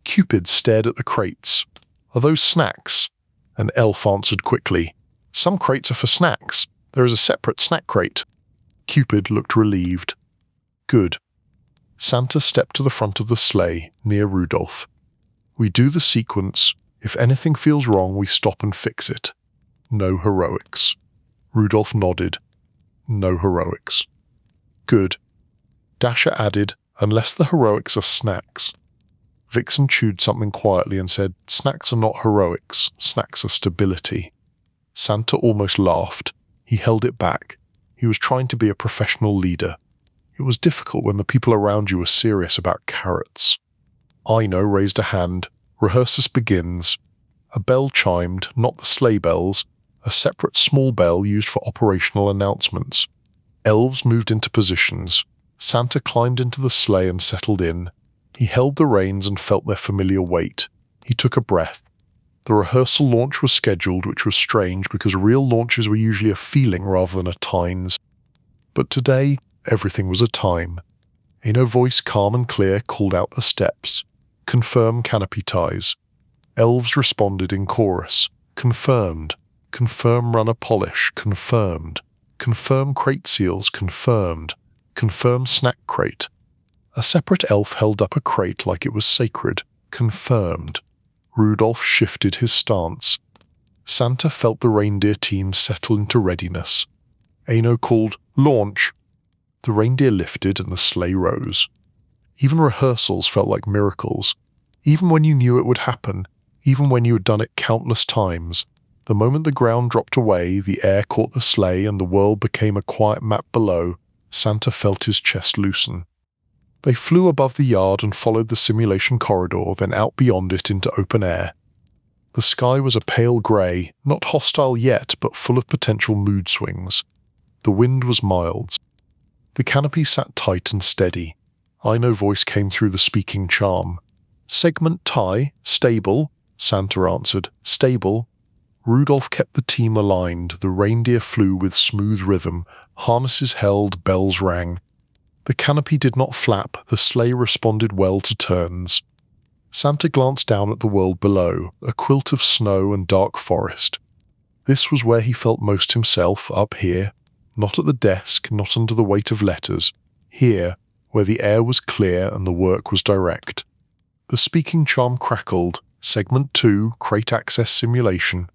[SPEAKER 1] Cupid stared at the crates. Are those snacks? An elf answered quickly. Some crates are for snacks. There is a separate snack crate. Cupid looked relieved. Good. Santa stepped to the front of the sleigh, near Rudolph. We do the sequence. If anything feels wrong, we stop and fix it. No heroics. Rudolph nodded. No heroics. Good. Dasher added, unless the heroics are snacks. Vixen chewed something quietly and said, snacks are not heroics, snacks are stability. Santa almost laughed. He held it back. He was trying to be a professional leader. It was difficult when the people around you were serious about carrots. Ino raised a hand. Rehearsal begins. A bell chimed, not the sleigh bells, a separate small bell used for operational announcements. Elves moved into positions. Santa climbed into the sleigh and settled in. He held the reins and felt their familiar weight. He took a breath. The rehearsal launch was scheduled, which was strange because real launches were usually a feeling rather than a times. But today, everything was a time. In a voice calm and clear called out the steps. Confirm canopy ties. Elves responded in chorus. Confirmed. Confirm runner polish. Confirmed. Confirm crate seals. Confirmed. Confirm snack crate. A separate elf held up a crate like it was sacred. Confirmed. Rudolph shifted his stance. Santa felt the reindeer team settle into readiness. Ano called, launch. The reindeer lifted and the sleigh rose. Even rehearsals felt like miracles. Even when you knew it would happen, even when you had done it countless times, the moment the ground dropped away, the air caught the sleigh and the world became a quiet map below, Santa felt his chest loosen. They flew above the yard and followed the simulation corridor, then out beyond it into open air. The sky was a pale grey, not hostile yet, but full of potential mood swings. The wind was mild. The canopy sat tight and steady. Ino voice came through the speaking charm. Segment tie, stable, Santa answered. Stable. Rudolph kept the team aligned. The reindeer flew with smooth rhythm. Harnesses held, bells rang. The canopy did not flap, the sleigh responded well to turns. Santa glanced down at the world below, a quilt of snow and dark forest. This was where he felt most himself, up here. Not at the desk, not under the weight of letters. Here, where the air was clear and the work was direct. The speaking charm crackled. Segment 2, crate access simulation.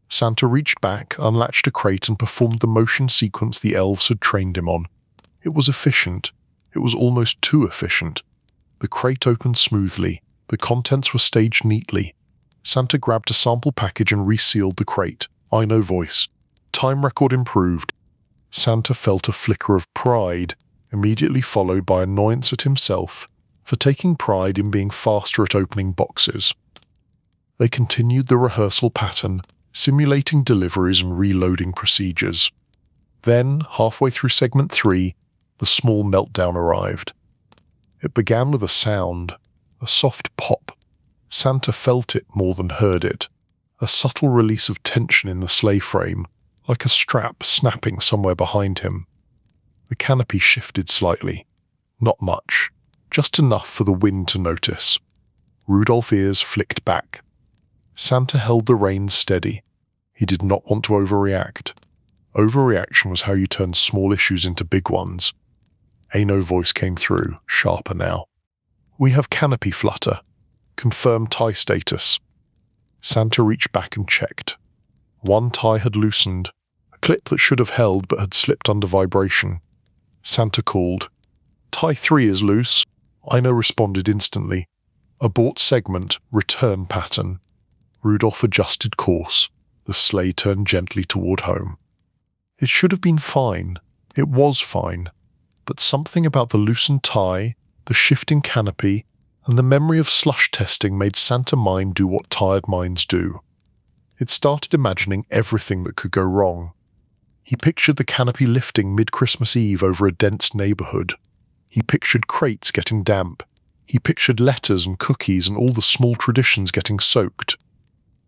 [SPEAKER 1] Santa reached back, unlatched a crate and performed the motion sequence the elves had trained him on. It was efficient. It was almost too efficient. The crate opened smoothly. The contents were staged neatly. Santa grabbed a sample package and resealed the crate. Ino voice. Time record improved. Santa felt a flicker of pride, immediately followed by annoyance at himself for taking pride in being faster at opening boxes. They continued the rehearsal pattern, simulating deliveries and reloading procedures. Then, halfway through segment 3, the small meltdown arrived. It began with a sound, a soft pop. Santa felt it more than heard it, a subtle release of tension in the sleigh frame, like a strap snapping somewhere behind him. The canopy shifted slightly. Not much, just enough for the wind to notice. Rudolph's ears flicked back. Santa held the reins steady. He did not want to overreact. Overreaction was how you turned small issues into big ones. Ano's voice came through, sharper now. We have canopy flutter. Confirm tie status. Santa reached back and checked. One tie had loosened, a clip that should have held but had slipped under vibration. Santa called. Tie 3 is loose. Aino responded instantly. Abort segment, return pattern. Rudolph adjusted course. The sleigh turned gently toward home. It should have been fine. It was fine. But something about the loosened tie, the shifting canopy, and the memory of slush testing made Santa mind do what tired minds do. It started imagining everything that could go wrong. He pictured the canopy lifting mid-Christmas Eve over a dense neighborhood. He pictured crates getting damp. He pictured letters and cookies and all the small traditions getting soaked.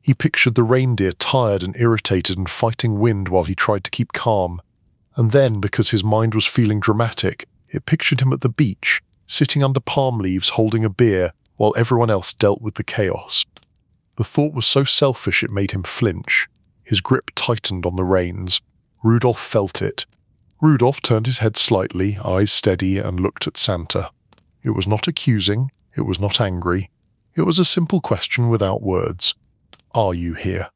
[SPEAKER 1] He pictured the reindeer tired and irritated and fighting wind while he tried to keep calm. And then, because his mind was feeling dramatic, it pictured him at the beach, sitting under palm leaves holding a beer while everyone else dealt with the chaos. The thought was so selfish it made him flinch. His grip tightened on the reins. Rudolph felt it. Rudolph turned his head slightly, eyes steady, and looked at Santa. It was not accusing, it was not angry. It was a simple question without words. Are you here?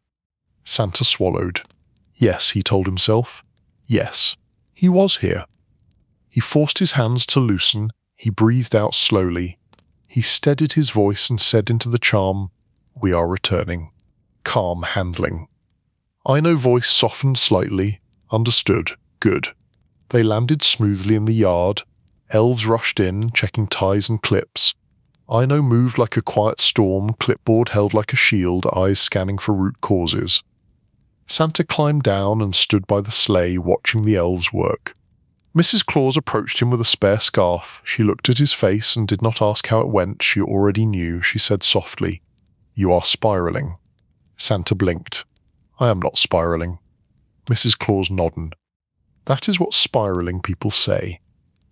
[SPEAKER 1] Santa swallowed. Yes, he told himself. Yes, he was here. He forced his hands to loosen. He breathed out slowly. He steadied his voice and said into the charm, "We are returning." Calm handling. Aino's voice softened slightly. Understood. Good. They landed smoothly in the yard. Elves rushed in, checking ties and clips. Aino moved like a quiet storm, clipboard held like a shield, eyes scanning for root causes. Santa climbed down and stood by the sleigh, watching the elves work. Mrs. Claus approached him with a spare scarf. She looked at his face and did not ask how it went. She already knew. She said softly, "You are spiraling." Santa blinked. "I am not spiraling." Mrs. Claus nodded. "That is what spiraling people say."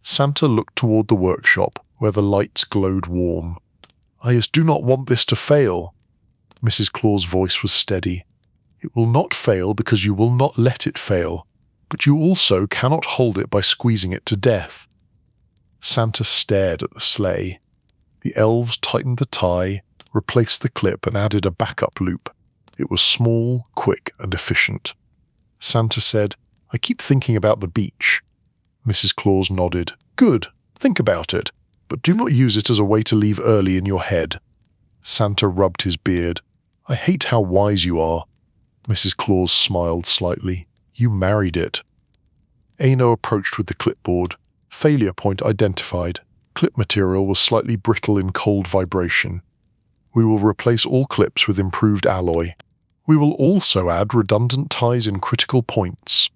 [SPEAKER 1] Santa looked toward the workshop, where the lights glowed warm. "I just do not want this to fail." Mrs. Claus' voice was steady. "It will not fail because you will not let it fail, but you also cannot hold it by squeezing it to death." Santa stared at the sleigh. The elves tightened the tie, replaced the clip, and added a backup loop. It was small, quick, and efficient. Santa said, "I keep thinking about the beach." Mrs. Claus nodded. "Good. Think about it, but do not use it as a way to leave early in your head." Santa rubbed his beard. "I hate how wise you are." Mrs. Claus smiled slightly. "You married it." Aino approached with the clipboard. Failure point identified. Clip material was slightly brittle in cold vibration. "We will replace all clips with improved alloy. We will also add redundant ties in critical points."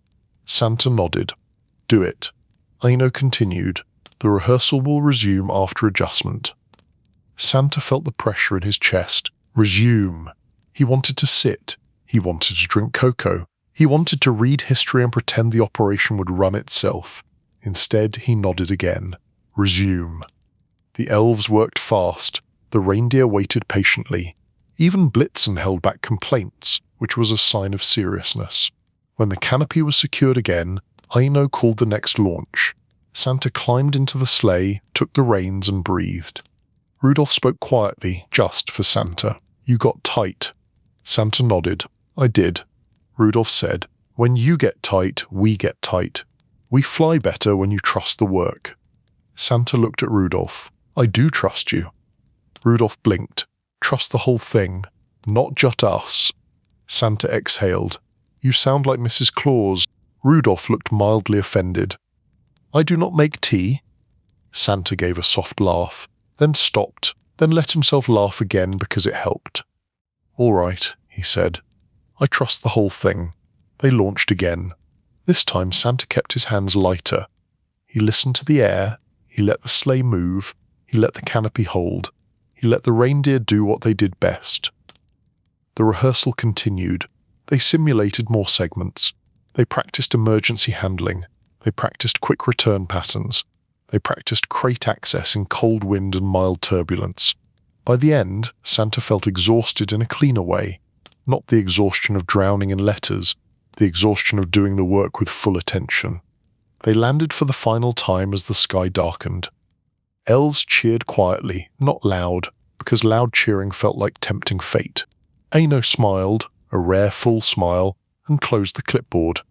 [SPEAKER 1] Santa nodded. "Do it." Aino continued. "The rehearsal will resume after adjustment." Santa felt the pressure in his chest. Resume. He wanted to sit. He wanted to drink cocoa. He wanted to read history and pretend the operation would run itself. Instead, he nodded again. Resume. The elves worked fast. The reindeer waited patiently. Even Blitzen held back complaints, which was a sign of seriousness. When the canopy was secured again, Aino called the next launch. Santa climbed into the sleigh, took the reins, and breathed. Rudolph spoke quietly, just for Santa. "You got tight." Santa nodded. "I did." Rudolph said, "When you get tight, we get tight. We fly better when you trust the work." Santa looked at Rudolph. "I do trust you." Rudolph blinked. "Trust the whole thing, not just us." Santa exhaled. "You sound like Mrs. Claus." Rudolph looked mildly offended. "I do not make tea." Santa gave a soft laugh, then stopped, then let himself laugh again because it helped. "All right," he said. "I trust the whole thing." They launched again. This time Santa kept his hands lighter. He listened to the air. He let the sleigh move. He let the canopy hold. He let the reindeer do what they did best. The rehearsal continued. They simulated more segments. They practiced emergency handling. They practiced quick return patterns. They practiced crate access in cold wind and mild turbulence. By the end, Santa felt exhausted in a cleaner way. Not the exhaustion of drowning in letters, the exhaustion of doing the work with full attention. They landed for the final time as the sky darkened. Elves cheered quietly, not loud, because loud cheering felt like tempting fate. Aino smiled, a rare full smile, and closed the clipboard.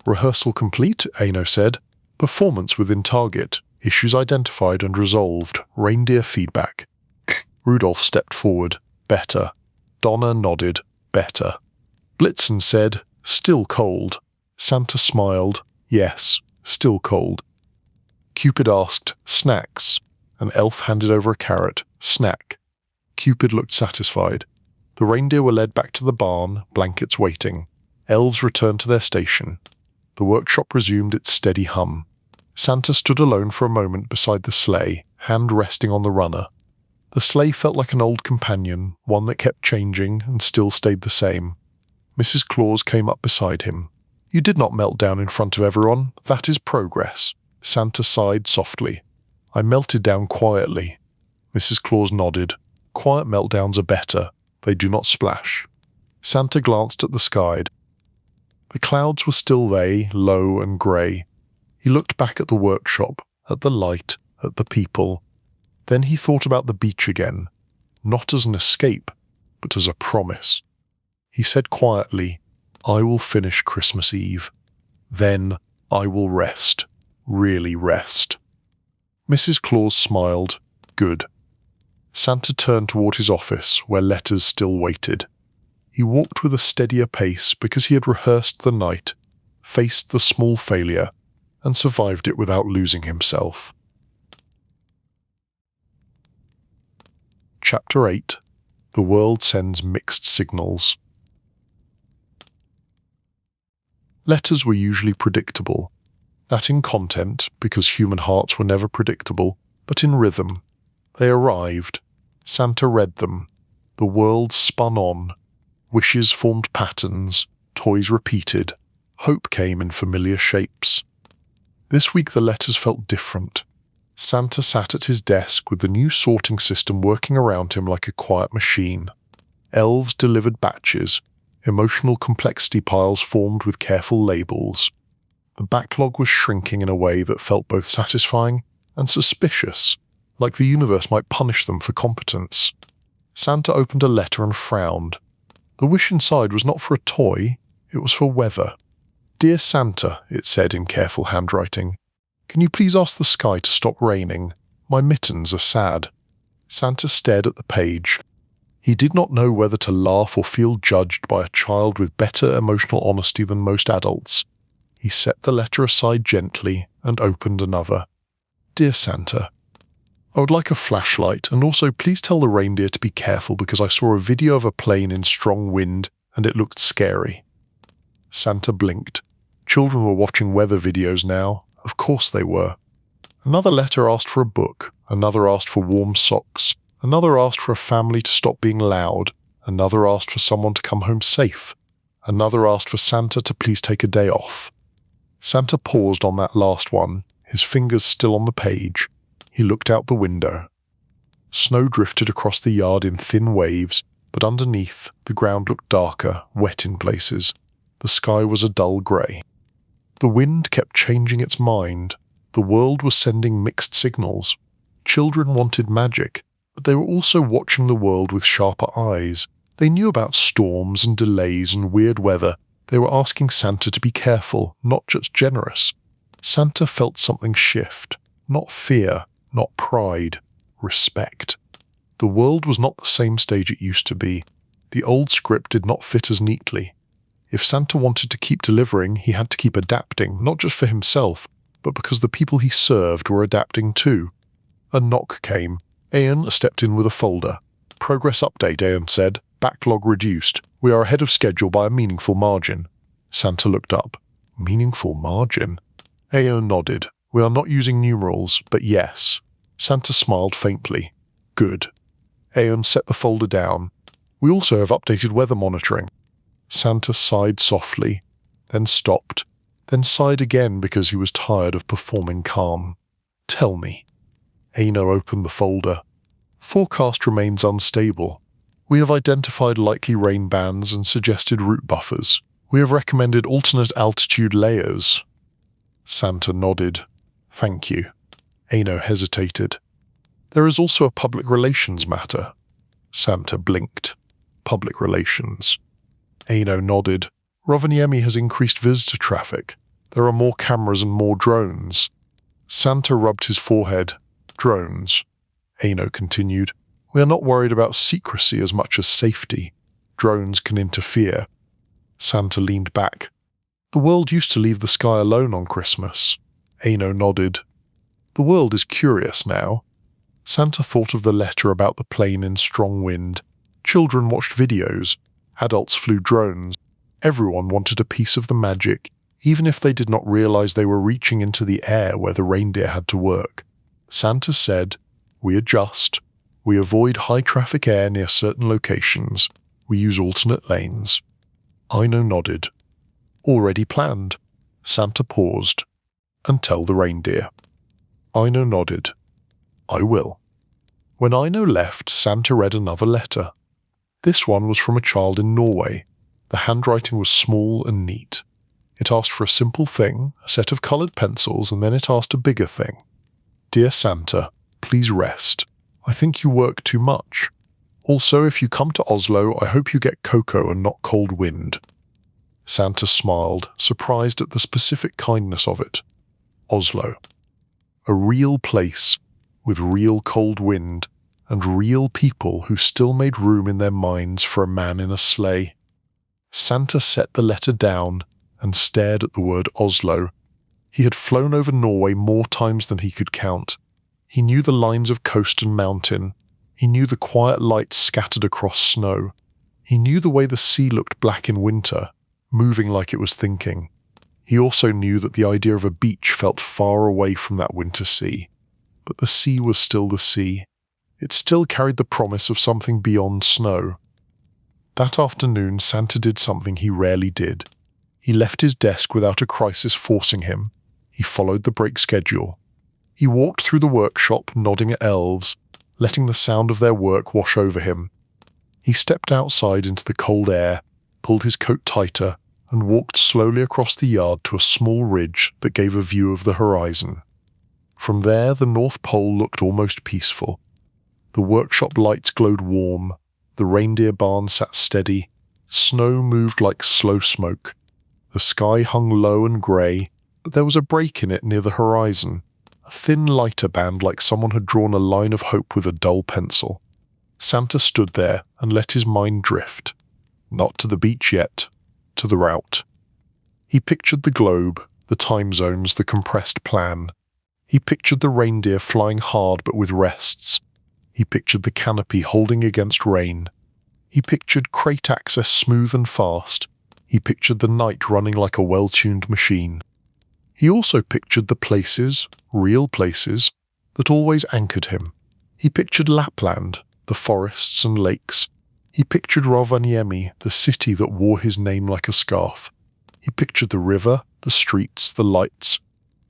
[SPEAKER 1] "Rehearsal complete," Aino said. "Performance within target. Issues identified and resolved. Reindeer feedback. Rudolph stepped forward. Better. Donna nodded. Better. Blitzen said, still cold. Santa smiled. Yes, still cold. Cupid asked, snacks. An elf handed over a carrot. Snack. Cupid looked satisfied. The reindeer were led back to the barn, blankets waiting. Elves returned to their station. The workshop resumed its steady hum. Santa stood alone for a moment beside the sleigh, hand resting on the runner. The sleigh felt like an old companion, one that kept changing and still stayed the same. Mrs. Claus came up beside him. You did not melt down in front of everyone. That is progress. Santa sighed softly. I melted down quietly. Mrs. Claus nodded. Quiet meltdowns are better. They do not splash. Santa glanced at the sky. The clouds were still they, low and grey. He looked back at the workshop, at the light, at the people. Then he thought about the beach again, not as an escape, but as a promise. He said quietly, I will finish Christmas Eve. Then I will rest, really rest. Mrs. Claus smiled. Good. Santa turned toward his office, where letters still waited. He walked with a steadier pace because he had rehearsed the night, faced the small failure, and survived it without losing himself. Chapter 8. The world sends mixed signals. Letters were usually predictable, not in content, because human hearts were never predictable, but in rhythm. They arrived. Santa read them. The world spun on. Wishes formed patterns. Toys repeated. Hope came in familiar shapes. This week the letters felt different. Santa sat at his desk with the new sorting system working around him like a quiet machine. Elves delivered batches. Emotional complexity piles formed with careful labels. The backlog was shrinking in a way that felt both satisfying and suspicious, like the universe might punish them for competence. Santa opened a letter and frowned. The wish inside was not for a toy, it was for weather. Dear Santa, it said in careful handwriting, can you please ask the sky to stop raining? My mittens are sad. Santa stared at the page. He did not know whether to laugh or feel judged by a child with better emotional honesty than most adults. He set the letter aside gently and opened another. Dear Santa, I would like a flashlight, and also please tell the reindeer to be careful because I saw a video of a plane in strong wind and it looked scary. Santa blinked. Children were watching weather videos now. Of course they were. Another letter asked for a book. Another asked for warm socks. Another asked for a family to stop being loud. Another asked for someone to come home safe. Another asked for Santa to please take a day off. Santa paused on that last one, his fingers still on the page. He looked out the window. Snow drifted across the yard in thin waves, but underneath, the ground looked darker, wet in places. The sky was a dull grey. The wind kept changing its mind. The world was sending mixed signals. Children wanted magic, but they were also watching the world with sharper eyes. They knew about storms and delays and weird weather. They were asking Santa to be careful, not just generous. Santa felt something shift. Not fear, not pride. Respect. The world was not the same stage it used to be. The old script did not fit as neatly. If Santa wanted to keep delivering, he had to keep adapting, not just for himself, but because the people he served were adapting too. A knock came. Aeon stepped in with a folder. Progress update, Aeon said. Backlog reduced. We are ahead of schedule by a meaningful margin. Santa looked up. Meaningful margin? Aeon nodded. We are not using numerals, but yes. Santa smiled faintly. Good. Aeon set the folder down. We also have updated weather monitoring. Santa sighed softly, then stopped, then sighed again because he was tired of performing calm. Tell me. Aino opened the folder. Forecast remains unstable. We have identified likely rain bands and suggested route buffers. We have recommended alternate altitude layers. Santa nodded. Thank you. Aino hesitated. There is also a public relations matter. Santa blinked. Public relations. Aino nodded. Rovaniemi has increased visitor traffic. There are more cameras and more drones. Santa rubbed his forehead. Drones. Ano continued. We are not worried about secrecy as much as safety. Drones can interfere. Santa leaned back. The world used to leave the sky alone on Christmas. Ano nodded. The world is curious now. Santa thought of the letter about the plane in strong wind. Children watched videos. Adults flew drones. Everyone wanted a piece of the magic, even if they did not realize they were reaching into the air where the reindeer had to work. Santa said, we adjust. We avoid high-traffic air near certain locations. We use alternate lanes. Ino nodded. Already planned. Santa paused. And tell the reindeer. Ino nodded. I will. When Ino left, Santa read another letter. This one was from a child in Norway. The handwriting was small and neat. It asked for a simple thing, a set of coloured pencils, and then it asked a bigger thing. Dear Santa, please rest. I think you work too much. Also, if you come to Oslo, I hope you get cocoa and not cold wind. Santa smiled, surprised at the specific kindness of it. Oslo. A real place, with real cold wind, and real people who still made room in their minds for a man in a sleigh. Santa set the letter down and stared at the word Oslo. He had flown over Norway more times than he could count. He knew the lines of coast and mountain. He knew the quiet lights scattered across snow. He knew the way the sea looked black in winter, moving like it was thinking. He also knew that the idea of a beach felt far away from that winter sea. But the sea was still the sea. It still carried the promise of something beyond snow. That afternoon, Santa did something he rarely did. He left his desk without a crisis forcing him. He followed the break schedule. He walked through the workshop, nodding at elves, letting the sound of their work wash over him. He stepped outside into the cold air, pulled his coat tighter, and walked slowly across the yard to a small ridge that gave a view of the horizon. From there, the North Pole looked almost peaceful. The workshop lights glowed warm, the reindeer barn sat steady, snow moved like slow smoke. The sky hung low and grey, but there was a break in it near the horizon, a thin lighter band like someone had drawn a line of hope with a dull pencil. Santa stood there and let his mind drift. Not to the beach yet, to the route. He pictured the globe, the time zones, the compressed plan. He pictured the reindeer flying hard but with rests. He pictured the canopy holding against rain. He pictured crate access smooth and fast. He pictured the night running like a well-tuned machine. He also pictured the places, real places, that always anchored him. He pictured Lapland, the forests and lakes. He pictured Rovaniemi, the city that wore his name like a scarf. He pictured the river, the streets, the lights,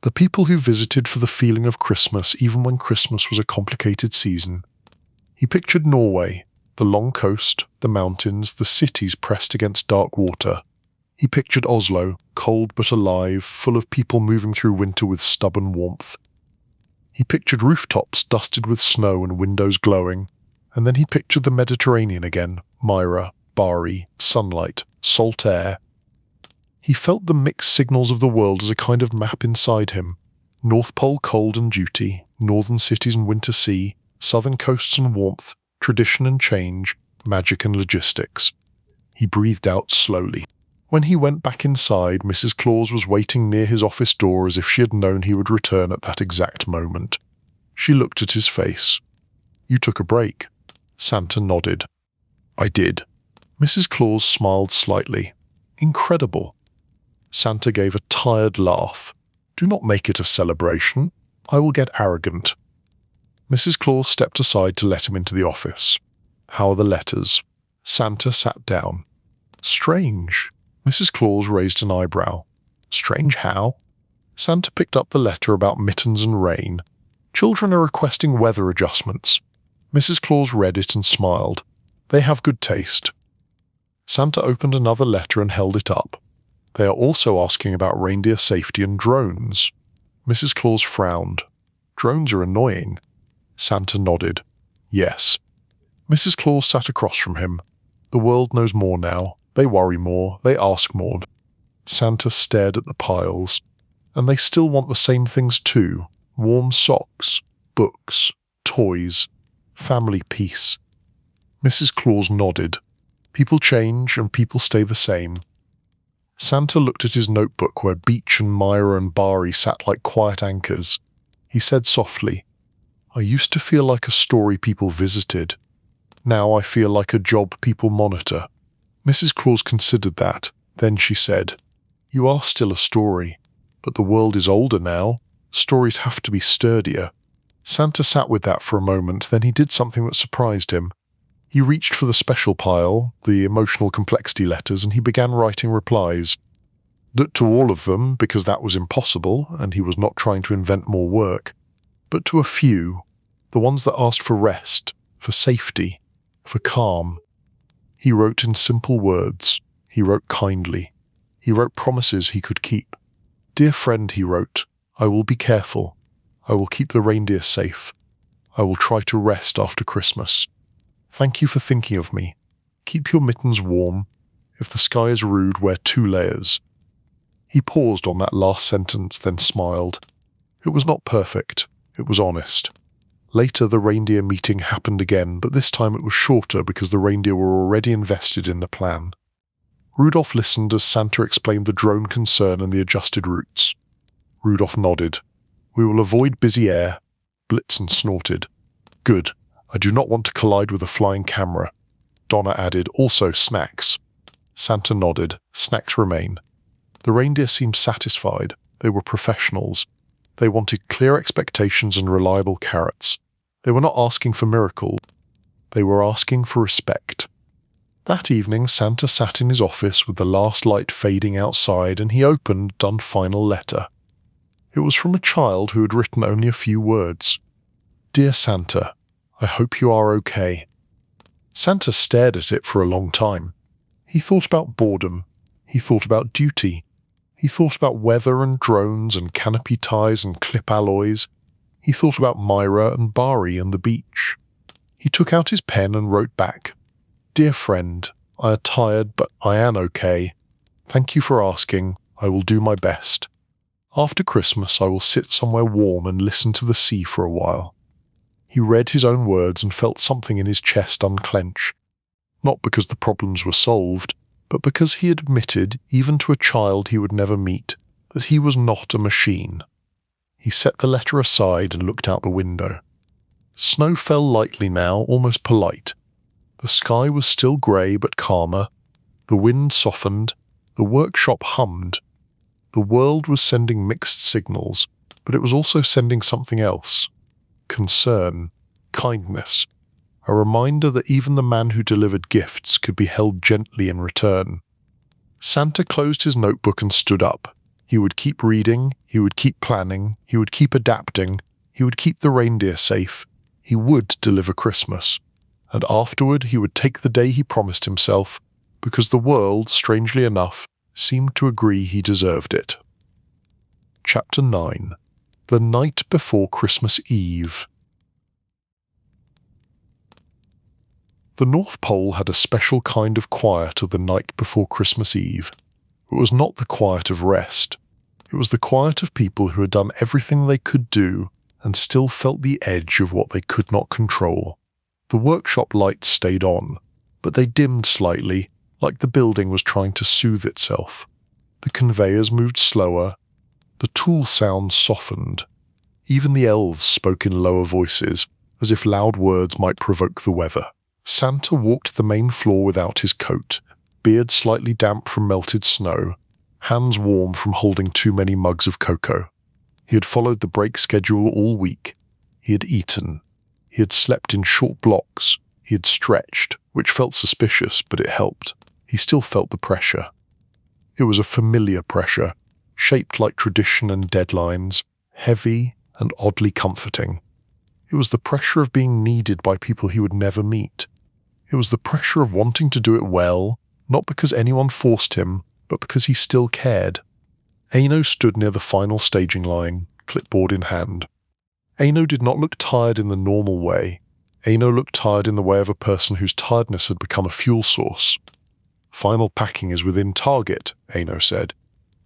[SPEAKER 1] the people who visited for the feeling of Christmas even when Christmas was a complicated season. He pictured Norway, the long coast, the mountains, the cities pressed against dark water. He pictured Oslo, cold but alive, full of people moving through winter with stubborn warmth. He pictured rooftops dusted with snow and windows glowing, and then he pictured the Mediterranean again, Myra, Bari, sunlight, salt air. He felt the mixed signals of the world as a kind of map inside him. North Pole cold and duty, northern cities and winter sea, southern coasts and warmth, tradition and change, magic and logistics. He breathed out slowly. When he went back inside, Mrs. Claus was waiting near his office door as if she had known he would return at that exact moment. She looked at his face. You took a break. Santa nodded. I did. Mrs. Claus smiled slightly. Incredible. Santa gave a tired laugh. Do not make it a celebration. I will get arrogant. Mrs. Claus stepped aside to let him into the office. How are the letters? Santa sat down. Strange. Mrs. Claus raised an eyebrow. Strange how? Santa picked up the letter about mittens and rain. Children are requesting weather adjustments. Mrs. Claus read it and smiled. They have good taste. Santa opened another letter and held it up. They are also asking about reindeer safety and drones. Mrs. Claus frowned. Drones are annoying. Santa nodded. Yes. Mrs. Claus sat across from him. The world knows more now. They worry more. They ask more. Santa stared at the piles. And they still want the same things too. Warm socks, books, toys, family peace. Mrs. Claus nodded. People change and people stay the same. Santa looked at his notebook where Beach and Myra and Bari sat like quiet anchors. He said softly, "I used to feel like a story people visited. Now I feel like a job people monitor." Mrs. Claus considered that. Then she said, "You are still a story, but the world is older now. Stories have to be sturdier." Santa sat with that for a moment, then he did something that surprised him. He reached for the special pile, the emotional complexity letters, and he began writing replies. Not to all of them, because that was impossible, and he was not trying to invent more work, but to a few, the ones that asked for rest, for safety, for calm. He wrote in simple words. He wrote kindly. He wrote promises he could keep. "Dear friend," he wrote, "I will be careful. I will keep the reindeer safe. I will try to rest after Christmas. Thank you for thinking of me. Keep your mittens warm. If the sky is rude, wear 2 layers. He paused on that last sentence, then smiled. It was not perfect. It was honest. Later, the reindeer meeting happened again, but this time it was shorter because the reindeer were already invested in the plan. Rudolph listened as Santa explained the drone concern and the adjusted routes. Rudolph nodded. "We will avoid busy air." Blitzen snorted. "Good. I do not want to collide with a flying camera." Donna added, "Also snacks." Santa nodded. "Snacks remain." The reindeer seemed satisfied. They were professionals. They wanted clear expectations and reliable carrots. They were not asking for miracles. They were asking for respect. That evening, Santa sat in his office with the last light fading outside, and he opened a final letter. It was from a child who had written only a few words. "Dear Santa, I hope you are okay." Santa stared at it for a long time. He thought about boredom. He thought about duty. He thought about weather and drones and canopy ties and clip alloys. He thought about Myra and Bari and the beach. He took out his pen and wrote back, "Dear friend, I am tired, but I am okay. Thank you for asking. I will do my best. After Christmas, I will sit somewhere warm and listen to the sea for a while." He read his own words and felt something in his chest unclench. Not because the problems were solved, but because he had admitted, even to a child he would never meet, that he was not a machine. He set the letter aside and looked out the window. Snow fell lightly now, almost polite. The sky was still grey but calmer. The wind softened. The workshop hummed. The world was sending mixed signals, but it was also sending something else. Concern, kindness, a reminder that even the man who delivered gifts could be held gently in return. Santa closed his notebook and stood up. He would keep reading, he would keep planning, he would keep adapting, he would keep the reindeer safe, he would deliver Christmas. And afterward he would take the day he promised himself, because the world, strangely enough, seemed to agree he deserved it. Chapter 9. The Night Before Christmas Eve. The North Pole had a special kind of quiet of the night before Christmas Eve. It was not the quiet of rest. It was the quiet of people who had done everything they could do and still felt the edge of what they could not control. The workshop lights stayed on, but they dimmed slightly, like the building was trying to soothe itself. The conveyors moved slower. The tool sounds softened. Even the elves spoke in lower voices, as if loud words might provoke the weather. Santa walked the main floor without his coat, beard slightly damp from melted snow, hands warm from holding too many mugs of cocoa. He had followed the break schedule all week. He had eaten. He had slept in short blocks. He had stretched, which felt suspicious, but it helped. He still felt the pressure. It was a familiar pressure, shaped like tradition and deadlines, heavy and oddly comforting. It was the pressure of being needed by people he would never meet. It was the pressure of wanting to do it well, not because anyone forced him, but because he still cared. Aino stood near the final staging line, clipboard in hand. Aino did not look tired in the normal way. Aino looked tired in the way of a person whose tiredness had become a fuel source. "Final packing is within target," Aino said.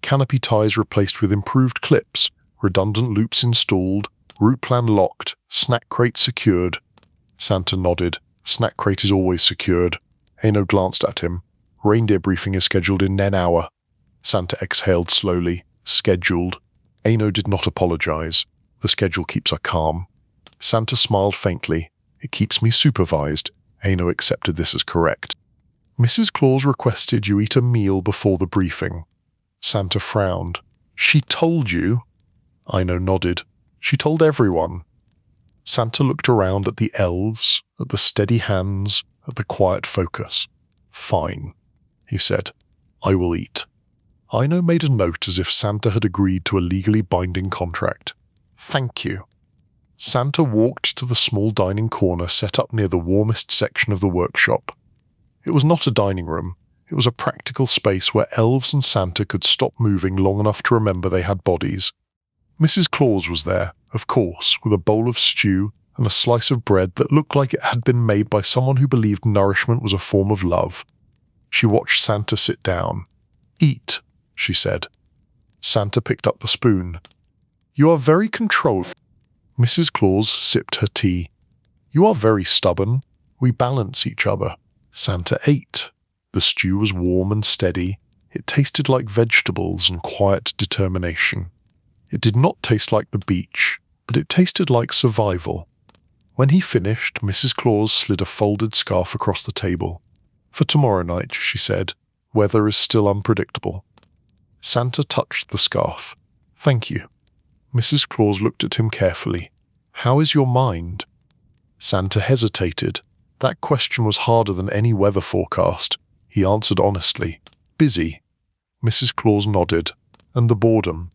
[SPEAKER 1] "Canopy ties replaced with improved clips, redundant loops installed, Route plan locked. Snack crate secured. Santa nodded. Snack crate is always secured. Ano glanced at him. Reindeer briefing is scheduled in an hour. Santa exhaled slowly. Scheduled. Ano did not apologize. The schedule keeps her calm. Santa smiled faintly. It keeps me supervised. Ano accepted this as correct. Mrs. Claus requested you eat a meal before the briefing. Santa frowned. She told you? Ano nodded. She told everyone. Santa looked around at the elves, at the steady hands, at the quiet focus. Fine, he said. I will eat. Ino made a note as if Santa had agreed to a legally binding contract. Thank you. Santa walked to the small dining corner set up near the warmest section of the workshop. It was not a dining room. It was a practical space where elves and Santa could stop moving long enough to remember they had bodies. Mrs. Claus was there, of course, with a bowl of stew and a slice of bread that looked like it had been made by someone who believed nourishment was a form of love. She watched Santa sit down. Eat, she said. Santa picked up the spoon. You are very controlled. Mrs. Claus sipped her tea. You are very stubborn. We balance each other. Santa ate. The stew was warm and steady. It tasted like vegetables and quiet determination. It did not taste like the beach, but it tasted like survival. When he finished, Mrs. Claus slid a folded scarf across the table. For tomorrow night, she said. Weather is still unpredictable. Santa touched the scarf. Thank you. Mrs. Claus looked at him carefully. How is your mind? Santa hesitated. That question was harder than any weather forecast. He answered honestly. Busy. Mrs. Claus nodded. And the boredom.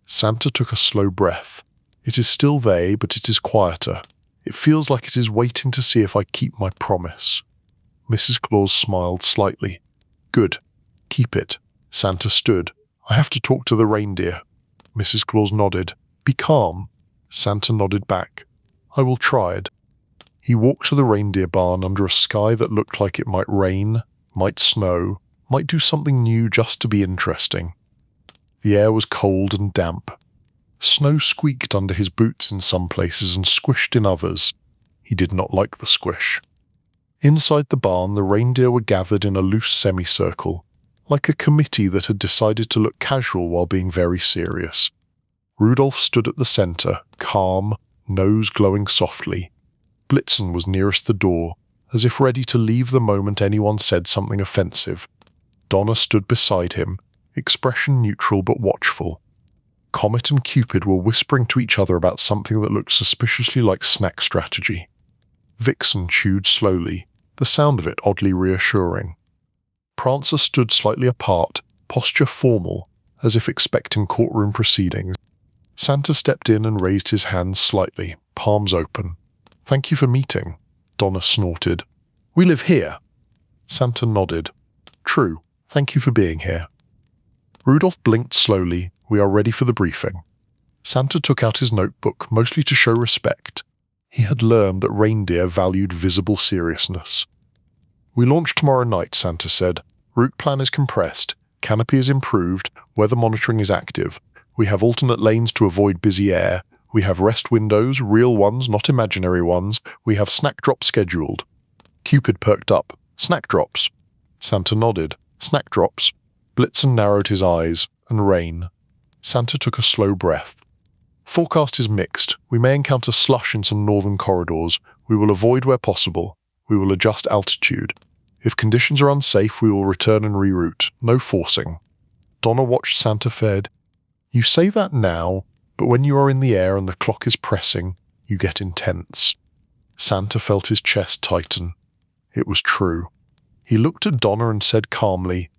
[SPEAKER 1] Santa took a slow breath. It is still they, but it is quieter. It feels like it is waiting to see if I keep my promise. Mrs. Claus smiled slightly. Good. Keep it. Santa stood. I have to talk to the reindeer. Mrs. Claus nodded. Be calm. Santa nodded back. I will try it. He walked to the reindeer barn under a sky that looked like it might rain, might snow, might do something new just to be interesting. The air was cold and damp. Snow squeaked under his boots in some places and squished in others. He did not like the squish. Inside the barn, the reindeer were gathered in a loose semicircle, like a committee that had decided to look casual while being very serious. Rudolph stood at the center, calm, nose glowing softly. Blitzen was nearest the door, as if ready to leave the moment anyone said something offensive. Donna stood beside him, expression neutral but watchful. Comet and Cupid were whispering to each other about something that looked suspiciously like snack strategy. Vixen chewed slowly, the sound of it oddly reassuring. Prancer stood slightly apart, posture formal, as if expecting courtroom proceedings. Santa stepped in and raised his hands slightly, palms open. Thank you for meeting, Donna snorted. We live here. Santa nodded. True, thank you for being here. Rudolph blinked slowly. We are ready for the briefing. Santa took out his notebook, mostly to show respect. He had learned that reindeer valued visible seriousness. We launch tomorrow night, Santa said. Route plan is compressed. Canopy is improved. Weather monitoring is active. We have alternate lanes to avoid busy air. We have rest windows, real ones, not imaginary ones. We have snack drops scheduled. Cupid perked up. Snack drops. Santa nodded. Snack drops. Blitzen narrowed his eyes. And rain. Santa took a slow breath. Forecast is mixed. We may encounter slush in some northern corridors. We will avoid where possible. We will adjust altitude. If conditions are unsafe, we will return and reroute. No forcing. Donna watched Santa fed. You say that now, but when you are in the air and the clock is pressing, you get intense. Santa felt his chest tighten. It was true. He looked at Donna and said calmly,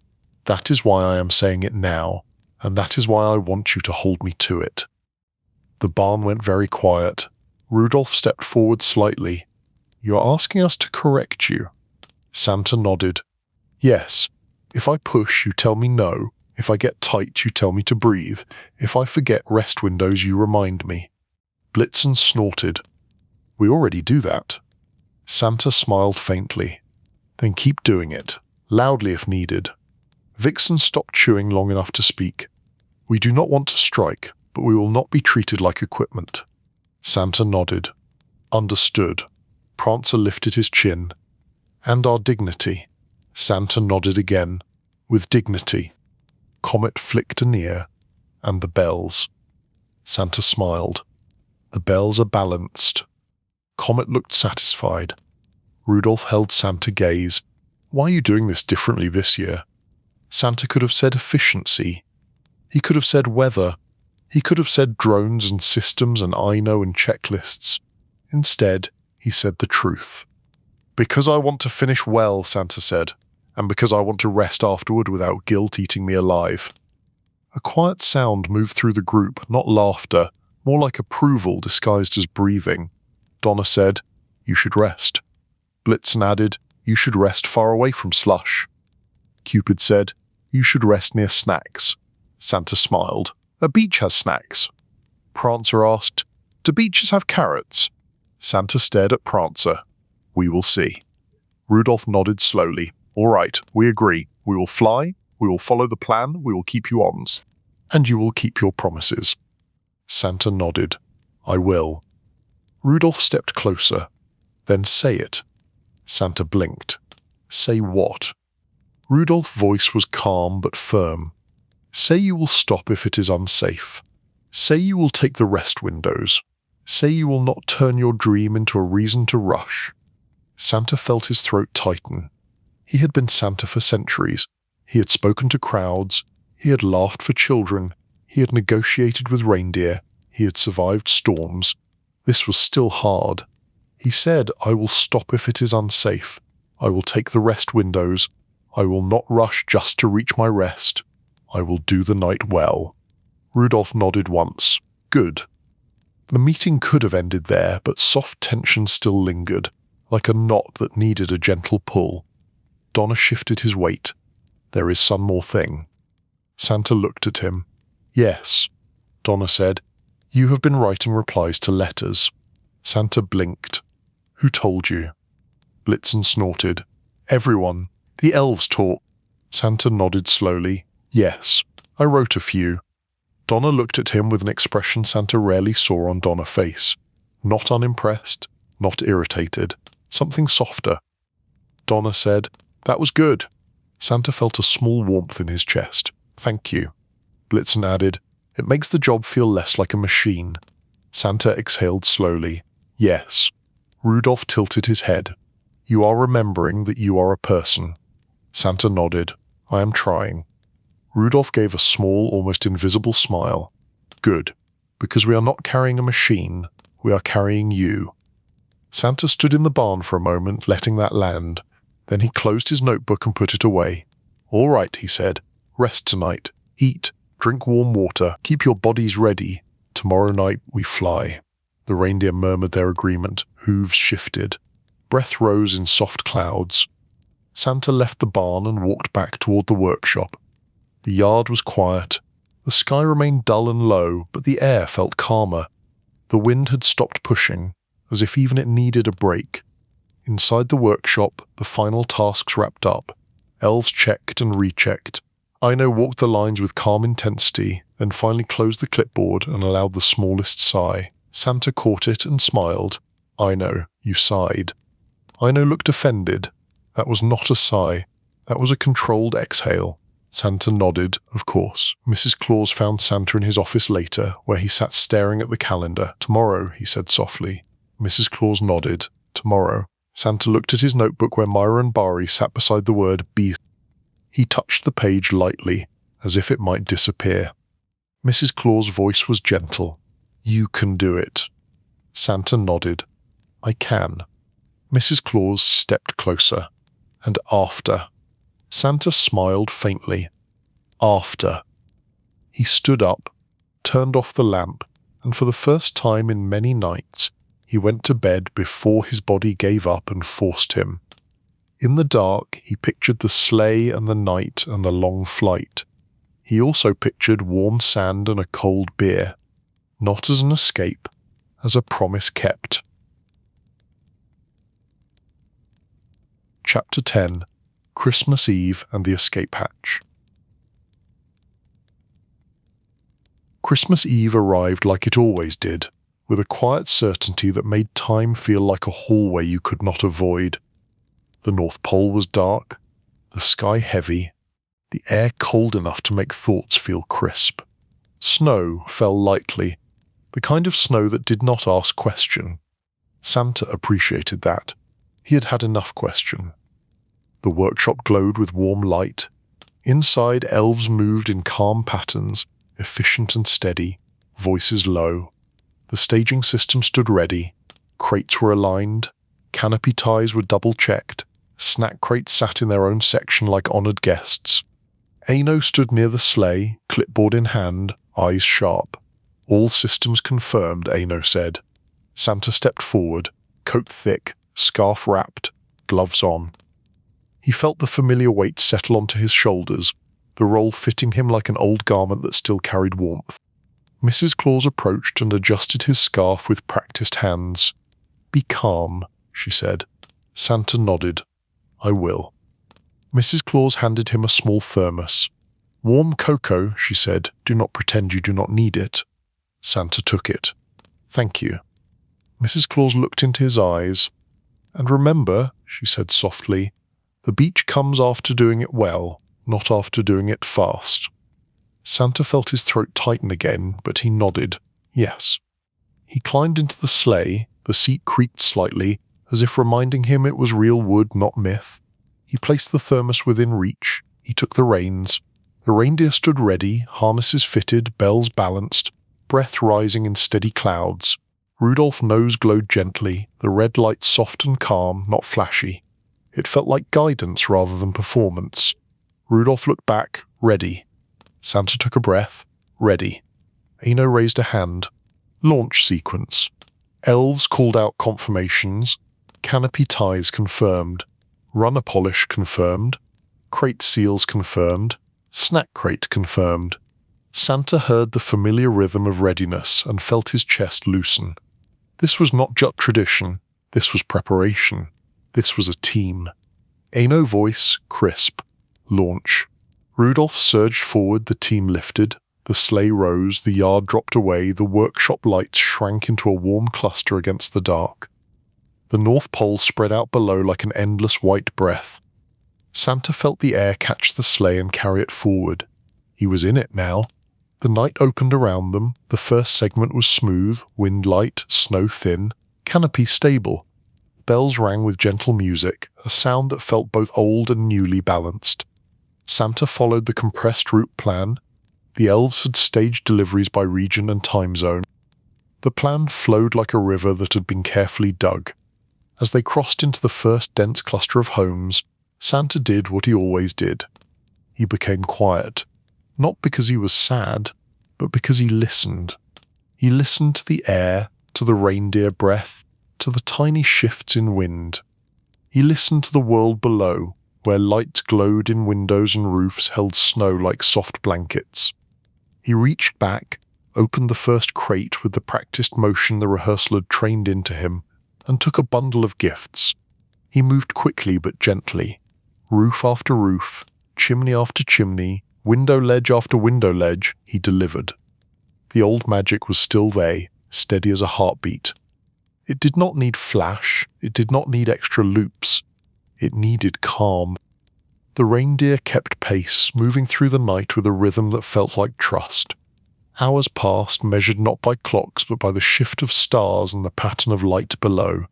[SPEAKER 1] That is why I am saying it now, and that is why I want you to hold me to it. The barn went very quiet. Rudolph stepped forward slightly. You are asking us to correct you. Santa nodded. Yes. If I push, you tell me no. If I get tight, you tell me to breathe. If I forget rest windows, you remind me. Blitzen snorted. We already do that. Santa smiled faintly. Then keep doing it, loudly if needed. Vixen stopped chewing long enough to speak. We do not want to strike, but we will not be treated like equipment. Santa nodded. Understood. Prancer lifted his chin. And our dignity. Santa nodded again. With dignity. Comet flicked an ear. And the bells. Santa smiled. The bells are balanced. Comet looked satisfied. Rudolph held Santa gaze. Why are you doing this differently this year? Santa could have said efficiency. He could have said weather. He could have said drones and systems and I know and checklists. Instead, he said the truth. Because I want to finish well, Santa said, and because I want to rest afterward without guilt eating me alive. A quiet sound moved through the group, not laughter, more like approval disguised as breathing. Donna said, "You should rest." Blitzen added, "You should rest far away from slush." Cupid said, "You should rest near snacks." Santa smiled. "A beach has snacks." Prancer asked, "Do beaches have carrots?" Santa stared at Prancer. "We will see." Rudolph nodded slowly. "All right, we agree. We will fly, we will follow the plan, we will keep you ons. And you will keep your promises." Santa nodded. "I will." Rudolph stepped closer. "Then say it." Santa blinked. "Say what?" Rudolph's voice was calm but firm. "Say you will stop if it is unsafe. Say you will take the rest windows. Say you will not turn your dream into a reason to rush." Santa felt his throat tighten. He had been Santa for centuries. He had spoken to crowds. He had laughed for children. He had negotiated with reindeer. He had survived storms. This was still hard. He said, "I will stop if it is unsafe. I will take the rest windows. I will not rush just to reach my rest. I will do the night well." Rudolph nodded once. "Good." The meeting could have ended there, but soft tension still lingered, like a knot that needed a gentle pull. Donna shifted his weight. "There is some more thing." Santa looked at him. "Yes," Donna said. "You have been writing replies to letters." Santa blinked. "Who told you?" Blitzen snorted. "Everyone. The elves talk." Santa nodded slowly. "Yes, I wrote a few." Donna looked at him with an expression Santa rarely saw on Donna's face. Not unimpressed, not irritated, something softer. Donna said, "That was good." Santa felt a small warmth in his chest. "Thank you." Blitzen added, "It makes the job feel less like a machine." Santa exhaled slowly. "Yes." Rudolph tilted his head. "You are remembering that you are a person." Santa nodded. "I am trying." Rudolph gave a small, almost invisible smile. "Good. Because we are not carrying a machine. We are carrying you." Santa stood in the barn for a moment, letting that land. Then he closed his notebook and put it away. "All right," he said. "Rest tonight. Eat. Drink warm water. Keep your bodies ready. Tomorrow night we fly." The reindeer murmured their agreement. Hooves shifted. Breath rose in soft clouds. Santa left the barn and walked back toward the workshop. The yard was quiet. The sky remained dull and low, but the air felt calmer. The wind had stopped pushing, as if even it needed a break. Inside the workshop, the final tasks wrapped up. Elves checked and rechecked. Aino walked the lines with calm intensity, then finally closed the clipboard and allowed the smallest sigh. Santa caught it and smiled. "Aino, you sighed." Aino looked offended. That was not a sigh. That was a controlled exhale. Santa nodded, of course. Mrs. Claus found Santa in his office later, where he sat staring at the calendar. "Tomorrow," he said softly. Mrs. Claus nodded. "Tomorrow." Santa looked at his notebook where Myra and Bari sat beside the word "be." He touched the page lightly, as if it might disappear. Mrs. Claus' voice was gentle. "You can do it." Santa nodded. "I can." Mrs. Claus stepped closer. "And after." Santa smiled faintly. "After." He stood up, turned off the lamp, and for the first time in many nights, he went to bed before his body gave up and forced him. In the dark, he pictured the sleigh and the night and the long flight. He also pictured warm sand and a cold beer, not as an escape, as a promise kept. Chapter 10. Christmas Eve and the Escape Hatch. Christmas Eve arrived like it always did, with a quiet certainty that made time feel like a hallway you could not avoid. The North Pole was dark, the sky heavy, the air cold enough to make thoughts feel crisp. Snow fell lightly, the kind of snow that did not ask question. Santa appreciated that. He had had enough question. The workshop glowed with warm light. Inside, elves moved in calm patterns, efficient and steady, voices low. The staging system stood ready. Crates were aligned. Canopy ties were double-checked. Snack crates sat in their own section like honored guests. Aino stood near the sleigh, clipboard in hand, eyes sharp. All systems confirmed, Aino said. Santa stepped forward, coat thick, scarf wrapped, gloves on. He felt the familiar weight settle onto his shoulders, the role fitting him like an old garment that still carried warmth. Mrs. Claus approached and adjusted his scarf with practiced hands. "Be calm," she said. Santa nodded. "I will." Mrs. Claus handed him a small thermos. "Warm cocoa," she said. "Do not pretend you do not need it." Santa took it. "Thank you." Mrs. Claus looked into his eyes. "And remember," she said softly, "the beach comes after doing it well, not after doing it fast." Santa felt his throat tighten again, but he nodded. Yes. He climbed into the sleigh. The seat creaked slightly, as if reminding him it was real wood, not myth. He placed the thermos within reach. He took the reins. The reindeer stood ready, harnesses fitted, bells balanced, breath rising in steady clouds. Rudolph's nose glowed gently, the red light soft and calm, not flashy. It felt like guidance rather than performance. Rudolph looked back, ready. Santa took a breath, ready. Aino raised a hand. Launch sequence. Elves called out confirmations. Canopy ties confirmed. Runner polish confirmed. Crate seals confirmed. Snack crate confirmed. Santa heard the familiar rhythm of readiness and felt his chest loosen. This was not just tradition. This was preparation. This was a team. Aino voice, crisp. Launch. Rudolph surged forward, the team lifted. The sleigh rose, the yard dropped away, the workshop lights shrank into a warm cluster against the dark. The North Pole spread out below like an endless white breath. Santa felt the air catch the sleigh and carry it forward. He was in it now. The night opened around them. The first segment was smooth, wind light, snow thin, canopy stable. Bells rang with gentle music, a sound that felt both old and newly balanced. Santa followed the compressed route plan. The elves had staged deliveries by region and time zone. The plan flowed like a river that had been carefully dug. As they crossed into the first dense cluster of homes, Santa did what he always did. He became quiet, not because he was sad, but because he listened. He listened to the air, to the reindeer breath, to the tiny shifts in wind. He listened to the world below, where lights glowed in windows and roofs held snow like soft blankets. He reached back, opened the first crate with the practiced motion the rehearsal had trained into him, and took a bundle of gifts. He moved quickly but gently. Roof after roof, chimney after chimney, window ledge after window ledge, he delivered. The old magic was still there, steady as a heartbeat. It did not need flash, it did not need extra loops. It needed calm. The reindeer kept pace, moving through the night with a rhythm that felt like trust. Hours passed, measured not by clocks but by the shift of stars and the pattern of light below.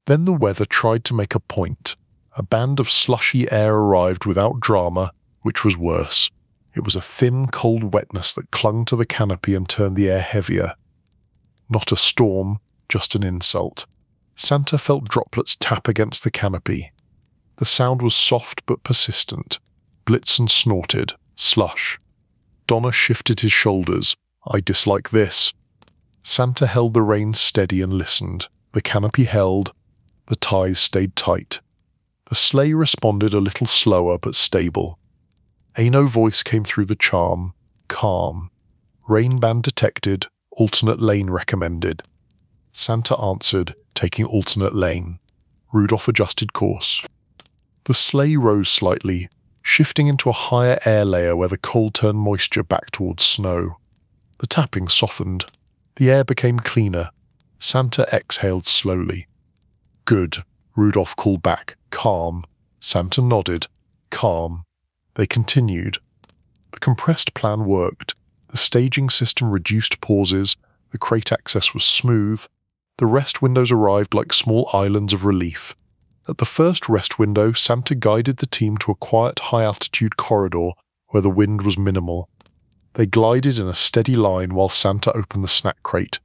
[SPEAKER 1] Then the weather tried to make a point. A band of slushy air arrived without drama, which was worse. It was a thin, cold wetness that clung to the canopy and turned the air heavier. Not a storm, just an insult. Santa felt droplets tap against the canopy. The sound was soft but persistent. Blitzen snorted. Slush. Donner shifted his shoulders. "I dislike this." Santa held the reins steady and listened. The canopy held. The ties stayed tight. The sleigh responded a little slower but stable. Aino's voice came through the charm. Calm. Rain band detected. Alternate lane recommended. Santa answered, taking alternate lane. Rudolph adjusted course. The sleigh rose slightly, shifting into a higher air layer where the cold turned moisture back towards snow. The tapping softened. The air became cleaner, Santa exhaled slowly. Good, Rudolph called back. Calm. Santa nodded. Calm. They continued. The compressed plan worked. The staging system reduced pauses. The crate access was smooth. The rest windows arrived like small islands of relief. At the first rest window, Santa guided the team to a quiet, high-altitude corridor where the wind was minimal. They glided in a steady line while Santa opened the snack crate.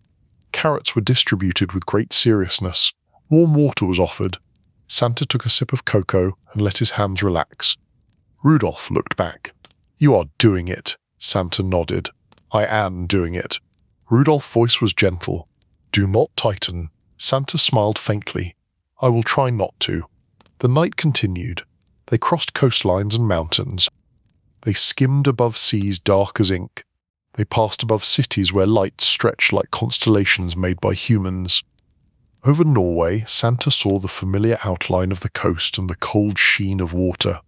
[SPEAKER 1] Carrots were distributed with great seriousness. Warm water was offered. Santa took a sip of cocoa and let his hands relax. Rudolph looked back. "You are doing it," Santa nodded. "I am doing it." Rudolph's voice was gentle. "Do not tighten." Santa smiled faintly. "I will try not to." The night continued. They crossed coastlines and mountains. They skimmed above seas dark as ink. They passed above cities where lights stretched like constellations made by humans. Over Norway, Santa saw the familiar outline of the coast and the cold sheen of water.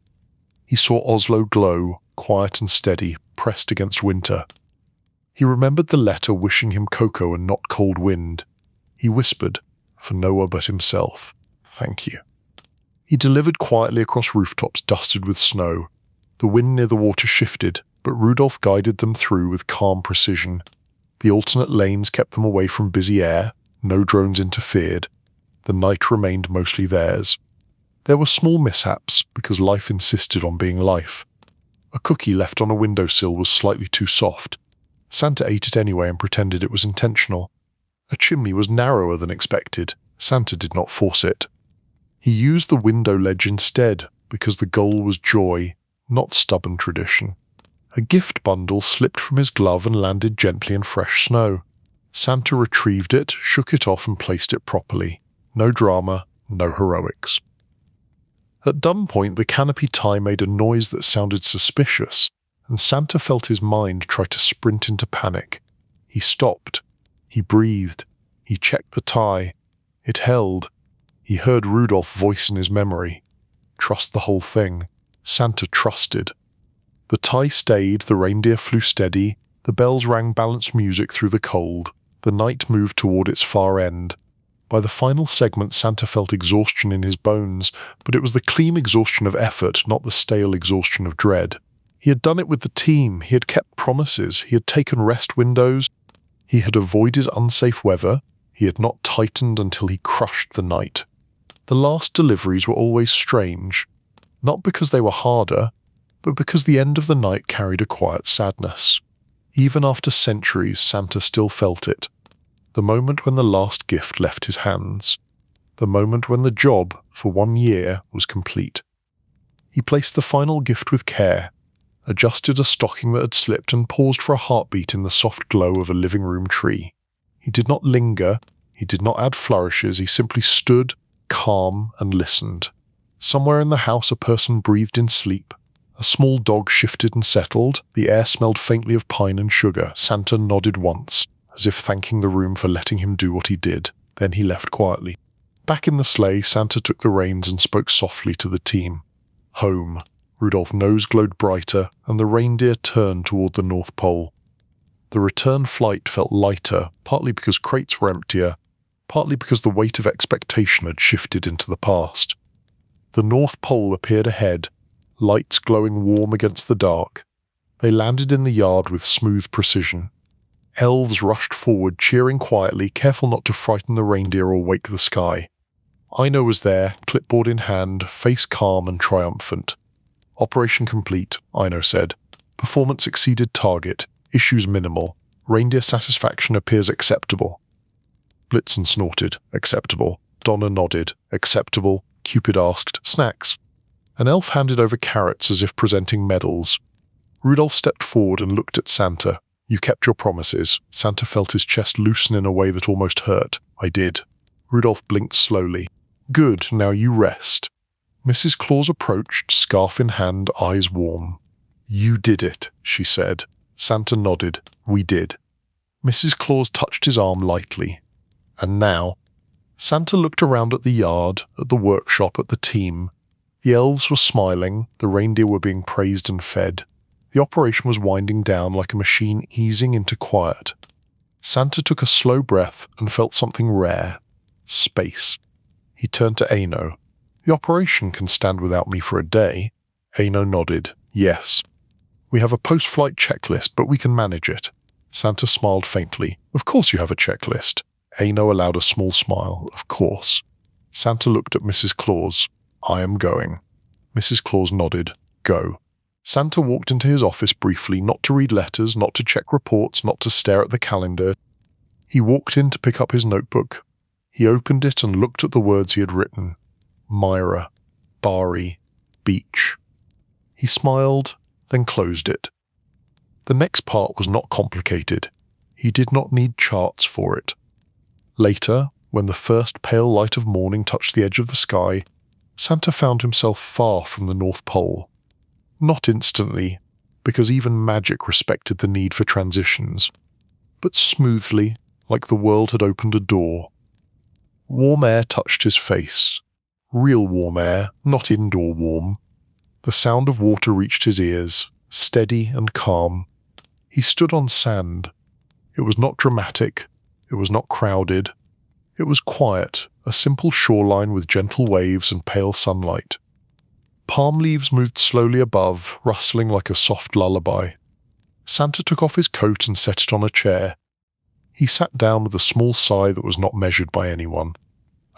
[SPEAKER 1] He saw Oslo glow, quiet and steady, pressed against winter. He remembered the letter wishing him cocoa and not cold wind. He whispered, for no one but himself, "Thank you." He delivered quietly across rooftops dusted with snow. The wind near the water shifted, but Rudolph guided them through with calm precision. The alternate lanes kept them away from busy air. No drones interfered. The night remained mostly theirs. There were small mishaps, because life insisted on being life. A cookie left on a windowsill was slightly too soft. Santa ate it anyway and pretended it was intentional. A chimney was narrower than expected. Santa did not force it. He used the window ledge instead, because the goal was joy, not stubborn tradition. A gift bundle slipped from his glove and landed gently in fresh snow. Santa retrieved it, shook it off and placed it properly. No drama, no heroics. At some point, the canopy tie made a noise that sounded suspicious, and Santa felt his mind try to sprint into panic. He stopped. He breathed. He checked the tie. It held. He heard Rudolph's voice in his memory. Trust the whole thing. Santa trusted. The tie stayed, the reindeer flew steady, the bells rang balanced music through the cold. The night moved toward its far end. By the final segment, Santa felt exhaustion in his bones, but it was the clean exhaustion of effort, not the stale exhaustion of dread. He had done it with the team, he had kept promises, he had taken rest windows, he had avoided unsafe weather, he had not tightened until he crushed the night. The last deliveries were always strange, not because they were harder, but because the end of the night carried a quiet sadness. Even after centuries, Santa still felt it. The moment when the last gift left his hands. The moment when the job, for 1 year, was complete. He placed the final gift with care, adjusted a stocking that had slipped and paused for a heartbeat in the soft glow of a living room tree. He did not linger, he did not add flourishes, he simply stood, calm, and listened. Somewhere in the house a person breathed in sleep. A small dog shifted and settled. The air smelled faintly of pine and sugar. Santa nodded once, as if thanking the room for letting him do what he did. Then he left quietly. Back in the sleigh, Santa took the reins and spoke softly to the team. Home. Rudolph's nose glowed brighter, and the reindeer turned toward the North Pole. The return flight felt lighter, partly because crates were emptier, partly because the weight of expectation had shifted into the past. The North Pole appeared ahead, lights glowing warm against the dark. They landed in the yard with smooth precision. Elves rushed forward, cheering quietly, careful not to frighten the reindeer or wake the sky. Ino was there, clipboard in hand, face calm and triumphant. Operation complete, Ino said. Performance exceeded target, issues minimal. Reindeer satisfaction appears acceptable. Blitzen snorted, acceptable. Donna nodded, acceptable. Cupid asked, snacks. An elf handed over carrots as if presenting medals. Rudolph stepped forward and looked at Santa. You kept your promises. Santa felt his chest loosen in a way that almost hurt. I did. Rudolph blinked slowly. Good, now you rest. Mrs. Claus approached, scarf in hand, eyes warm. You did it, she said. Santa nodded. We did. Mrs. Claus touched his arm lightly. And now? Santa looked around at the yard, at the workshop, at the team. The elves were smiling, the reindeer were being praised and fed. The operation was winding down like a machine easing into quiet. Santa took a slow breath and felt something rare. Space. He turned to Aino. The operation can stand without me for a day. Aino nodded. Yes. We have a post-flight checklist, but we can manage it. Santa smiled faintly. Of course you have a checklist. Aino allowed a small smile. Of course. Santa looked at Mrs. Claus. I am going. Mrs. Claus nodded. Go. Santa walked into his office briefly, not to read letters, not to check reports, not to stare at the calendar. He walked in to pick up his notebook. He opened it and looked at the words he had written. Myra, Bari, beach. He smiled, then closed it. The next part was not complicated. He did not need charts for it. Later, when the first pale light of morning touched the edge of the sky, Santa found himself far from the North Pole. Not instantly, because even magic respected the need for transitions, but smoothly, like the world had opened a door. Warm air touched his face. Real warm air, not indoor warm. The sound of water reached his ears, steady and calm. He stood on sand. It was not dramatic. It was not crowded. It was quiet, a simple shoreline with gentle waves and pale sunlight. Palm leaves moved slowly above, rustling like a soft lullaby. Santa took off his coat and set it on a chair. He sat down with a small sigh that was not measured by anyone.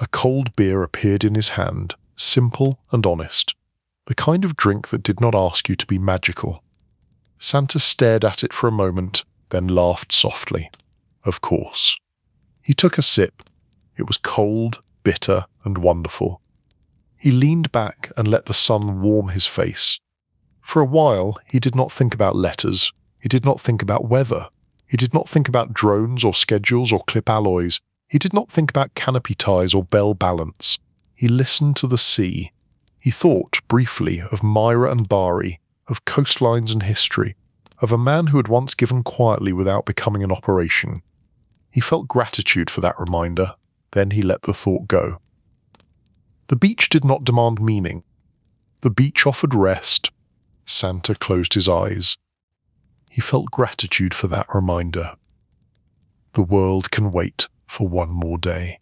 [SPEAKER 1] A cold beer appeared in his hand, simple and honest. The kind of drink that did not ask you to be magical. Santa stared at it for a moment, then laughed softly. Of course. He took a sip. It was cold, bitter, and wonderful. He leaned back and let the sun warm his face. For a while, he did not think about letters. He did not think about weather. He did not think about drones or schedules or clip alloys. He did not think about canopy ties or bell balance. He listened to the sea. He thought, briefly, of Myra and Bari, of coastlines and history, of a man who had once given quietly without becoming an operation. He felt gratitude for that reminder. Then he let the thought go. The beach did not demand meaning. The beach offered rest. Santa closed his eyes. He felt gratitude for that reminder. The world can wait for one more day.